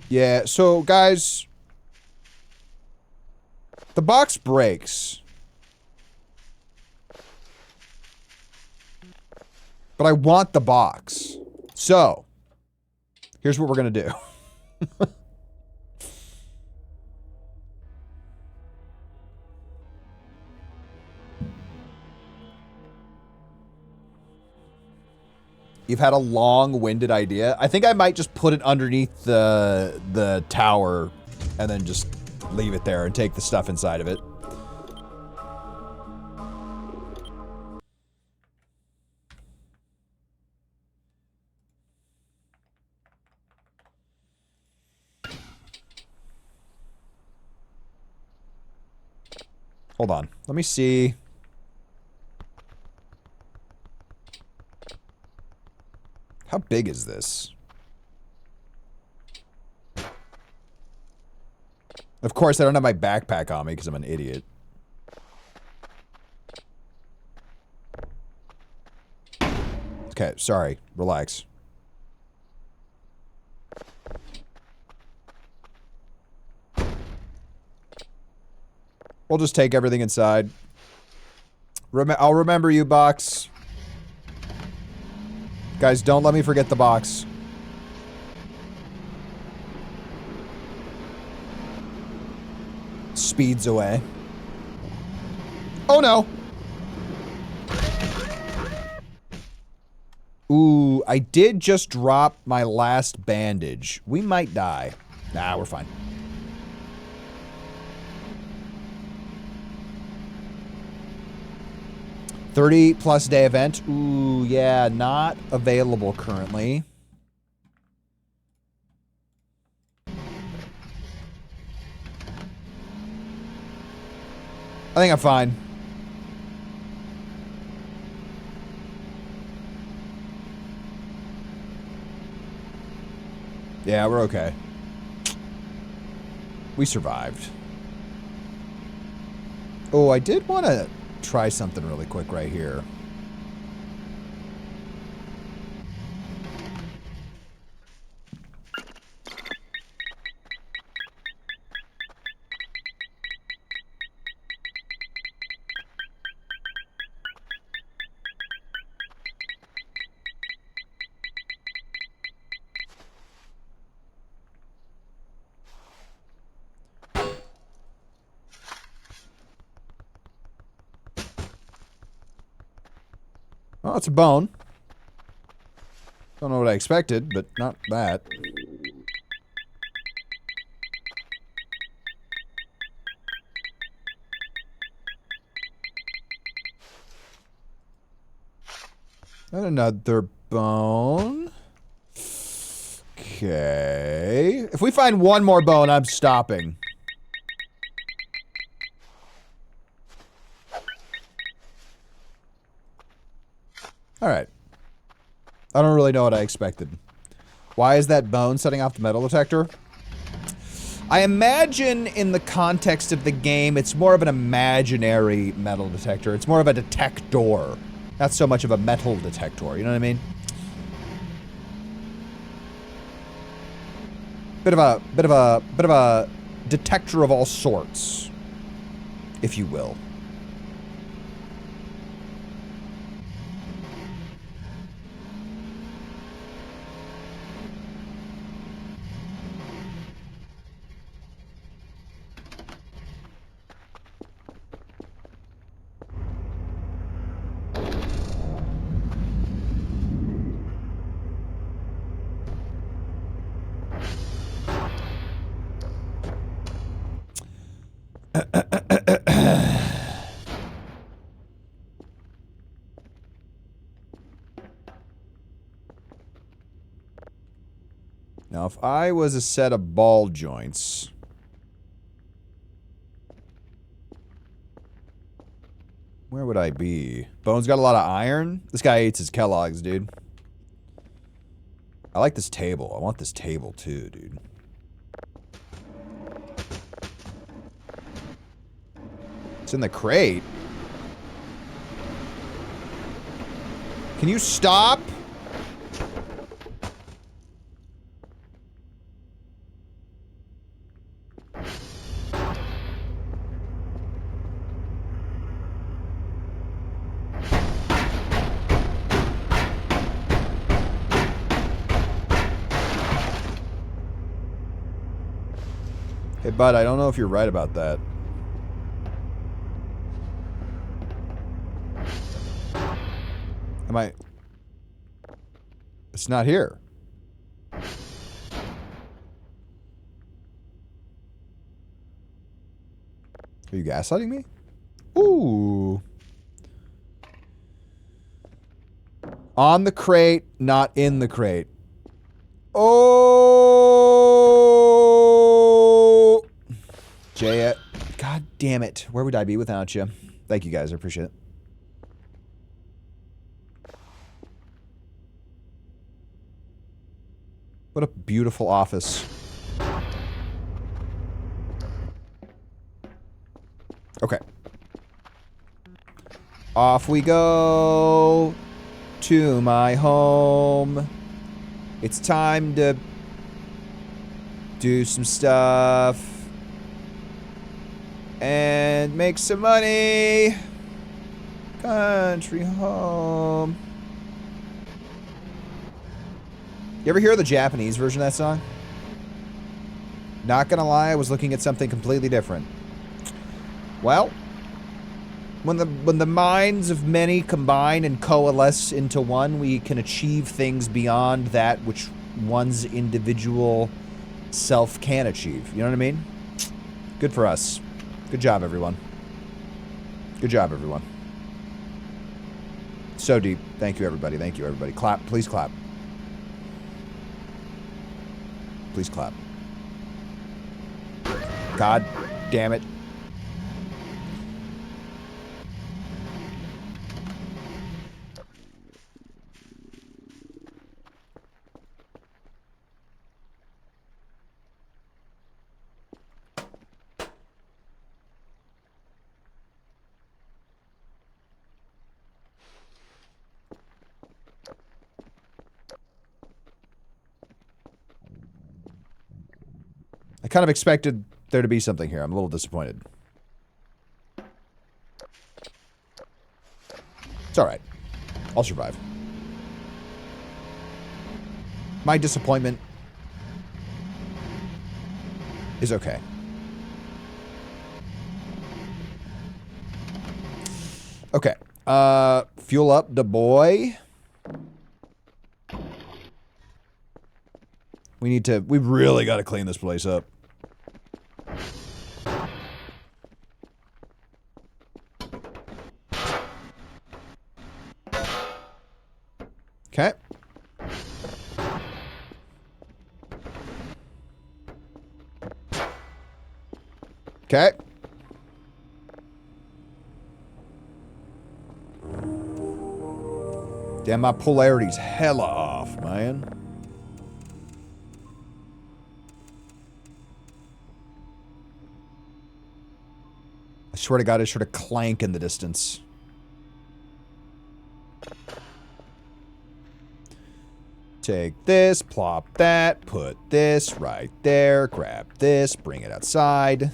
Yeah, so guys, the box breaks. But I want the box. So, here's what we're gonna do. You've had a long-winded idea. I think I might just put it underneath the tower and then just leave it there and take the stuff inside of it. Hold on. Let me see. How big is this? Of course, I don't have my backpack on me because I'm an idiot. Okay, sorry. Relax. We'll just take everything inside. I'll remember you, box. Guys, don't let me forget the box. Speeds away. Oh no! Ooh, I did just drop my last bandage. We might die. Nah, we're fine. 30+ day event. Ooh, yeah, not available currently. I think I'm fine. Yeah, we're okay. We survived. Oh, I did want to try something really quick right here. Oh, it's a bone. Don't know what I expected, but not that. And another bone. Okay. If we find one more bone, I'm stopping. Alright. I don't really know what I expected. Why is that bone setting off the metal detector? I imagine in the context of the game, it's more of an imaginary metal detector. It's more of a detector. Not so much of a metal detector, you know what I mean? Bit of a detector of all sorts, if you will. Now, if I was a set of ball joints... where would I be? Bone's got a lot of iron? This guy eats his Kellogg's, dude. I like this table. I want this table, too, dude. It's in the crate. Can you stop? Hey, bud, I don't know if you're right about that. Am I... It's not here. Are you gaslighting me? Ooh. On the crate, not in the crate. Oh! Jay, God damn it. Where would I be without you? Thank you guys, I appreciate it. What a beautiful office. Okay. Off we go to my home. It's time to do some stuff and make some money. Country home. You ever hear the Japanese version of that song? Not gonna lie, I was looking at something completely different. Well, when the minds of many combine and coalesce into one, we can achieve things beyond that which one's individual self can achieve. You know what I mean? Good for us. Good job, everyone. Good job, everyone. So deep. Thank you, everybody. Thank you, everybody. Clap. Please clap. Please clap. God damn it. I kind of expected there to be something here. I'm a little disappointed. It's alright. I'll survive. My disappointment is okay. Okay. Fuel up the boy. We really got to clean this place up. Okay. Okay. Damn, my polarity's hella off, man. I swear to God, I just heard a clank in the distance. Take this, plop that, put this right there, grab this, bring it outside.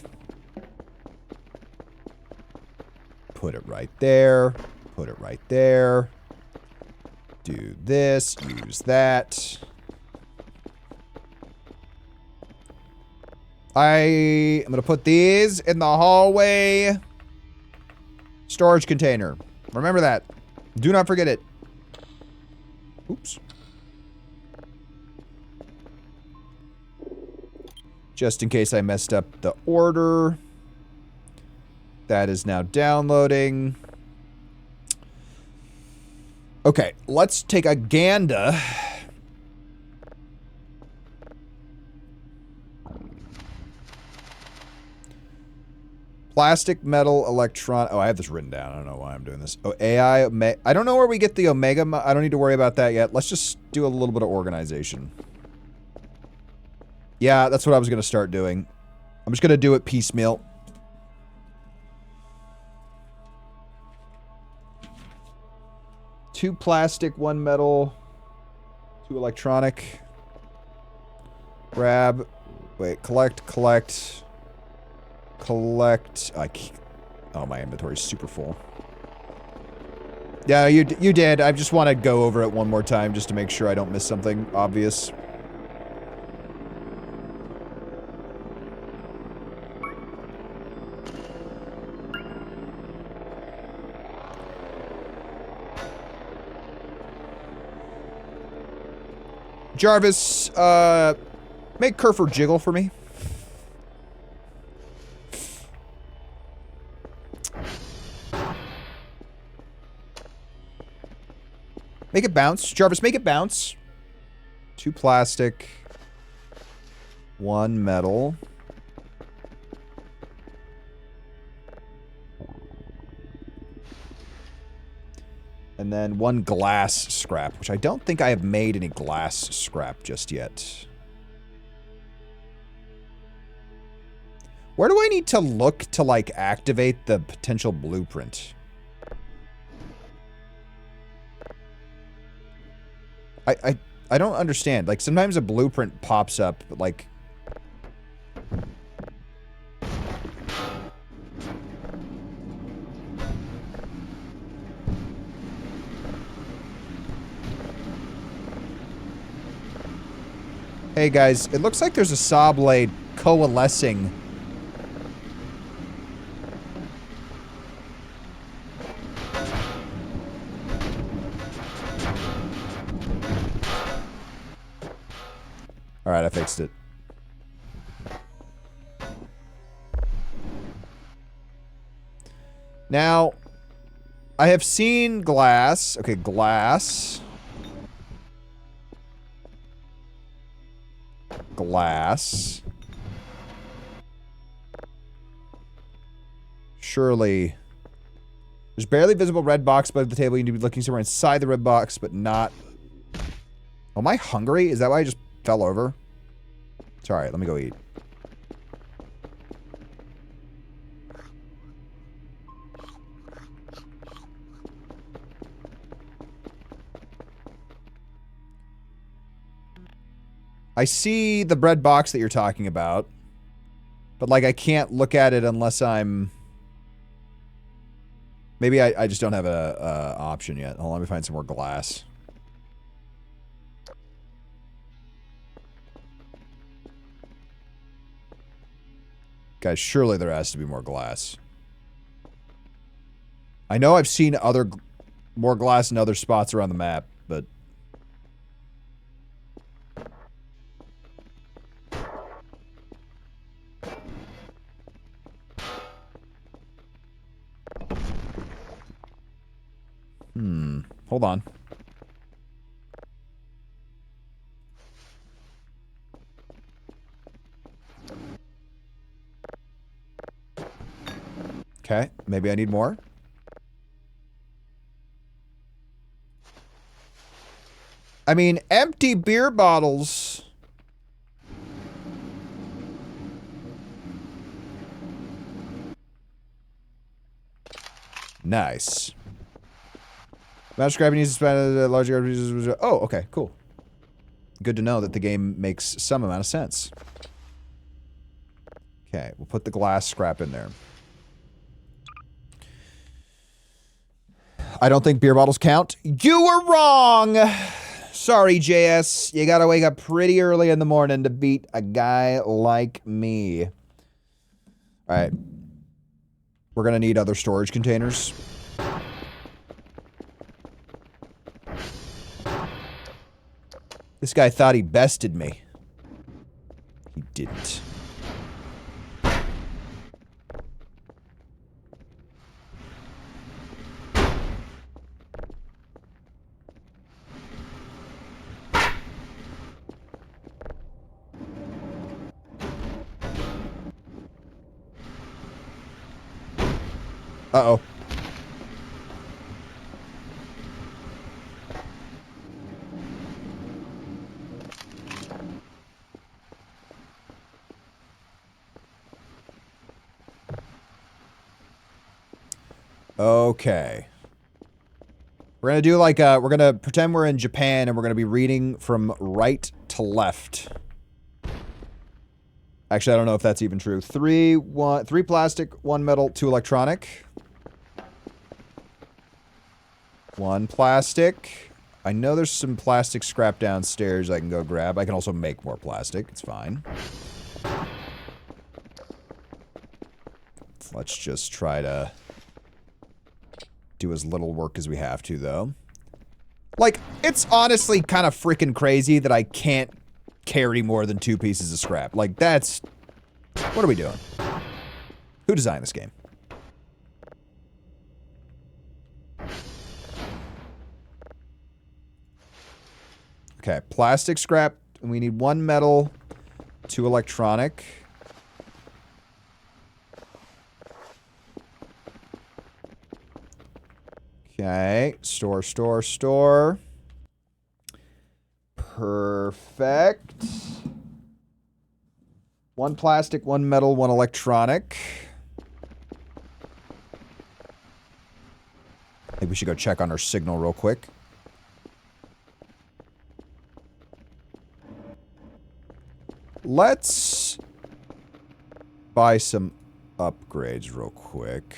Put it right there, put it right there. Do this, use that. I'm going to put these in the hallway storage container. Remember that. Do not forget it. Oops. Just in case I messed up the order. That is now downloading. Okay, let's take a gander. Plastic, metal, electron. Oh, I have this written down. I don't know why I'm doing this. Oh, AI. I don't know where we get the Omega. I don't need to worry about that yet. Let's just do a little bit of organization. Yeah, that's what I was going to start doing. I'm just going to do it piecemeal. Two plastic, one metal, two electronic. Grab. Wait, collect. Oh, my inventory's super full. Yeah, you did. I just want to go over it one more time just to make sure I don't miss something obvious. Jarvis, make Kerfur jiggle for me. Make it bounce. Jarvis, make it bounce. Two plastic. One metal. And then one glass scrap, which I don't think I have made any glass scrap just yet. Where do I need to look to, like, activate the potential blueprint? I don't understand. Like, sometimes a blueprint pops up, but, like... Hey guys, it looks like there's a saw blade coalescing. Alright, I fixed it. Now, I have seen glass. Okay, glass. Glass. Surely. There's barely visible red box above the table. You need to be looking somewhere inside the red box, but not... Oh, am I hungry? Is that why I just fell over? It's alright, let me go eat. I see the bread box that you're talking about. But, like, I can't look at it unless I'm... Maybe I just don't have a option yet. Hold on, let me find some more glass. Guys, surely there has to be more glass. I know I've seen more glass in other spots around the map, but... Hold on. Okay, maybe I need more. I mean, empty beer bottles. Nice. Mouse grabbing uses large garbage. Oh, okay, cool. Good to know that the game makes some amount of sense. Okay, we'll put the glass scrap in there. I don't think beer bottles count. You were wrong! Sorry, JS. You gotta wake up pretty early in the morning to beat a guy like me. Alright. We're gonna need other storage containers. This guy thought he bested me. He didn't. Uh-oh. Okay. We're gonna do like we're gonna pretend we're in Japan and we're gonna be reading from right to left. Actually, I don't know if that's even true. 3 plastic, 1 metal, 2 electronic. 1 plastic. I know there's some plastic scrap downstairs I can go grab. I can also make more plastic. It's fine. Let's just try to do as little work as we have to, though. Like, it's honestly kind of freaking crazy that I can't carry more than 2 pieces of scrap. Like, that's... What are we doing? Who designed this game? Okay, plastic scrap. And we need 1 metal, 2 electronic. Okay, store, store, store. Perfect. 1 plastic, 1 metal, 1 electronic. I think we should go check on our signal real quick. Let's buy some upgrades real quick.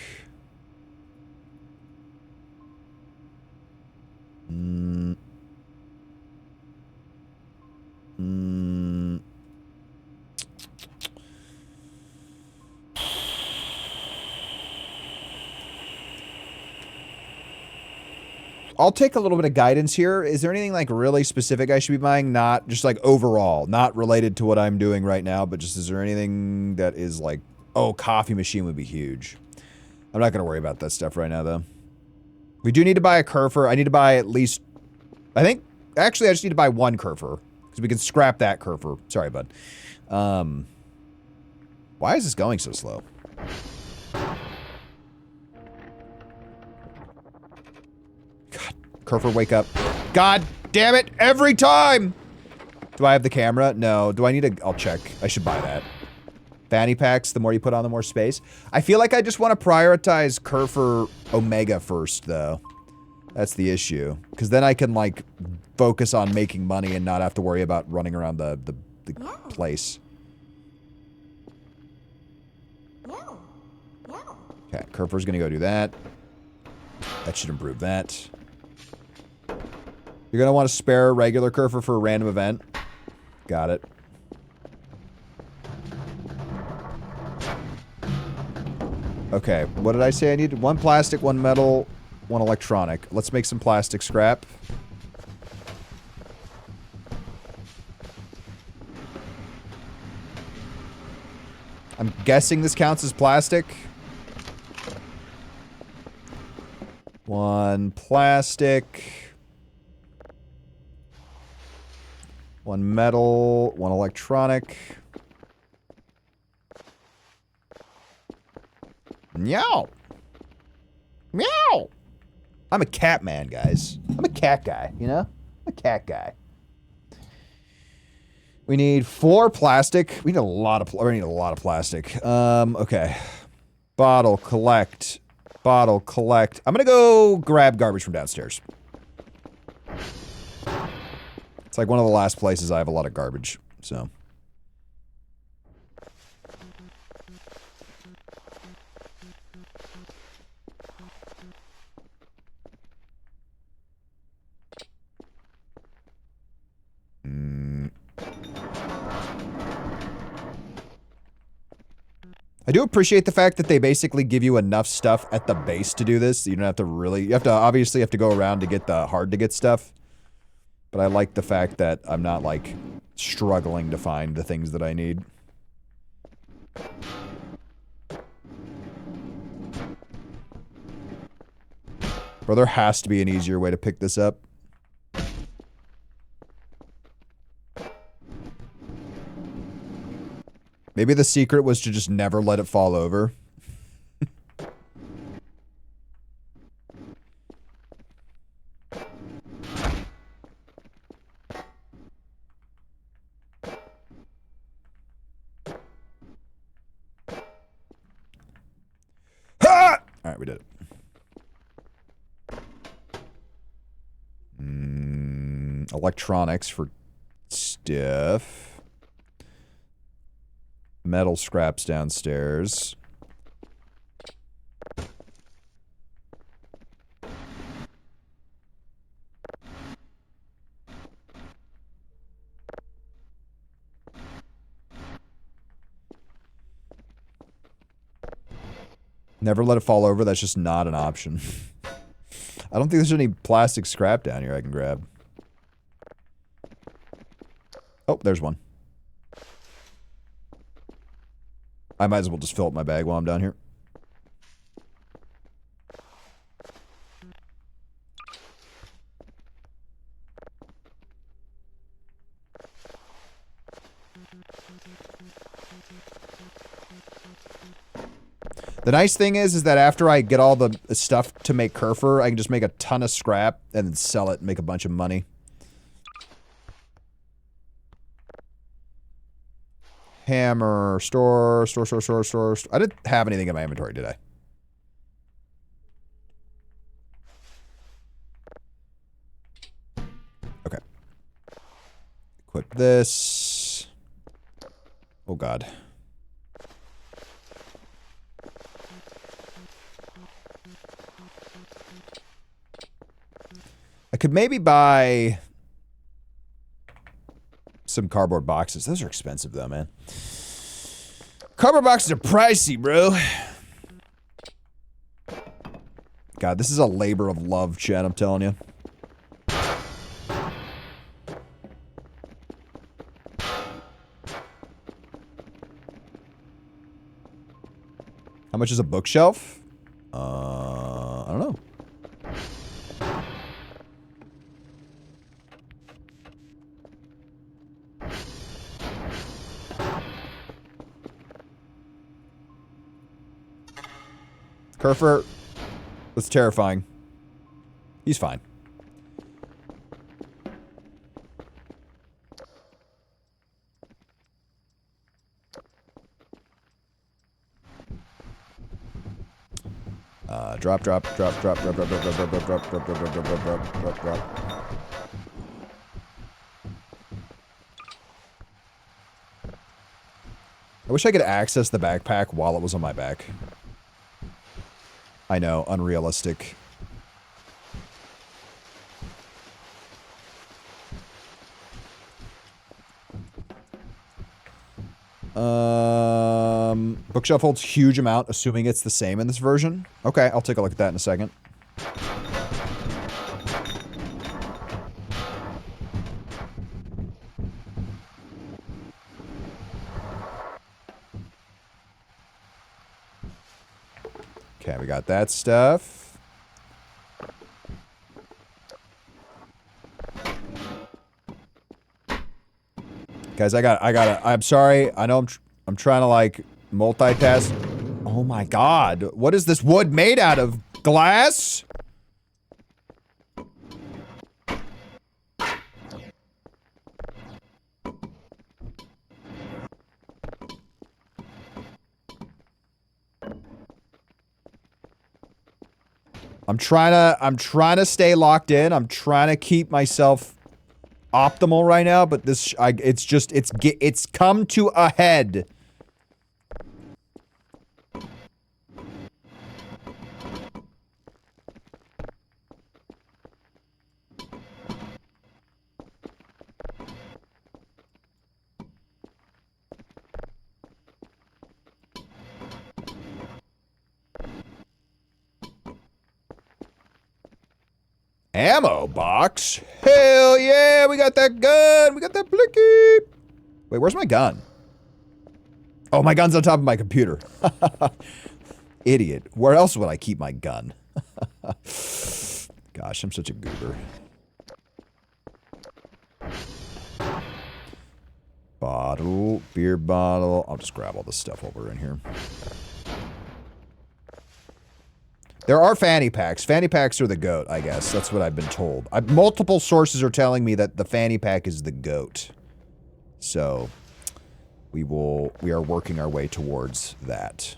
I'll take a little bit of guidance here. Is there anything like really specific I should be buying? Not just like overall, not related to what I'm doing right now, but just is there anything that is like, oh, coffee machine would be huge. I'm not going to worry about that stuff right now though. We do need to buy a Kerfer. I need to buy at least... I think... Actually, I just need to buy one Kerfer. Because we can scrap that Kerfer. Sorry, bud. Why is this going so slow? God, Kerfer, wake up. God damn it, every time! Do I have the camera? No. Do I need a... I'll check. I should buy that. Fanny packs, the more you put on, the more space. I feel like I just want to prioritize Kerfer Omega first, though. That's the issue. Because then I can, like, focus on making money and not have to worry about running around the place. Okay, Kerfer's gonna go do that. That should improve that. You're gonna want to spare regular Kerfer for a random event. Got it. Okay, what did I say I needed? One plastic, one metal, one electronic. Let's make some plastic scrap. I'm guessing this counts as plastic. One plastic. One metal, one electronic. Meow. Meow. I'm a cat man, guys. I'm a cat guy, you know? I'm a cat guy. We need 4 plastic. We need a lot of plastic. Okay. Bottle, collect. Bottle, collect. I'm gonna go grab garbage from downstairs. It's like one of the last places I have a lot of garbage, so. I do appreciate the fact that they basically give you enough stuff at the base to do this. You don't have to really... You have to obviously have to go around to get the hard-to-get stuff. But I like the fact that I'm not, like, struggling to find the things that I need. Bro, there has to be an easier way to pick this up. Maybe the secret was to just never let it fall over. Ha! Alright, we did it. Electronics for stuff. Metal scraps downstairs. Never let it fall over, that's just not an option. I don't think there's any plastic scrap down here I can grab. Oh, there's one. I might as well just fill up my bag while I'm down here. The nice thing is that after I get all the stuff to make Kerfer, I can just make a ton of scrap and then sell it and make a bunch of money. Hammer, store. I didn't have anything in my inventory, did I? Okay. Equip this. Oh, God. I could maybe buy some cardboard boxes. Those are expensive, though, man. Cardboard boxes are pricey, bro. God, this is a labor of love, Chad, I'm telling you. How much is a bookshelf? I don't know. Kerfer, that's terrifying. He's fine. Drop. I wish I could access the backpack while it was on my back. I know, unrealistic. Bookshelf holds huge amount, assuming it's the same in this version. Okay, I'll take a look at that in a second. Okay, we got that stuff. Guys, I'm sorry. I know I'm trying to like multitask. Oh my god. What is this wood made out of? Glass? I'm trying to stay locked in. I'm trying to keep myself optimal right now, but this it's come to a head. Ammo box? Hell yeah, we got that gun. We got that blicky. Wait, where's my gun? Oh, my gun's on top of my computer. Idiot. Where else would I keep my gun? Gosh, I'm such a goober. Bottle, beer bottle. I'll just grab all this stuff over in here. There are fanny packs. Fanny packs are the GOAT, I guess. That's what I've been told. Multiple sources are telling me that the fanny pack is the GOAT. So, we are working our way towards that.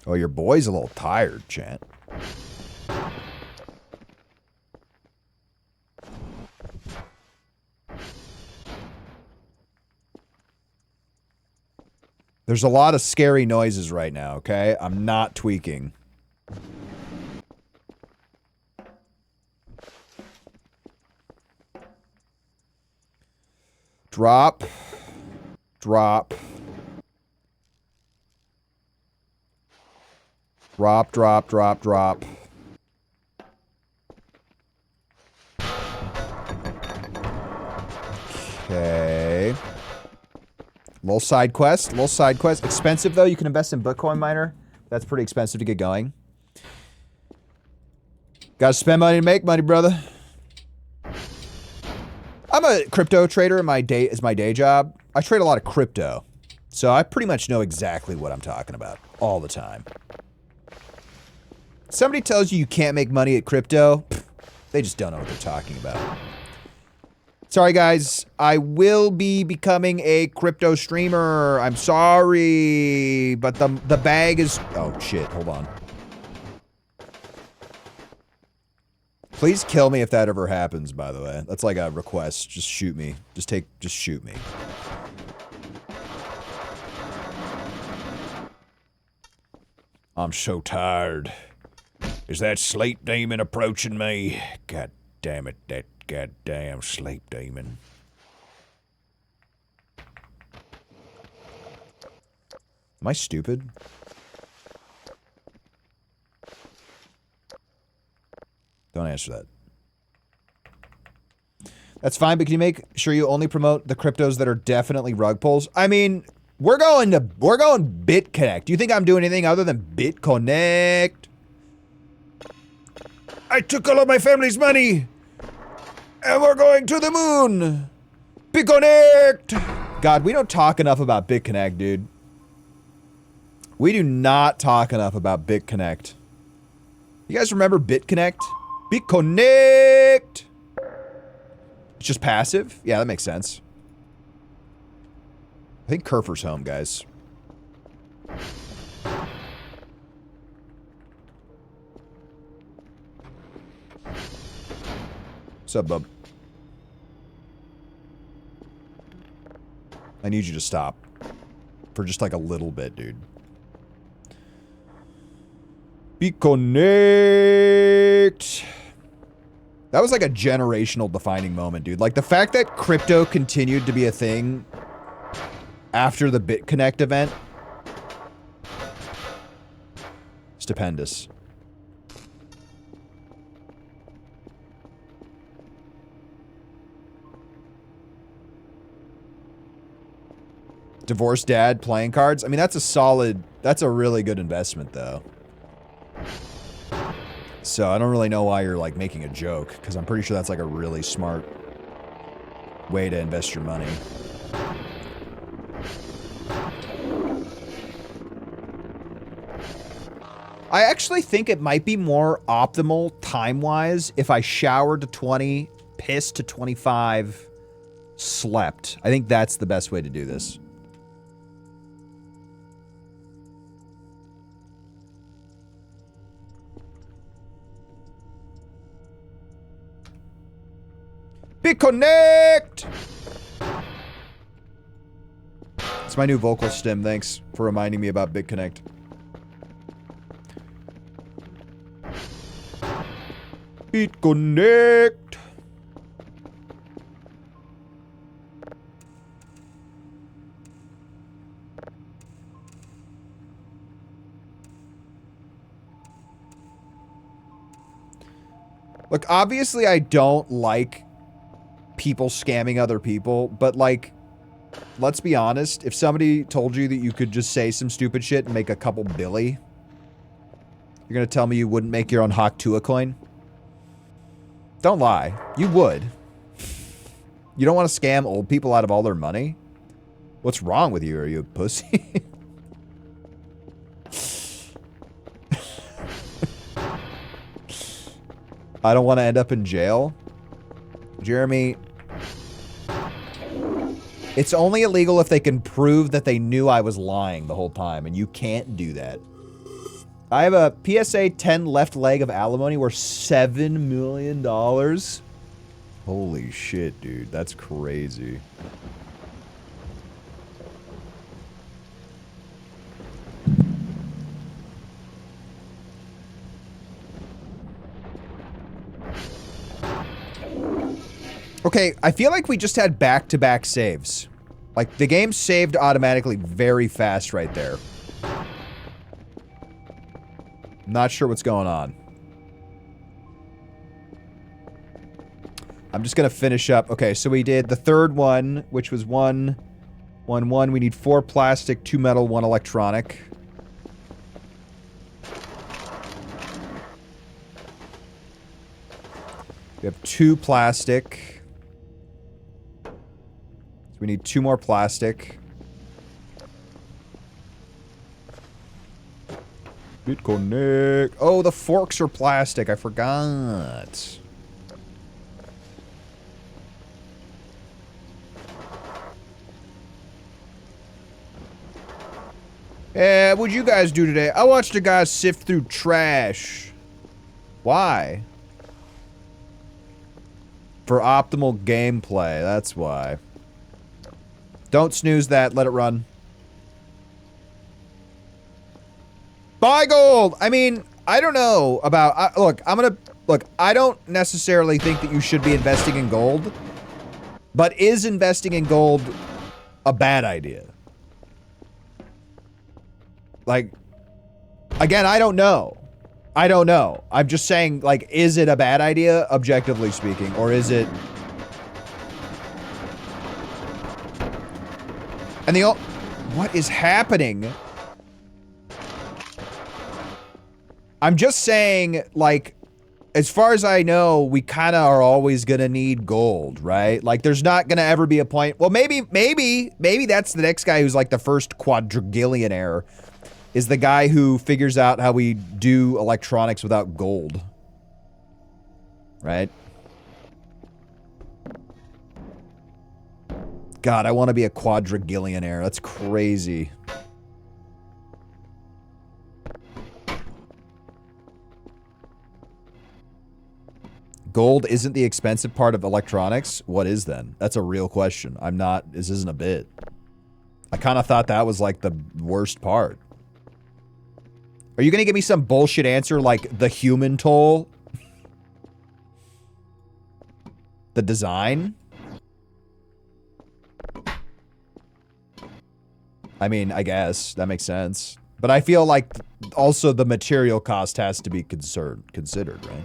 Oh, your boy's a little tired, Chant. There's a lot of scary noises right now, okay? I'm not tweaking. Drop. Drop. Drop, drop, drop, drop. Okay. Little side quest. Little side quest. Expensive, though. You can invest in Bitcoin miner. That's pretty expensive to get going. Gotta spend money to make money, brother. I'm a crypto trader in my day as my day job. I trade a lot of crypto. So I pretty much know exactly what I'm talking about all the time. Somebody tells you can't make money at crypto, they just don't know what they're talking about. Sorry, guys. I will be becoming a crypto streamer. I'm sorry, but the bag is... Oh, shit. Hold on. Please kill me if that ever happens, by the way. That's like a request. Just shoot me. Just shoot me. I'm so tired. Is that sleep demon approaching me? God damn it, that goddamn sleep demon. Am I stupid? Don't answer that. That's fine, but can you make sure you only promote the cryptos that are definitely rug pulls? I mean, we're going BitConnect. Do you think I'm doing anything other than BitConnect? I took all of my family's money, and we're going to the moon. BitConnect. God, we don't talk enough about BitConnect, dude. We do not talk enough about BitConnect. You guys remember BitConnect? BitConnect! It's just passive? Yeah, that makes sense. I think Kerfer's home, guys. What's up, bub? I need you to stop. For just like a little bit, dude. BitConnect! That was like a generational defining moment, dude. Like the fact that crypto continued to be a thing after the BitConnect event. Stupendous. Divorced dad playing cards. I mean, that's a really good investment though. So I don't really know why you're like making a joke, because I'm pretty sure that's like a really smart way to invest your money. I actually think it might be more optimal time-wise if I showered to 20, pissed to 25, slept. I think that's the best way to do this. BitConnect! It's my new vocal stem. Thanks for reminding me about BitConnect. BitConnect! Look, obviously I don't like people scamming other people, but like, let's be honest, if somebody told you that you could just say some stupid shit and make a couple billy, you're gonna tell me you wouldn't make your own Haktua coin? Don't lie. You would. You don't want to scam old people out of all their money? What's wrong with you? Are you a pussy? I don't want to end up in jail. Jeremy, it's only illegal if they can prove that they knew I was lying the whole time, and you can't do that. I have a PSA 10 left leg of alimony worth $7 million. Holy shit, dude. That's crazy. Okay, I feel like we just had back-to-back saves. Like, the game saved automatically very fast right there. Not sure what's going on. I'm just gonna finish up. Okay, so we did the third one, which was 1, 1, 1. We need 4 plastic, 2 metal, 1 electronic. We have 2 plastic. So we need 2 more plastic. BitConnect. Oh, the forks are plastic. I forgot. Yeah, what'd you guys do today? I watched a guy sift through trash. Why? For optimal gameplay, that's why. Don't snooze that, let it run. Buy gold! I mean, I don't know about... look, I don't necessarily think that you should be investing in gold. But is investing in gold a bad idea? Like, again, I don't know. I don't know. I'm just saying, like, is it a bad idea, objectively speaking? Or is it... And the... What is happening? I'm just saying, like, as far as I know, we kind of are always going to need gold, right? Like there's not going to ever be a point. Well, maybe that's the next guy who's like the first quadrillionaire is the guy who figures out how we do electronics without gold. Right? God, I want to be a quadrillionaire. That's crazy. Gold isn't the expensive part of electronics? What is then? That's a real question. This isn't a bit. I kind of thought that was like the worst part. Are you going to give me some bullshit answer like the human toll? The design? I mean, I guess that makes sense. But I feel like also the material cost has to be considered, right?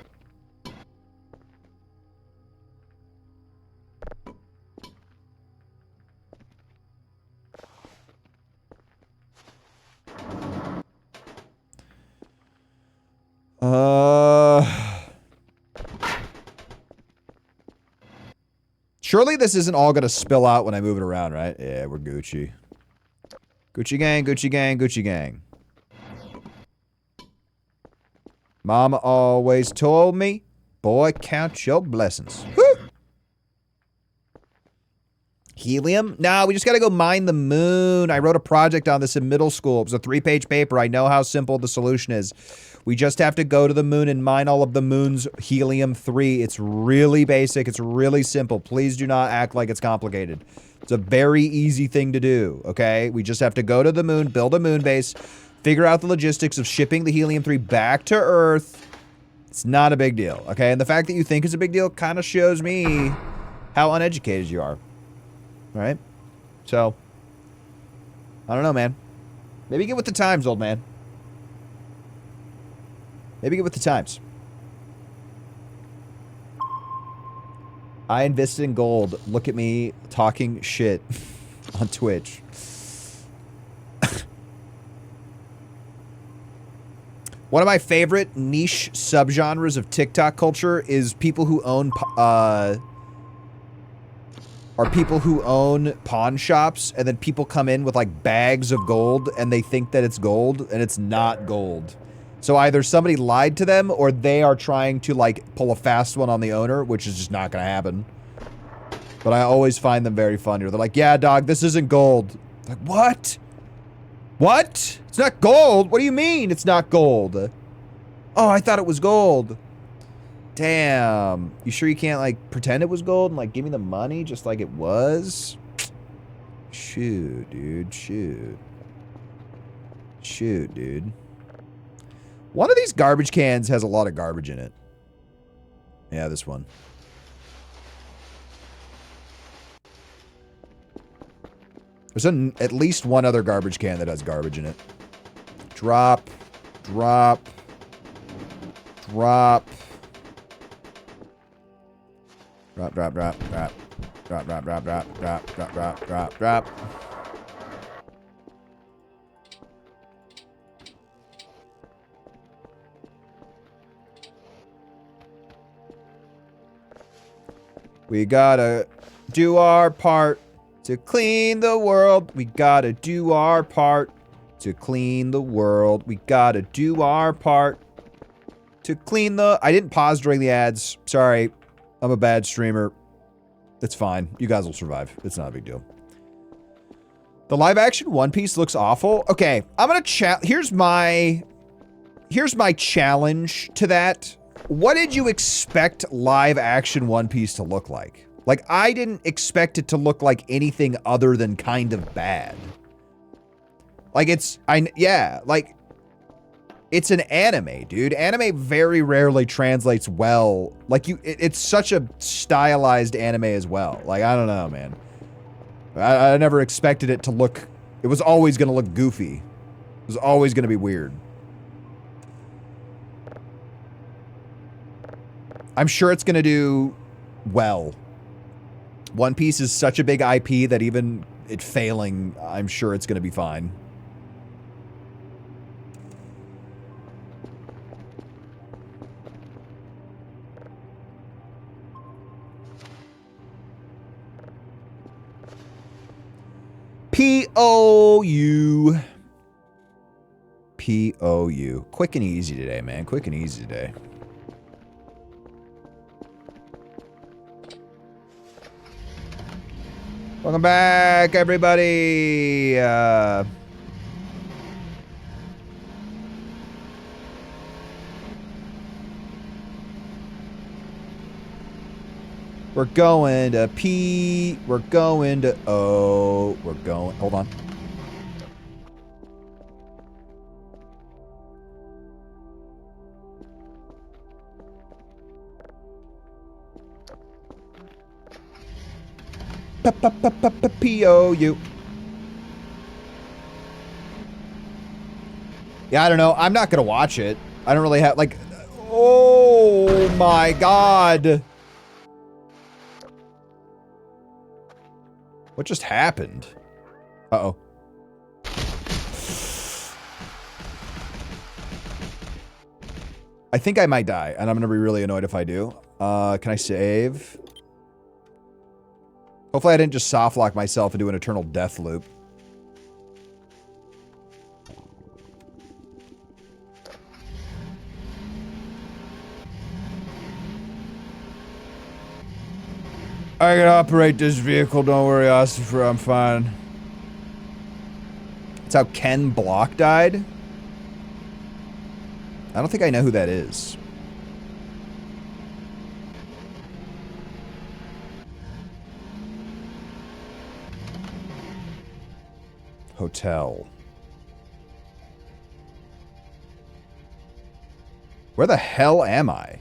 Surely this isn't all gonna spill out when I move it around, right? Yeah, we're Gucci. Gucci gang, Gucci gang, Gucci gang. Mama always told me, boy, count your blessings. Woo! Helium? Nah, we just gotta go mine the moon. I wrote a project on this in middle school. It was a 3-page paper. I know how simple the solution is. We just have to go to the moon and mine all of the moon's helium-3. It's really basic. It's really simple. Please do not act like it's complicated. It's a very easy thing to do, okay? We just have to go to the moon, build a moon base, figure out the logistics of shipping the helium-3 back to Earth. It's not a big deal, okay? And the fact that you think it's a big deal kind of shows me how uneducated you are. Right? So, I don't know, man. Maybe get with the times, old man. Maybe get with the times. I invested in gold. Look at me talking shit on Twitch. One of my favorite niche subgenres of TikTok culture is people who own pawn shops, and then people come in with like bags of gold and they think that it's gold and it's not gold. So either somebody lied to them or they are trying to like pull a fast one on the owner, which is just not gonna happen. But I always find them very funny. They're like, yeah, dog, this isn't gold. Like, what? What? It's not gold? What do you mean it's not gold? Oh, I thought it was gold. Damn. You sure you can't, like, pretend it was gold and, like, give me the money just like it was? Shoot, dude. Shoot. Shoot, dude. One of these garbage cans has a lot of garbage in it. Yeah, this one. There's at least one other garbage can that has garbage in it. Drop. Drop. Drop. Drop, drop, drop, drop. Drop, drop, drop, drop, drop, drop, drop, drop, drop. We gotta do our part to clean the world. We gotta do our part to clean the world. We gotta do our part to clean the... I didn't pause during the ads. Sorry. I'm a bad streamer. It's fine. You guys will survive. It's not a big deal. The live action One Piece looks awful. Okay, I'm gonna here's my challenge to that. What did you expect live action One Piece to look like? Like, I didn't expect it to look like anything other than kind of bad. Like, it's an anime, dude. Anime very rarely translates well. Like, it's such a stylized anime as well. Like, I don't know, man. I never expected it to look... It was always going to look goofy. It was always going to be weird. I'm sure it's going to do well. One Piece is such a big IP that even it failing, I'm sure it's going to be fine. P-O-U. P-O-U. Quick and easy today, man. Quick and easy today. Welcome back, everybody. We're going to P. We're going to O. We're going. Hold on. P-O-U. Yeah, I don't know. I'm not going to watch it. I don't really have, like... Oh, my God. What just happened? Uh-oh. I think I might die, and I'm going to be really annoyed if I do. Can I save? Hopefully I didn't just soft lock myself into an eternal death loop. I can operate this vehicle, don't worry, Ossifer, I'm fine. That's how Ken Block died? I don't think I know who that is. Hotel. Where the hell am I?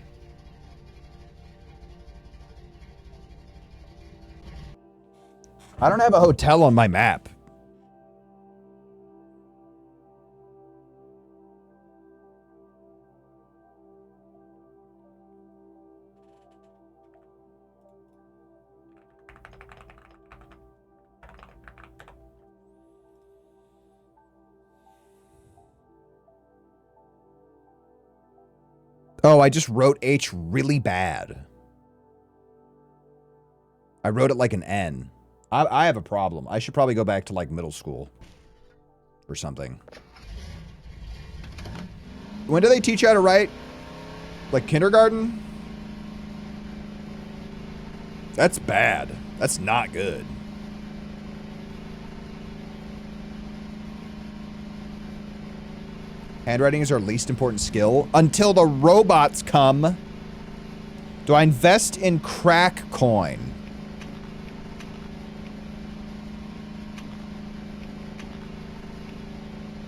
I don't have a hotel on my map. Oh, I just wrote H really bad. I wrote it like an N. I have a problem. I should probably go back to, like, middle school. Or something. When do they teach you how to write? Like, kindergarten? That's bad. That's not good. Handwriting is our least important skill. Until the robots come. Do I invest in crack coin?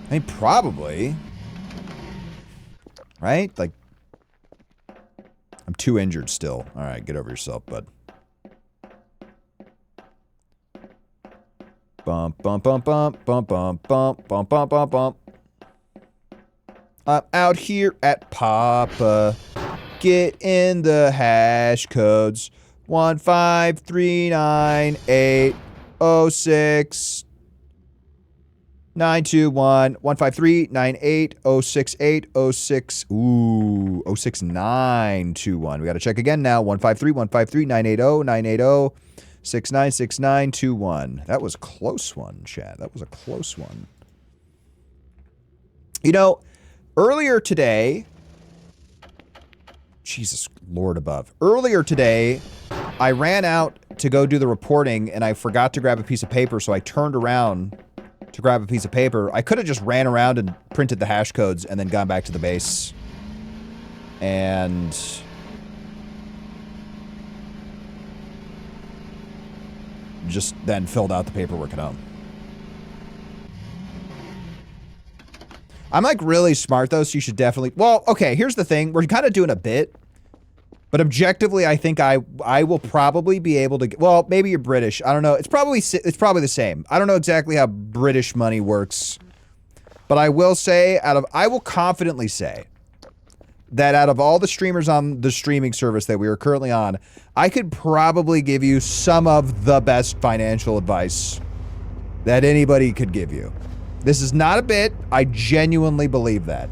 I mean, probably. Right? Like, I'm too injured still. All right, get over yourself, bud. Bump, bump, bump, bump, bump, bump, bump, bump, bump, bump, bump. I'm out here at Papa. Get in the hash codes. 1539806 921 15398068006. Ooh, 06921. We got to check again now. 153-153-980-980-696921. That was a close one, chat. That was a close one. You know, earlier today, Jesus Lord above. Earlier today, I ran out to go do the reporting and I forgot to grab a piece of paper, so I turned around to grab a piece of paper. I could have just ran around and printed the hash codes and then gone back to the base. And just then filled out the paperwork at home. I'm like really smart though, so you should definitely... Well, okay, here's the thing. We're kind of doing a bit. But objectively, I think I will probably be able to... Well, maybe you're British. I don't know. It's probably the same. I don't know exactly how British money works. But I will say, I will confidently say that out of all the streamers on the streaming service that we are currently on, I could probably give you some of the best financial advice that anybody could give you. This is not a bit. I genuinely believe that.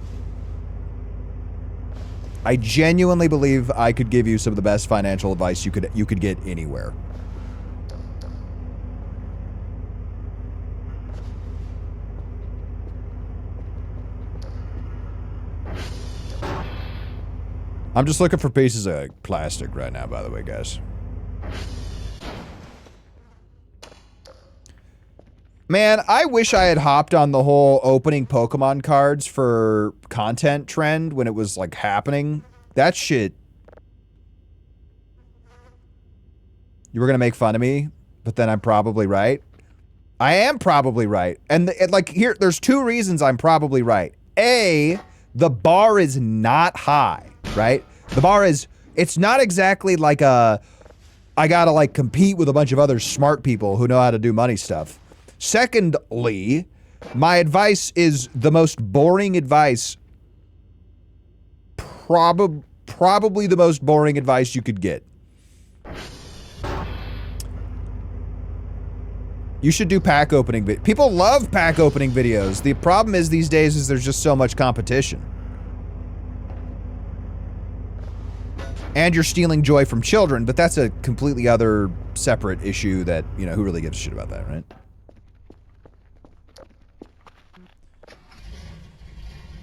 I genuinely believe I could give you some of the best financial advice you could get anywhere. I'm just looking for pieces of plastic right now, by the way, guys. Man, I wish I had hopped on the whole opening Pokemon cards for content trend when it was, like, happening. That shit... You were gonna make fun of me, but then I'm probably right. I am probably right. And, like, here, there's two reasons I'm probably right. A, the bar is not high, right? The bar is, it's not exactly like a, I gotta, like, compete with a bunch of other smart people who know how to do money stuff. Secondly, my advice is the most boring advice, probably the most boring advice you could get. You should do pack opening videos. People love pack opening videos. The problem is these days is there's just so much competition. And you're stealing joy from children, but that's a completely other separate issue that, you know, who really gives a shit about that, right?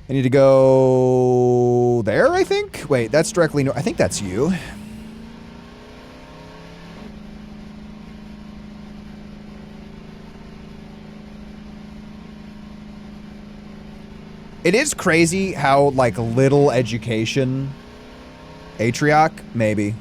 I need to go there, I think? Wait, that's directly I think that's you. It is crazy how, like, little education... Atrioc? Maybe.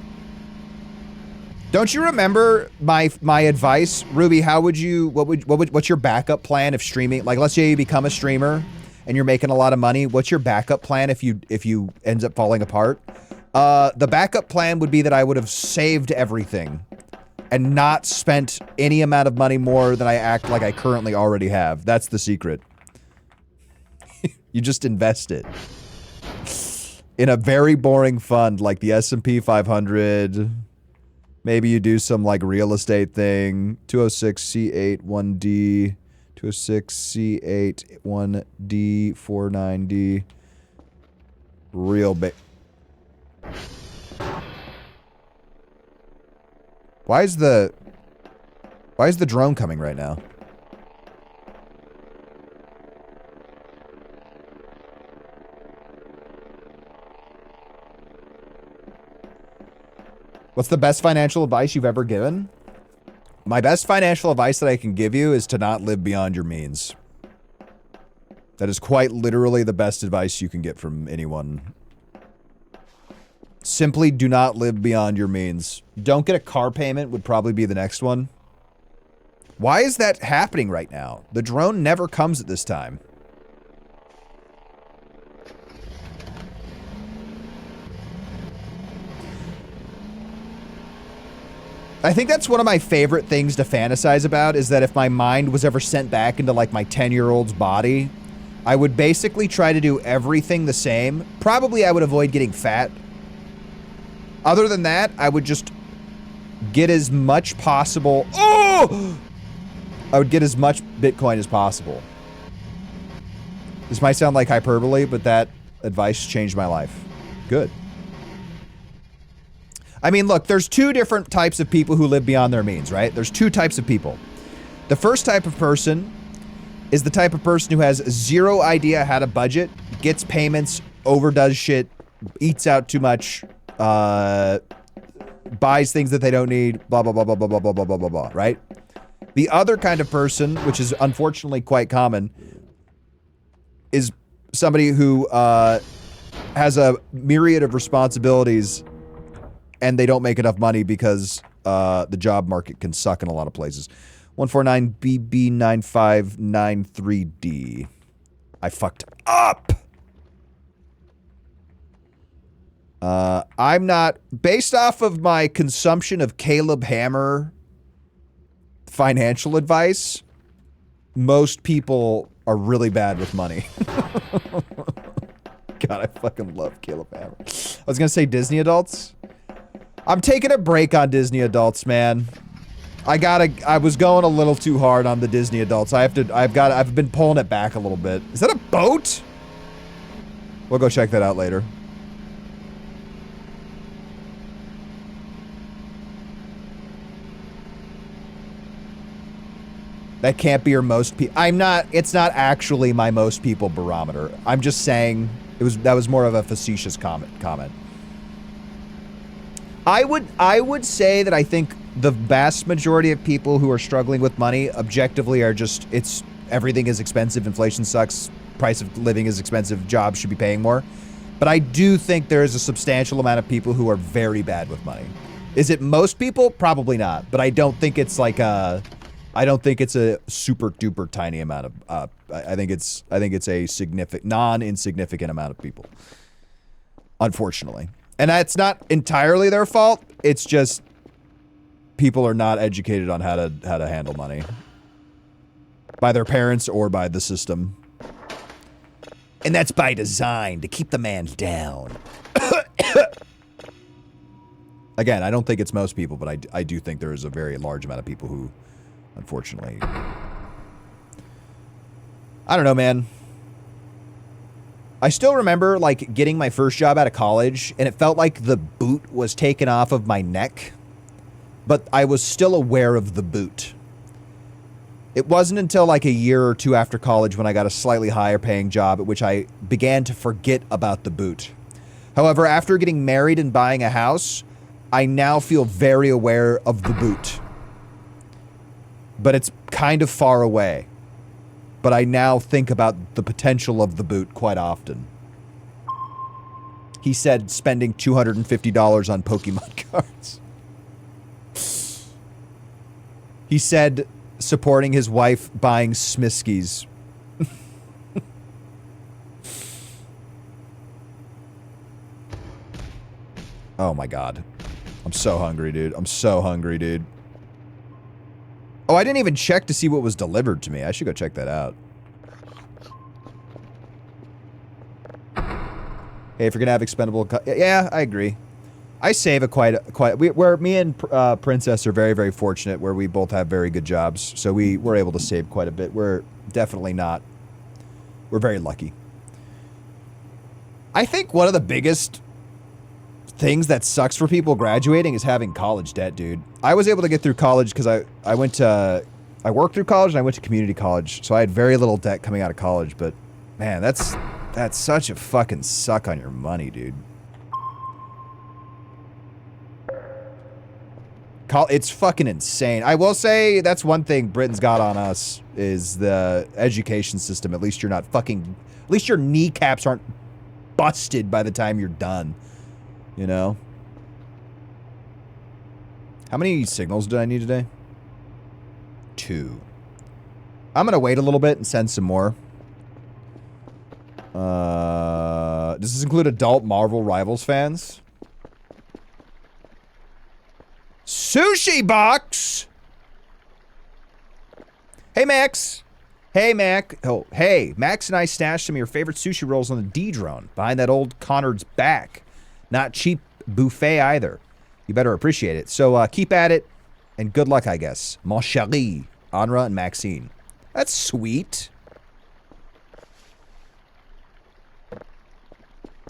Don't you remember my advice? Ruby, how would you... What's your backup plan if streaming... Like, let's say you become a streamer and you're making a lot of money. What's your backup plan if you ends up falling apart? The backup plan would be that I would have saved everything and not spent any amount of money more than I act like I currently already have. That's the secret. You just invest it in a very boring fund like the S&P 500. Maybe you do some like real estate thing. 206C8 1D, 206C8 1D 49D. Real big. Why is the drone coming right now? What's the best financial advice you've ever given? My best financial advice that I can give you is to not live beyond your means. That is quite literally the best advice you can get from anyone. Simply do not live beyond your means. Don't get a car payment would probably be the next one. Why is that happening right now? The drone never comes at this time. I think that's one of my favorite things to fantasize about, is that if my mind was ever sent back into like my 10-year-old's body, I would basically try to do everything the same. Probably I would avoid getting fat. Other than that, I would just get as much possible. Oh! I would get as much Bitcoin as possible. This might sound like hyperbole, but that advice changed my life. Good. I mean, look, there's two different types of people who live beyond their means, right? There's two types of people. The first type of person is the type of person who has zero idea how to budget, gets payments, overdoes shit, eats out too much, buys things that they don't need, blah, blah, blah, blah, blah, blah, blah, blah, blah, blah, blah, right? The other kind of person, which is unfortunately quite common, is somebody who has a myriad of responsibilities and they don't make enough money because the job market can suck in a lot of places. 149BB9593D. I fucked up. I'm not, based off of my consumption of Caleb Hammer financial advice, most people are really bad with money. God, I fucking love Caleb Hammer. I was gonna say Disney adults. I'm taking a break on Disney adults, man. I was going a little too hard on the Disney adults. I've been pulling it back a little bit. Is that a boat? We'll go check that out later. That can't be your most it's not actually my most people barometer. I'm just saying that was more of a facetious comment. I would say that I think the vast majority of people who are struggling with money objectively are just everything is expensive, inflation sucks, price of living is expensive, jobs should be paying more. But I do think there is a substantial amount of people who are very bad with money. Is it most people? Probably not. But I don't think it's like a super duper tiny amount of I think it's a significant non-insignificant amount of people. Unfortunately. And that's not entirely their fault. It's just people are not educated on how to handle money. By their parents or by the system. And that's by design, to keep the man down. Again, I don't think it's most people, but I do think there is a very large amount of people who, unfortunately... I don't know, man. I still remember, like, getting my first job out of college, and it felt like the boot was taken off of my neck, but I was still aware of the boot. It wasn't until like a year or two after college when I got a slightly higher paying job at which I began to forget about the boot. However, after getting married and buying a house, I now feel very aware of the boot. But it's kind of far away. But I now think about the potential of the boot quite often. He said spending $250 on Pokemon cards. He said supporting his wife buying Smiskies. Oh my god. I'm so hungry, dude. I'm so hungry, dude. Oh, I didn't even check to see what was delivered to me. I should go check that out. Hey, if you're gonna have expendable... Yeah, I agree. I save where me and Princess are very, very fortunate where we both have very good jobs. So we're able to save quite a bit. We're definitely not. We're very lucky. I think one of the biggest things that sucks for people graduating is having college debt, dude. I was able to get through college because I worked through college and I went to community college. So I had very little debt coming out of college. But man, that's such a fucking suck on your money, dude. It's fucking insane. I will say that's one thing Britain's got on us is the education system. At least you're not fucking... At least your kneecaps aren't busted by the time you're done. You know? How many signals do I need today? 2. I'm gonna wait a little bit and send some more. Does this include adult Marvel Rivals fans? Sushi box! Hey, Max. Hey, Mac. Oh, hey. Max and I stashed some of your favorite sushi rolls on the D-Drone behind that old Connard's back. Not cheap buffet either. You better appreciate it. So keep at it, and good luck, I guess. Mon chéri, Anra and Maxine. That's sweet.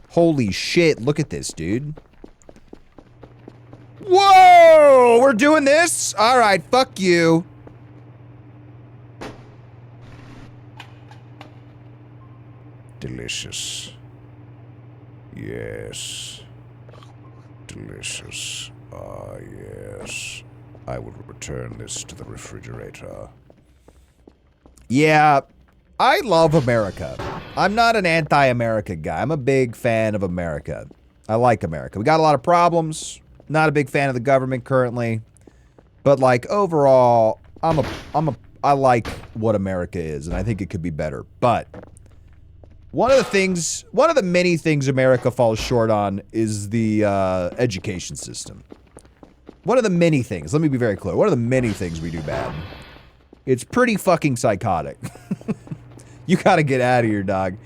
Holy shit, look at this, dude. Whoa! We're doing this? Alright, fuck you. Delicious. Yes. Delicious. Ah, yes. I will return this to the refrigerator. Yeah, I love America. I'm not an anti-America guy. I'm a big fan of America. I like America. We got a lot of problems. Not a big fan of the government currently. But like overall, I like what America is, and I think it could be better. But one of the many things America falls short on is the education system. One of the many things, let me be very clear, one of the many things we do bad. It's pretty fucking psychotic. You gotta get out of here, dog.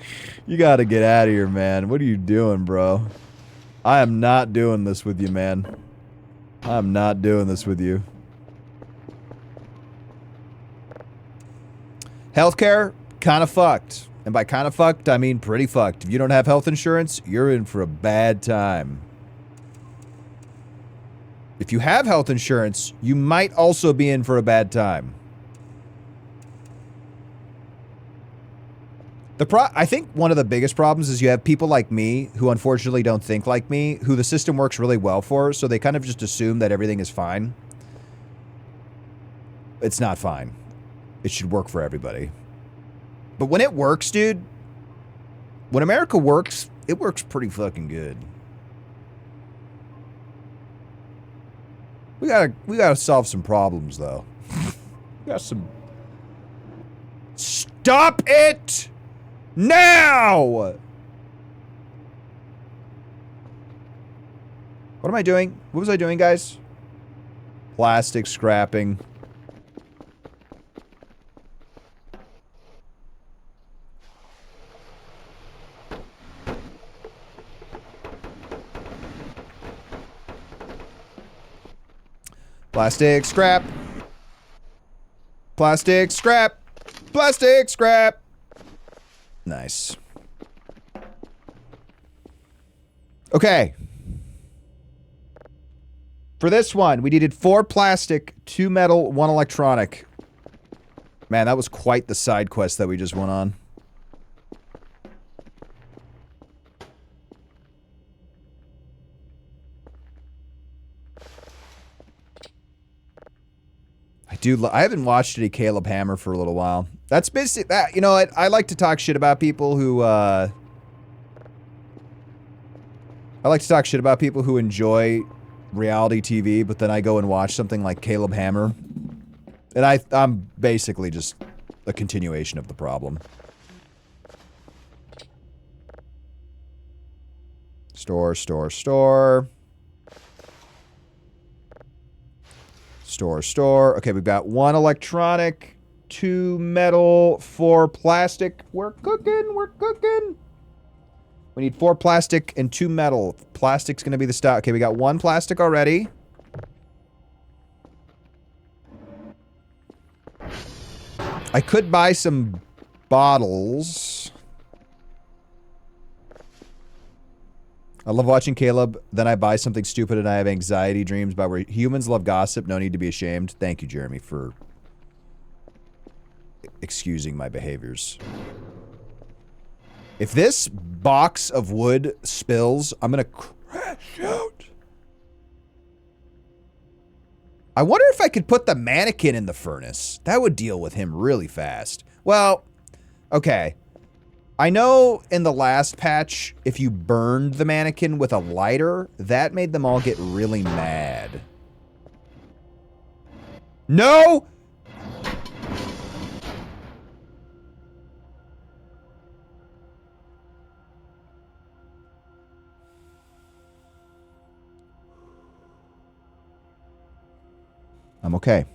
You gotta get out of here, man. What are you doing, bro? I am not doing this with you, man. I'm not doing this with you. Healthcare, kind of fucked. And by kind of fucked, I mean pretty fucked. If you don't have health insurance, you're in for a bad time. If you have health insurance, you might also be in for a bad time. I think one of the biggest problems is you have people like me who unfortunately don't think like me, who the system works really well for, so they kind of just assume that everything is fine. It's not fine. It should work for everybody. But when it works, dude, when America works, it works pretty fucking good. We gotta solve some problems, though. We got some... Stop it! Now! What am I doing? What was I doing, guys? Plastic scrapping. Plastic scrap. Plastic scrap. Plastic scrap. Nice. Okay. For this one, we needed 4 plastic, 2 metal, 1 electronic. Man, that was quite the side quest that we just went on. I haven't watched any Caleb Hammer for a little while. That's basically that. You know what? I like to talk shit about people who, I like to talk shit about people who enjoy reality TV, but then I go and watch something like Caleb Hammer. And I'm basically just a continuation of the problem. Store, store, store. Store, store. Okay, we've got 1 electronic, 2 metal, 4 plastic. We're cooking, we're cooking. We need 4 plastic and 2 metal. Plastic's gonna be the stock. Okay, we got 1 plastic already. I could buy some bottles. I love watching Caleb, then I buy something stupid and I have anxiety dreams about where humans love gossip, no need to be ashamed. Thank you, Jeremy, for excusing my behaviors. If this box of wood spills, I'm gonna crash out. I wonder if I could put the mannequin in the furnace. That would deal with him really fast. Well, okay. I know in the last patch, if you burned the mannequin with a lighter, that made them all get really mad. No! I'm okay.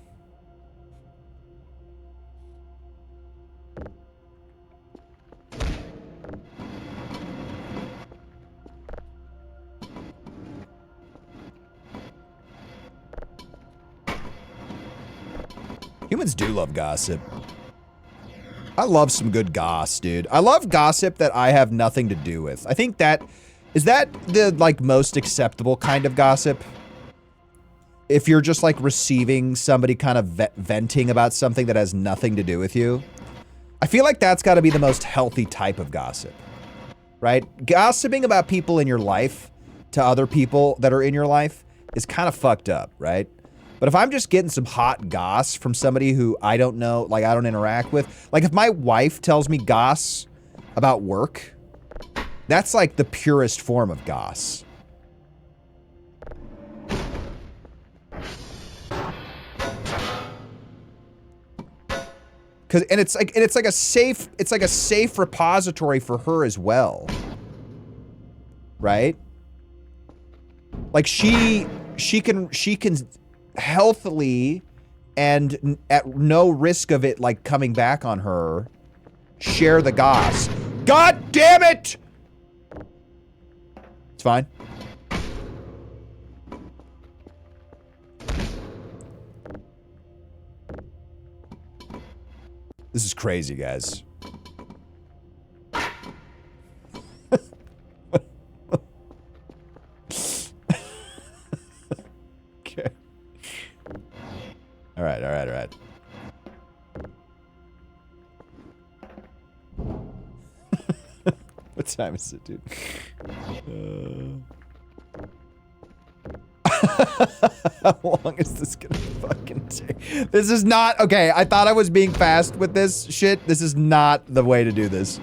Humans do love gossip. I love some good goss, dude. I love gossip that I have nothing to do with. I think that... Is that the, like, most acceptable kind of gossip? If you're just, like, receiving somebody kind of venting about something that has nothing to do with you. I feel like that's got to be the most healthy type of gossip. Right? Gossiping about people in your life to other people that are in your life is kind of fucked up, right? But if I'm just getting some hot goss from somebody who I don't know, like I don't interact with, like if my wife tells me goss about work, that's like the purest form of goss. And it's like a safe repository for her as well. Right? Like she can healthily and at no risk of it like coming back on her share the goss. God damn it! It's fine. This is crazy, guys. Okay. All right, all right, all right. time is it, dude? How long is this gonna fucking take? This is not okay. I thought I was being fast with this shit. This is not the way to do this.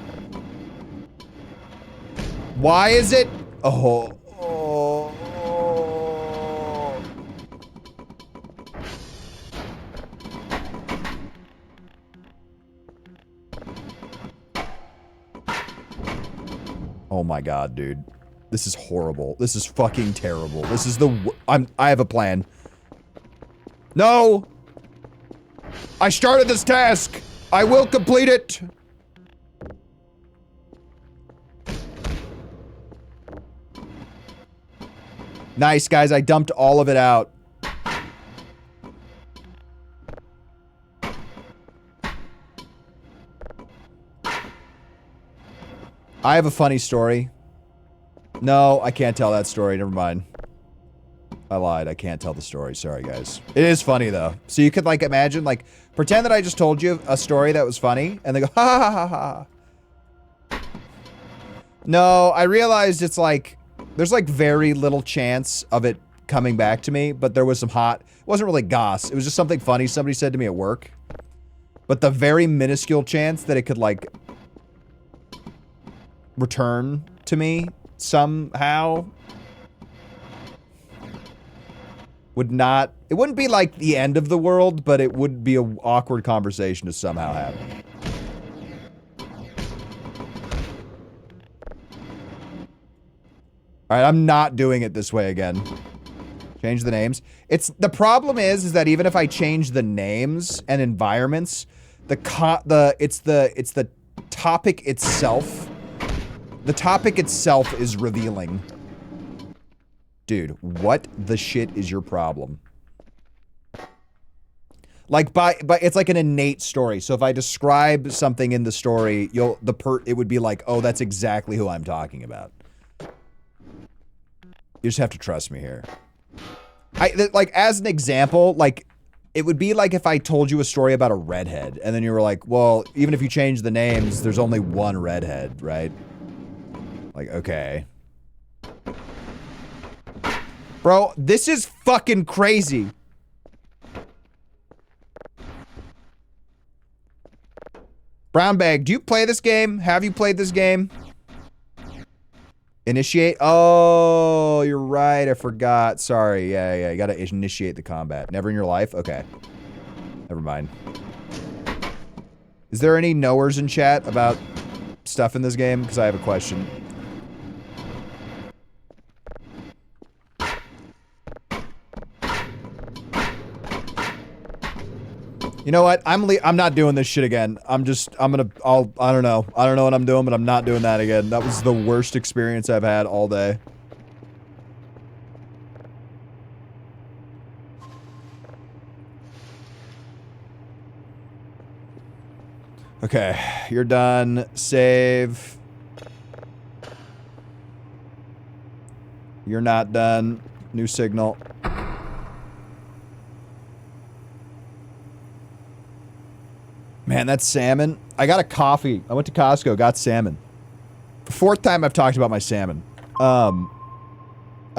Why is it? Oh. Oh my god, dude. This is horrible. This is fucking terrible. This is I have a plan. No! I started this task! I will complete it! Nice, guys. I dumped all of it out. I have a funny story. No, I can't tell that story. Never mind. I lied. I can't tell the story. Sorry, guys. It is funny, though. So you could, like, imagine, like, pretend that I just told you a story that was funny, and they go, ha ha ha ha ha. No, I realized it's, like, there's, like, very little chance of it coming back to me, but there was some hot... It wasn't really goss. It was just something funny somebody said to me at work. But the very minuscule chance that it could, like, return to me somehow would not, it wouldn't be like the end of the world, but it would be an awkward conversation to somehow have. All right, I'm not doing it this way again. Change the names. It's the problem is that even if I change the names and environments, it's the topic itself. The topic itself is revealing. Dude, what the shit is your problem? Like but it's like an innate story. So if I describe something in the story, it would be like, "Oh, that's exactly who I'm talking about." You just have to trust me here. Like as an example, like it would be like if I told you a story about a redhead and then you were like, "Well, even if you change the names, there's only one redhead, right?" Like, okay. Bro, this is fucking crazy. Brown Bag, do you play this game? Have you played this game? Initiate? Oh, you're right. I forgot. Sorry. Yeah. You gotta initiate the combat. Never in your life? Okay. Never mind. Is there any knowers in chat about stuff in this game? Because I have a question. You know what? I'm not doing this shit again. I don't know. I don't know what I'm doing, but I'm not doing that again. That was the worst experience I've had all day. Okay, you're done. Save. You're not done. New signal. Man, that's salmon. I got a coffee. I went to Costco, got salmon. Fourth time I've talked about my salmon. I'm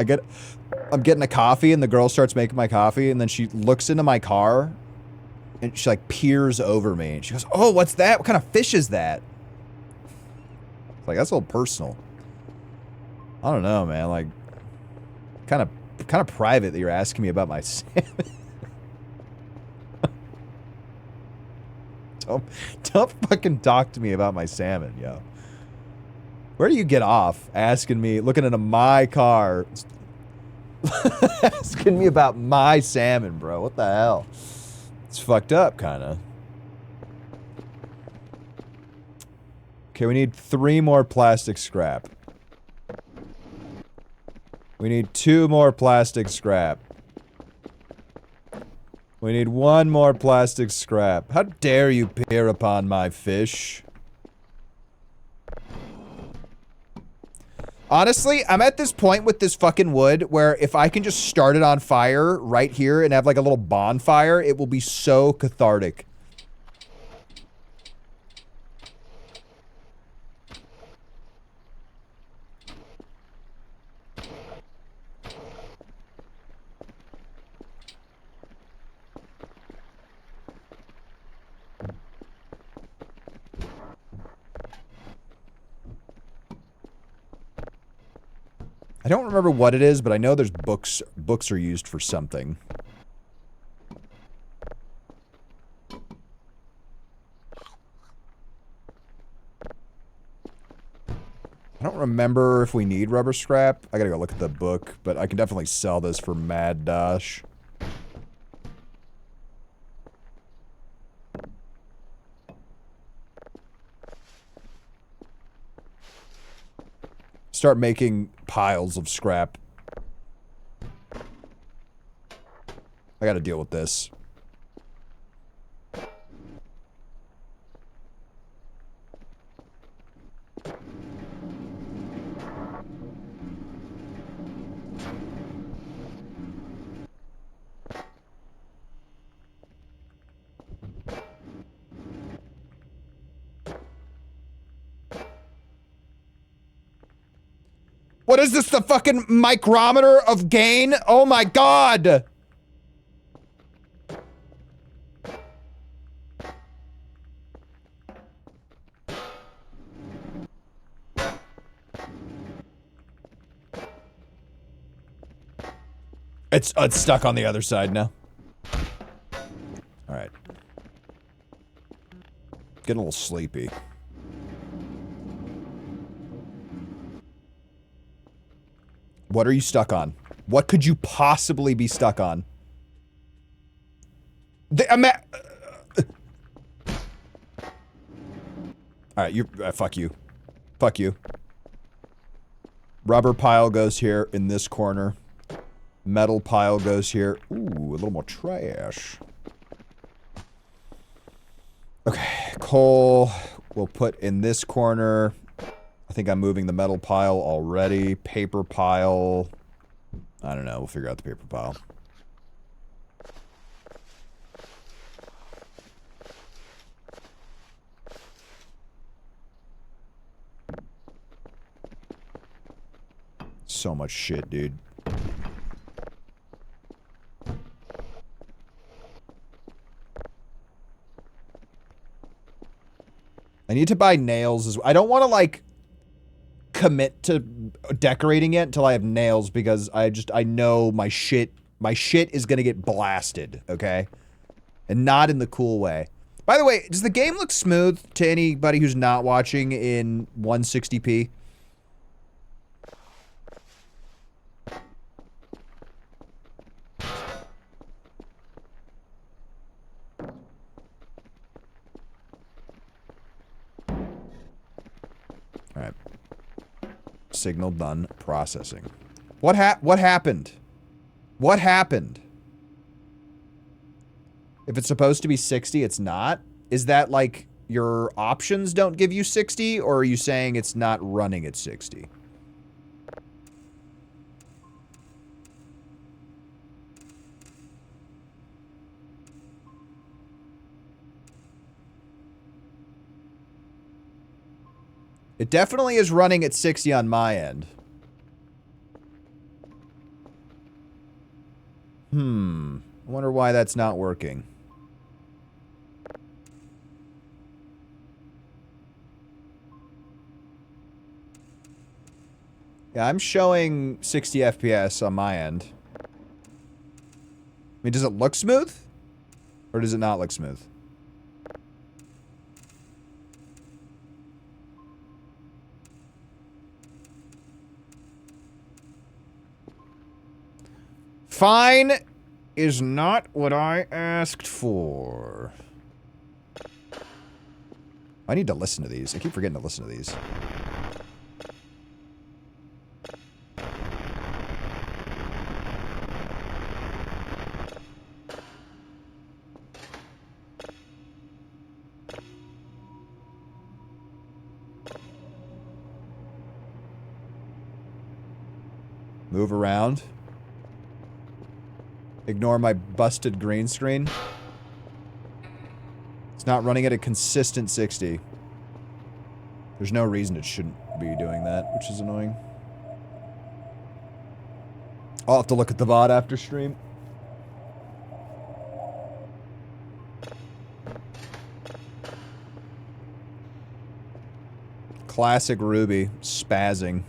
getting a coffee and the girl starts making my coffee and then she looks into my car and she like peers over me and she goes, "Oh, what's that? What kind of fish is that?" It's like, that's a little personal. I don't know, man. Like, kind of private that you're asking me about my salmon. Don't fucking talk to me about my salmon, yo. Where do you get off asking me, looking into my car, asking me about my salmon, bro? What the hell? It's fucked up, kind of. Okay, we need 3 more plastic scrap. We need 2 more plastic scrap. We need 1 more plastic scrap. How dare you peer upon my fish? Honestly, I'm at this point with this fucking wood where if I can just start it on fire right here and have like a little bonfire, it will be so cathartic. I don't remember what it is, but I know there's books. Books are used for something. I don't remember if we need rubber scrap. I gotta go look at the book, but I can definitely sell this for mad dash. Start making piles of scrap. I gotta deal with this. What is this, the fucking micrometer of gain? Oh my god! It's stuck on the other side now. Alright. Getting a little sleepy. What are you stuck on? What could you possibly be stuck on? Alright, you fuck you. Fuck you. Rubber pile goes here in this corner. Metal pile goes here. Ooh, a little more trash. Okay, coal we'll put in this corner. I think I'm moving the metal pile already. Paper pile. I don't know, we'll figure out the paper pile. So much shit, dude. I need to buy nails as well. I don't want to, like, commit to decorating it until I have nails because I know my shit is gonna get blasted, okay? And not in the cool way. By the way, does the game look smooth to anybody who's not watching in 160p? Alright. Signal done. Processing. What happened? What happened? If it's supposed to be 60, it's not? Is that like your options don't give you 60, or are you saying it's not running at 60? It definitely is running at 60 on my end. I wonder why that's not working. Yeah, I'm showing 60 FPS on my end. I mean, does it look smooth? Or does it not look smooth? Fine is not what I asked for. I need to listen to these. I keep forgetting to listen to these. Move around. Ignore my busted green screen. It's not running at a consistent 60. There's no reason it shouldn't be doing that, which is annoying. I'll have to look at the VOD after stream. Classic Ruby. Spazzing.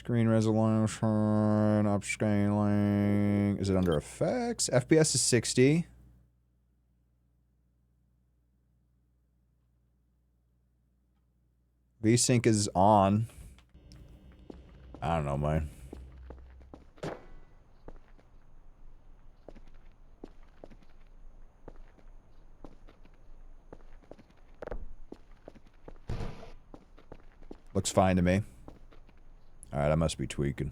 Screen resolution, upscaling. Is it under effects? FPS is 60. VSync is on. I don't know, man. Looks fine to me. Alright, I must be tweaking.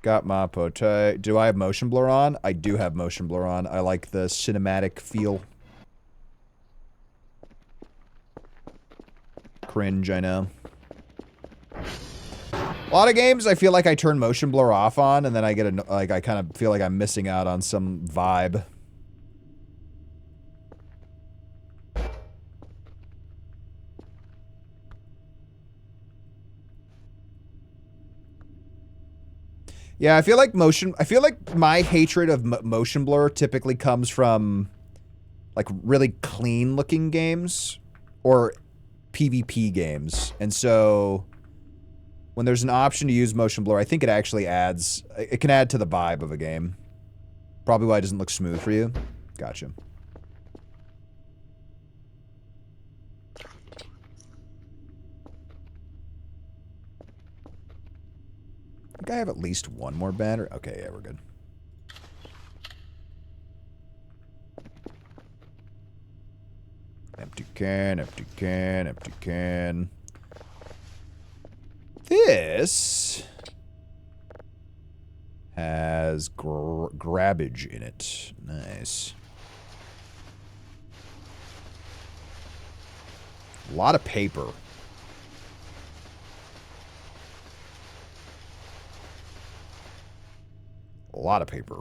Got my potato. Do I have motion blur on? I do have motion blur on. I like the cinematic feel. Cringe, I know. A lot of games, I feel like I turn motion blur off on, and then I get a, like, I kind of feel like I'm missing out on some vibe. Yeah, I feel like my hatred of motion blur typically comes from, like, really clean-looking games or PvP games. And so, when there's an option to use motion blur, I think it actually adds, it can add to the vibe of a game. Probably why it doesn't look smooth for you. Gotcha. I think I have at least one more banner. Okay, yeah, we're good. Empty can, empty can, empty can. This has grabbage in it. Nice. A lot of paper. A lot of paper.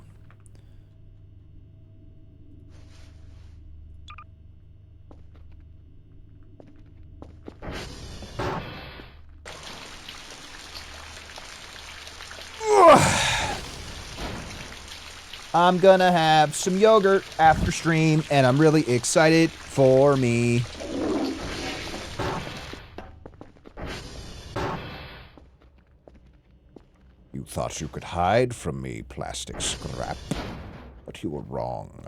I'm gonna have some yogurt after stream, and I'm really excited for me. You thought you could hide from me, plastic scrap, but you were wrong.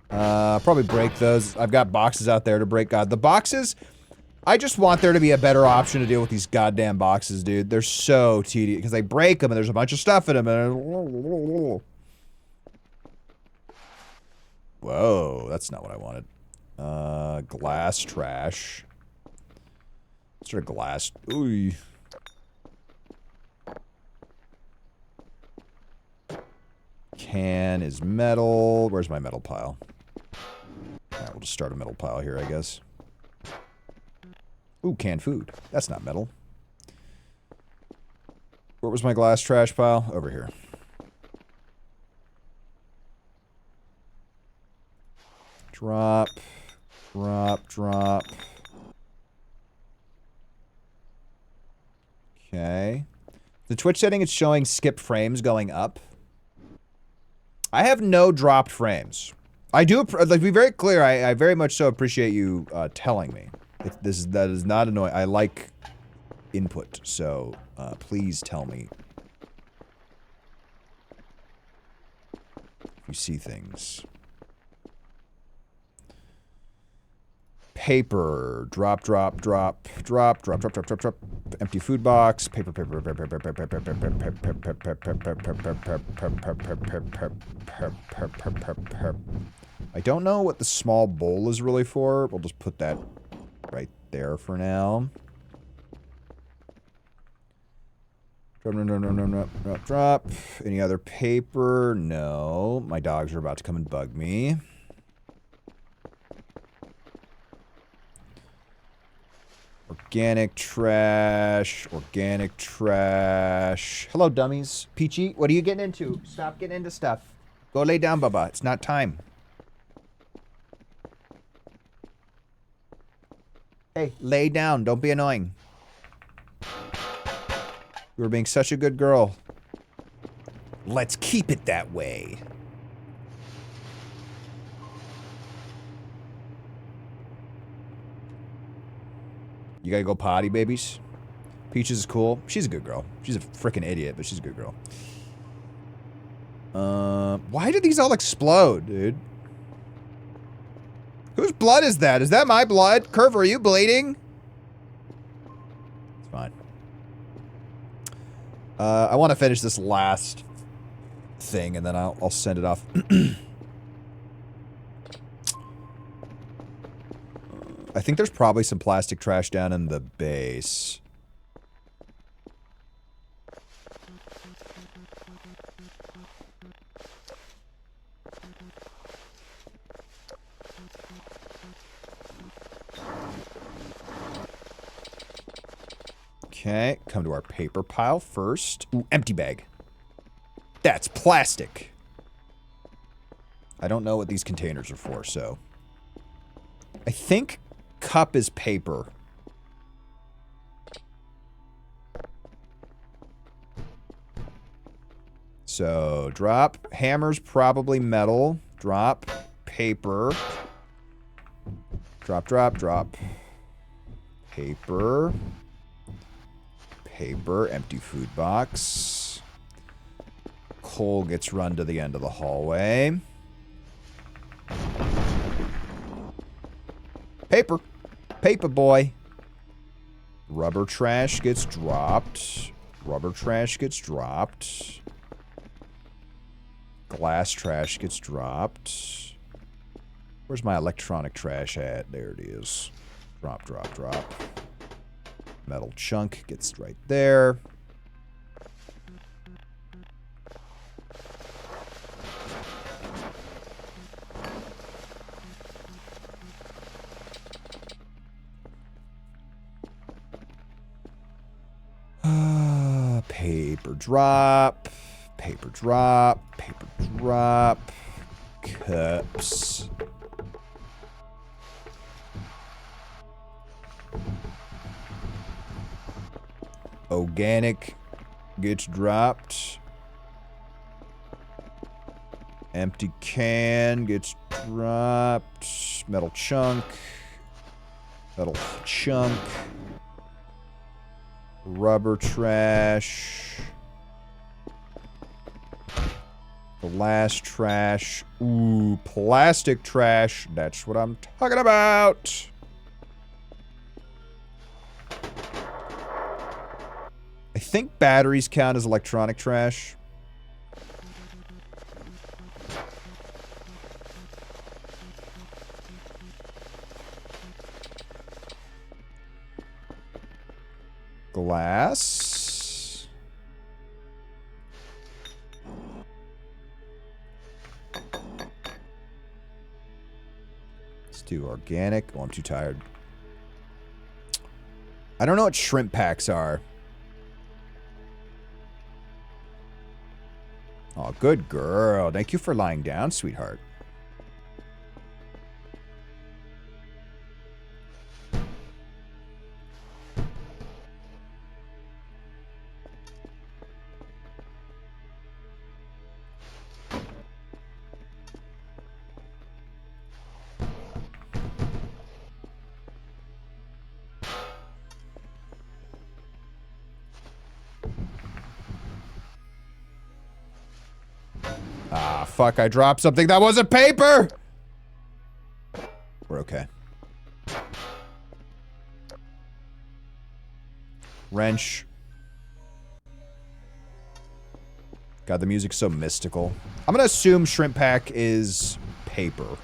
Probably break those. I've got boxes out there to break. God, the boxes, I just want there to be a better option to deal with these goddamn boxes, dude. They're so tedious, because they break them, and there's a bunch of stuff in them, and... Whoa, that's not what I wanted. Glass trash. What sort of glass? Ooh. Can is metal. Where's my metal pile? Alright, we'll just start a metal pile here, I guess. Ooh, canned food. That's not metal. Where was my glass trash pile? Over here. Drop. Drop, drop. Okay. The Twitch setting is showing skip frames going up. I have no dropped frames. I do, like, to be very clear, I very much so appreciate you telling me. That is not annoying. I like input, so please tell me if you see things. Paper, drop, drop, drop, drop, drop, drop, drop, drop, drop. Empty food box. Paper, paper, paper, paper, paper, paper, paper, paper, paper. I don't know what the small bowl is really for. We'll just put that right there for now. Drop, no, no, no, no, no, drop, drop. Any other paper? No. My dogs are about to come and bug me. Organic trash. Organic trash. Hello, dummies. Peachy, what are you getting into? Stop getting into stuff. Go lay down, Bubba. It's not time. Hey, lay down. Don't be annoying. You were being such a good girl. Let's keep it that way. You gotta go potty, babies. Peaches is cool. She's a good girl. She's a freaking idiot, but she's a good girl. Why did these all explode, dude? Whose blood is that? Is that my blood? Curve, are you bleeding? It's fine. I want to finish this last thing, and then I'll send it off. I think there's probably some plastic trash down in the base. Okay, come to our paper pile first. Ooh, empty bag. That's plastic. I don't know what these containers are for, so. I think cup is paper. So, drop. Hammer's probably metal. Drop. Paper. Drop, drop, drop. Paper. Paper. Empty food box. Coal gets run to the end of the hallway. Paper. Paper boy. Rubber trash gets dropped. Rubber trash gets dropped. Glass trash gets dropped. Where's my electronic trash at? There it is. Drop, drop, drop. Metal chunk gets right there. Paper drop. Paper drop. Paper drop. Cups. Organic gets dropped. Empty can gets dropped. Metal chunk. Metal chunk. Rubber trash. Glass trash. Ooh, plastic trash. That's what I'm talking about. I think batteries count as electronic trash. Glass. Let's do organic. Oh, I'm too tired. I don't know what shrimp packs are. Oh, good girl. Thank you for lying down, sweetheart. Ah, fuck, I dropped something that wasn't paper! We're okay. Wrench. God, the music's so mystical. I'm gonna assume shrimp pack is paper.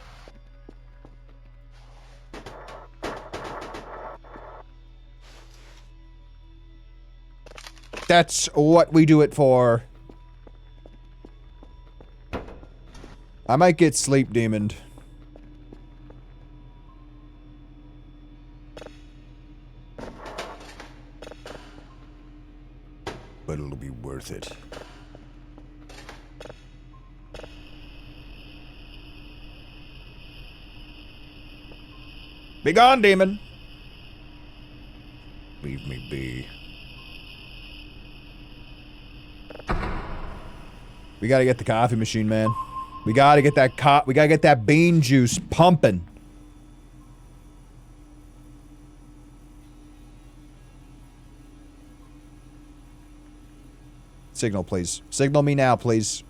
That's what we do it for. I might get sleep demoned. But it'll be worth it. Be gone, demon. Leave me be. We gotta get the coffee machine, man. We gotta get that we gotta get that bean juice pumping. Signal, please. Signal me now, please.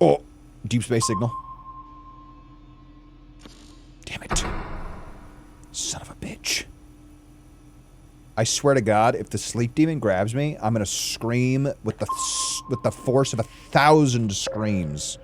Oh, deep space signal. Damn it. Son of a bitch. I swear to God, if the sleep demon grabs me, I'm gonna scream with the force of 1,000 screams.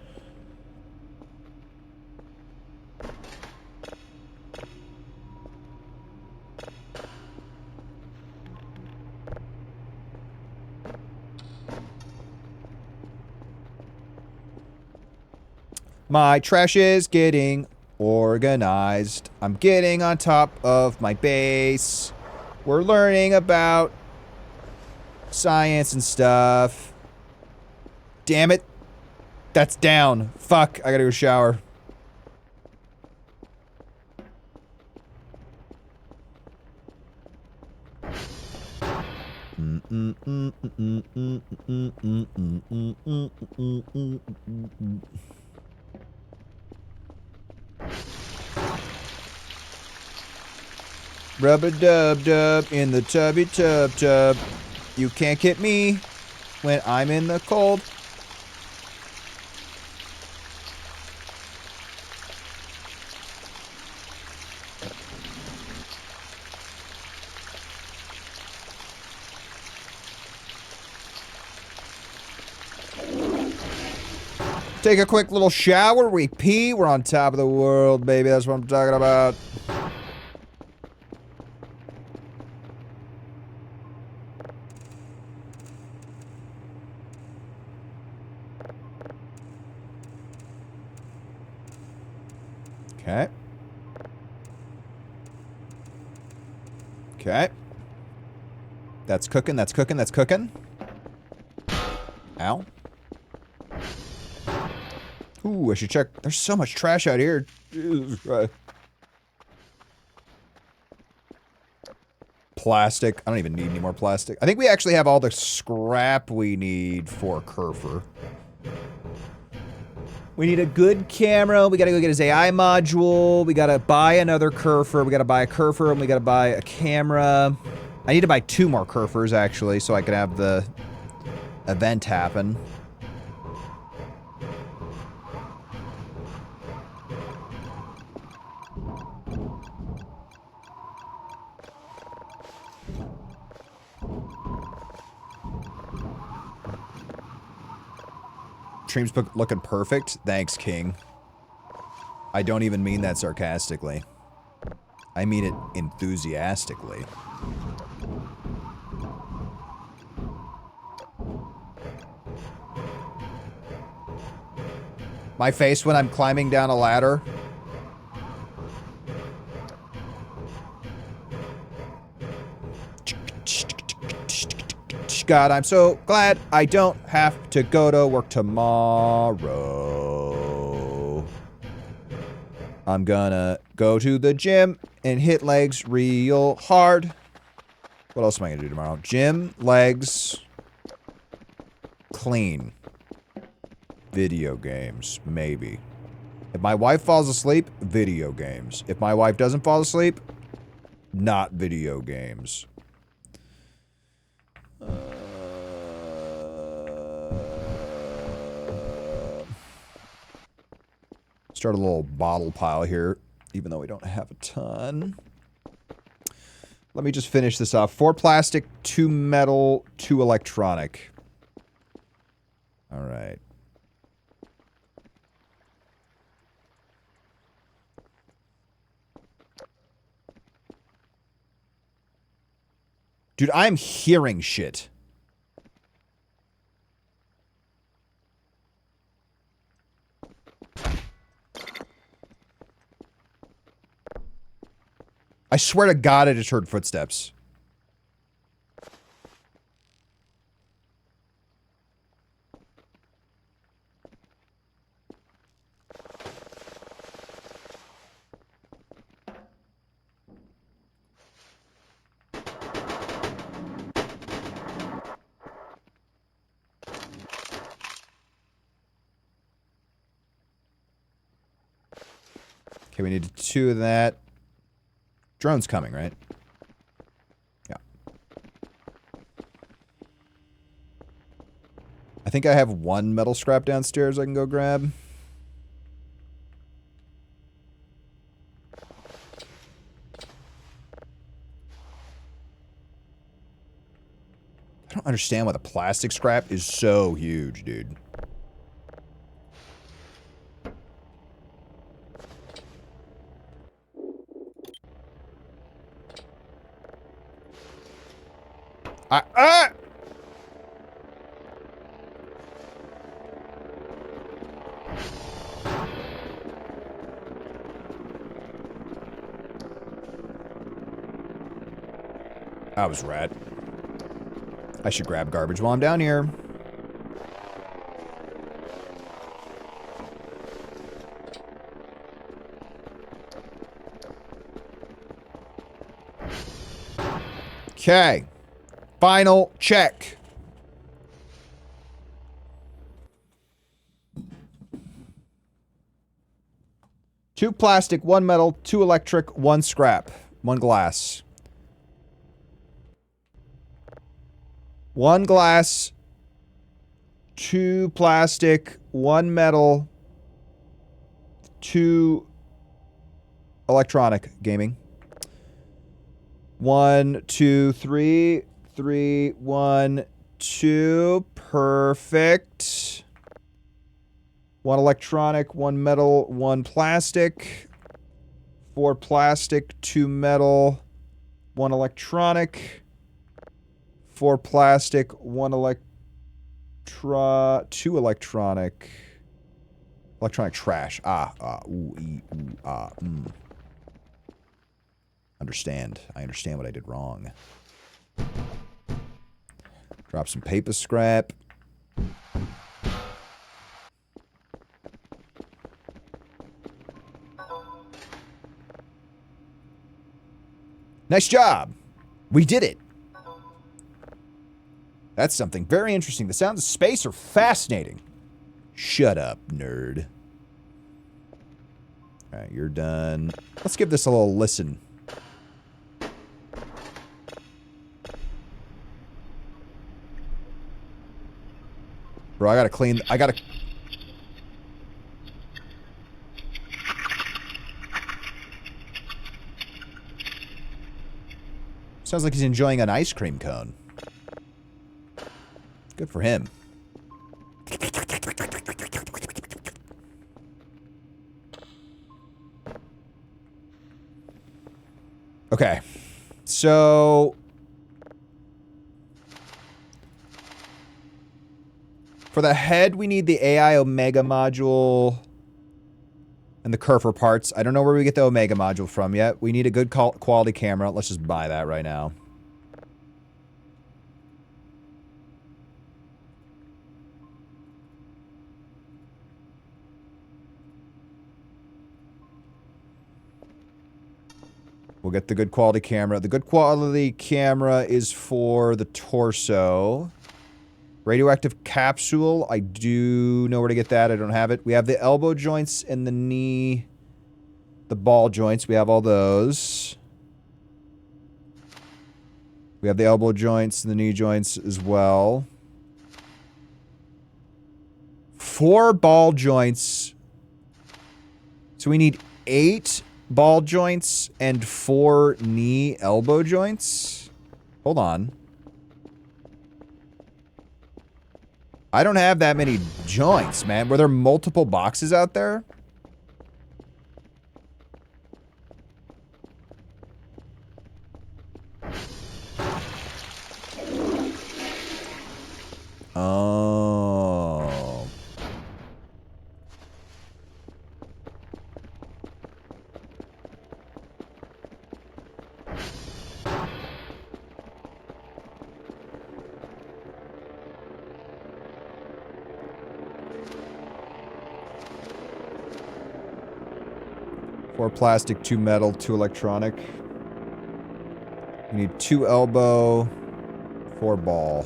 My trash is getting organized. I'm getting on top of my base. We're learning about science and stuff. Damn it. That's down. Fuck, I gotta go shower. Rub-a-dub-dub in the tubby tub-tub. You can't get me when I'm in the cold. Take a quick little shower, we pee, we're on top of the world, baby. That's what I'm talking about. Okay. Okay. That's cooking, that's cooking, that's cooking. Ow. Ooh, I should check. There's so much trash out here. Jesus Christ. Plastic. I don't even need any more plastic. I think we actually have all the scrap we need for Kerfer. We need a good camera. We gotta go get his AI module. We gotta buy another Kerfer. We gotta buy a Kerfer, and we gotta buy a camera. I need to buy 2 more Kerfers, actually, so I can have the event happen. Stream's looking perfect. Thanks, King. I don't even mean that sarcastically. I mean it enthusiastically. My face when I'm climbing down a ladder. God, I'm so glad I don't have to go to work tomorrow. I'm gonna go to the gym and hit legs real hard. What else am I gonna do tomorrow? Gym, legs, clean. Video games, maybe. If my wife falls asleep, video games. If my wife doesn't fall asleep, not video games. Start a little bottle pile here, even though we don't have a ton. Let me just finish this off. 4 plastic, 2 metal, 2 electronic. All right. Dude, I'm hearing shit. I swear to God, I just heard footsteps. Okay, we need 2 of that. Drone's coming, right? Yeah. I think I have one metal scrap downstairs I can go grab. I don't understand why the plastic scrap is so huge, dude. I was rat. I should grab garbage while I'm down here. Okay. Final check. Two plastic, one metal, two electric, one scrap, one glass. One glass, two plastic, one metal, two electronic gaming. 1, 2, 3, 3, 1, 2. Perfect. One electronic, one metal, one plastic. 4 plastic, 2 metal, 1 electronic. 4 plastic, 1 2 electronic. Electronic trash. Understand. I understand what I did wrong. Drop some paper scrap. Nice job. We did it. That's something very interesting. The sounds of space are fascinating. Shut up, nerd. All right, you're done. Let's give this a little listen. Bro, I gotta clean... Sounds like he's enjoying an ice cream cone. Good for him. Okay. So... for the head, we need the AI Omega module and the Kerfer parts. I don't know where we get the Omega module from yet. We need a good quality camera. Let's just buy that right now. We'll get the good quality camera. The good quality camera is for the torso. Radioactive capsule. I do know where to get that. I don't have it. We have the elbow joints and the knee. The ball joints. We have all those. We have the elbow joints and the knee joints as well. 4 ball joints. So we need 8 ball joints and 4 knee elbow joints. Hold on. I don't have that many joints, man. Were there multiple boxes out there? Oh. Four plastic, 2 metal, 2 electronic. We need 2 elbow, 4 ball.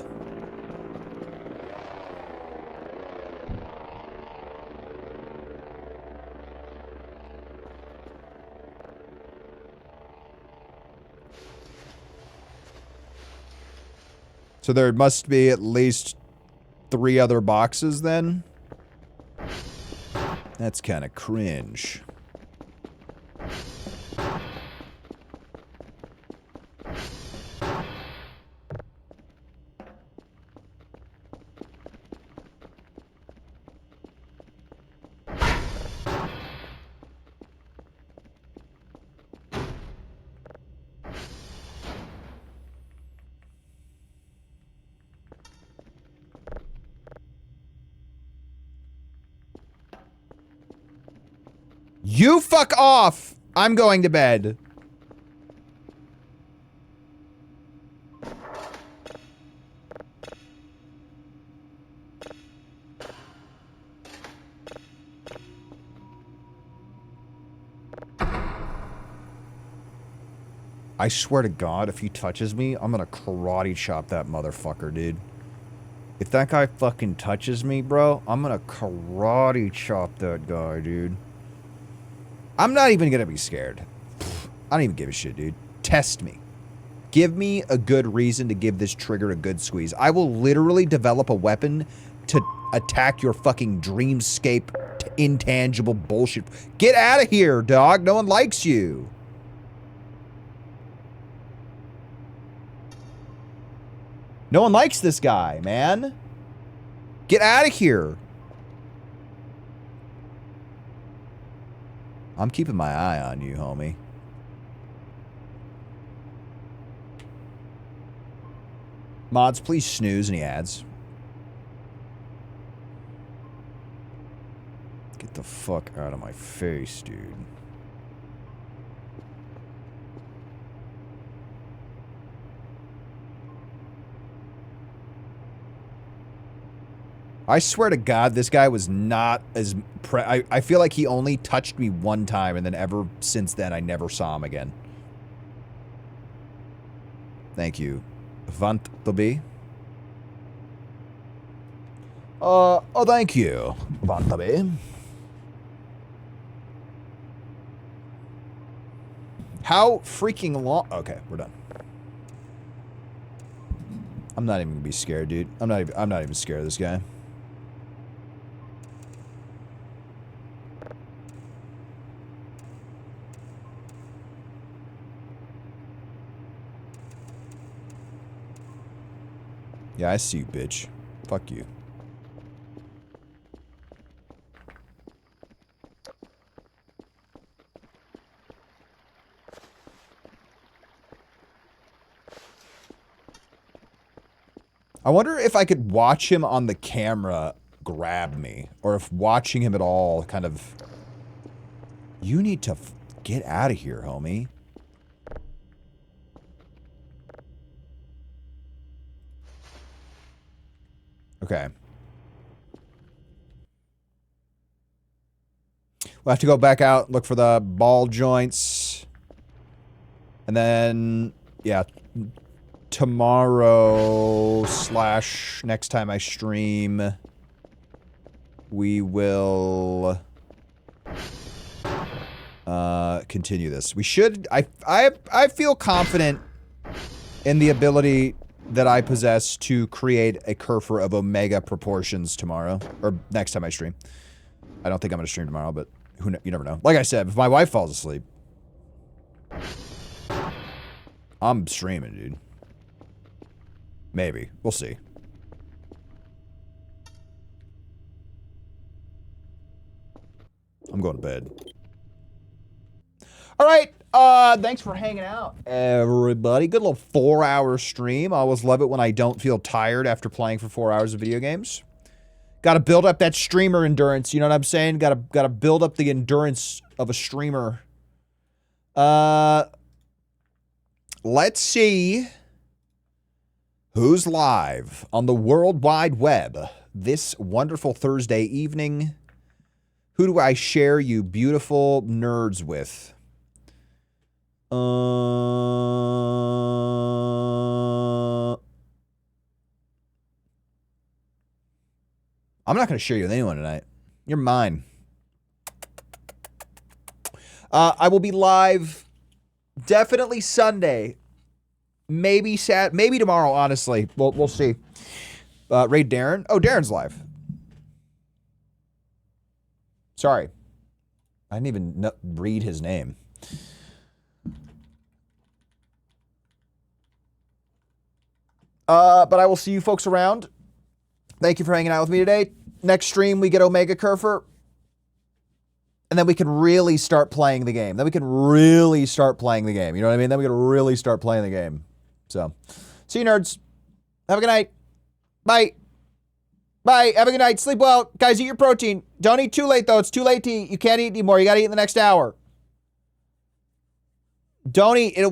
So there must be at least 3 other boxes then? That's kind of cringe. You fuck off! I'm going to bed. I swear to God, if he touches me, I'm gonna karate chop that motherfucker, dude. If that guy fucking touches me, bro, I'm gonna karate chop that guy, dude. I'm not even gonna be scared. I don't even give a shit, dude. Test me. Give me a good reason to give this trigger a good squeeze. I will literally develop a weapon to attack your fucking dreamscape intangible bullshit. Get out of here, dog. No one likes you. No one likes this guy, man. Get out of here. I'm keeping my eye on you, homie. Mods, please snooze any ads. Get the fuck out of my face, dude. I swear to God, this guy was not as... I feel like he only touched me one time, and then ever since then, I never saw him again. Thank you. Want to be? Oh, thank you. Want to be? How freaking long... Okay, we're done. I'm not even gonna be scared, dude. I'm not even scared of this guy. Yeah, I see you, bitch. Fuck you. I wonder if I could watch him on the camera grab me, or if watching him at all kind of... You need to get out of here, homie. Okay. We'll have to go back out, look for the ball joints. And then, yeah, tomorrow / next time I stream, we will continue this. We should, I feel confident in the ability that I possess to create a Kerfur of Omega proportions tomorrow, or next time I stream. I don't think I'm going to stream tomorrow, but you never know. Like I said, if my wife falls asleep, I'm streaming, dude. Maybe. We'll see. I'm going to bed. All right. Thanks for hanging out, everybody. Good little 4-hour stream. I always love it when I don't feel tired after playing for 4 hours of video games. Got to build up that streamer endurance. You know what I'm saying? Got to build up the endurance of a streamer. Let's see who's live on the World Wide Web this wonderful Thursday evening. Who do I share you beautiful nerds with? I'm not going to share you with anyone tonight. You're mine. I will be live definitely Sunday Maybe maybe tomorrow, honestly. We'll see. Raid Darren. Oh, Darren's live. Sorry. I didn't even read his name. But I will see you folks around. Thank you for hanging out with me today. Next stream, we get Omega Kerfer. And then we can really start playing the game. You know what I mean? Then we can really start playing the game. So, see you, nerds. Have a good night. Bye. Bye. Have a good night. Sleep well. Guys, eat your protein. Don't eat too late, though. It's too late to eat. You can't eat anymore. You got to eat in the next hour. Don't eat.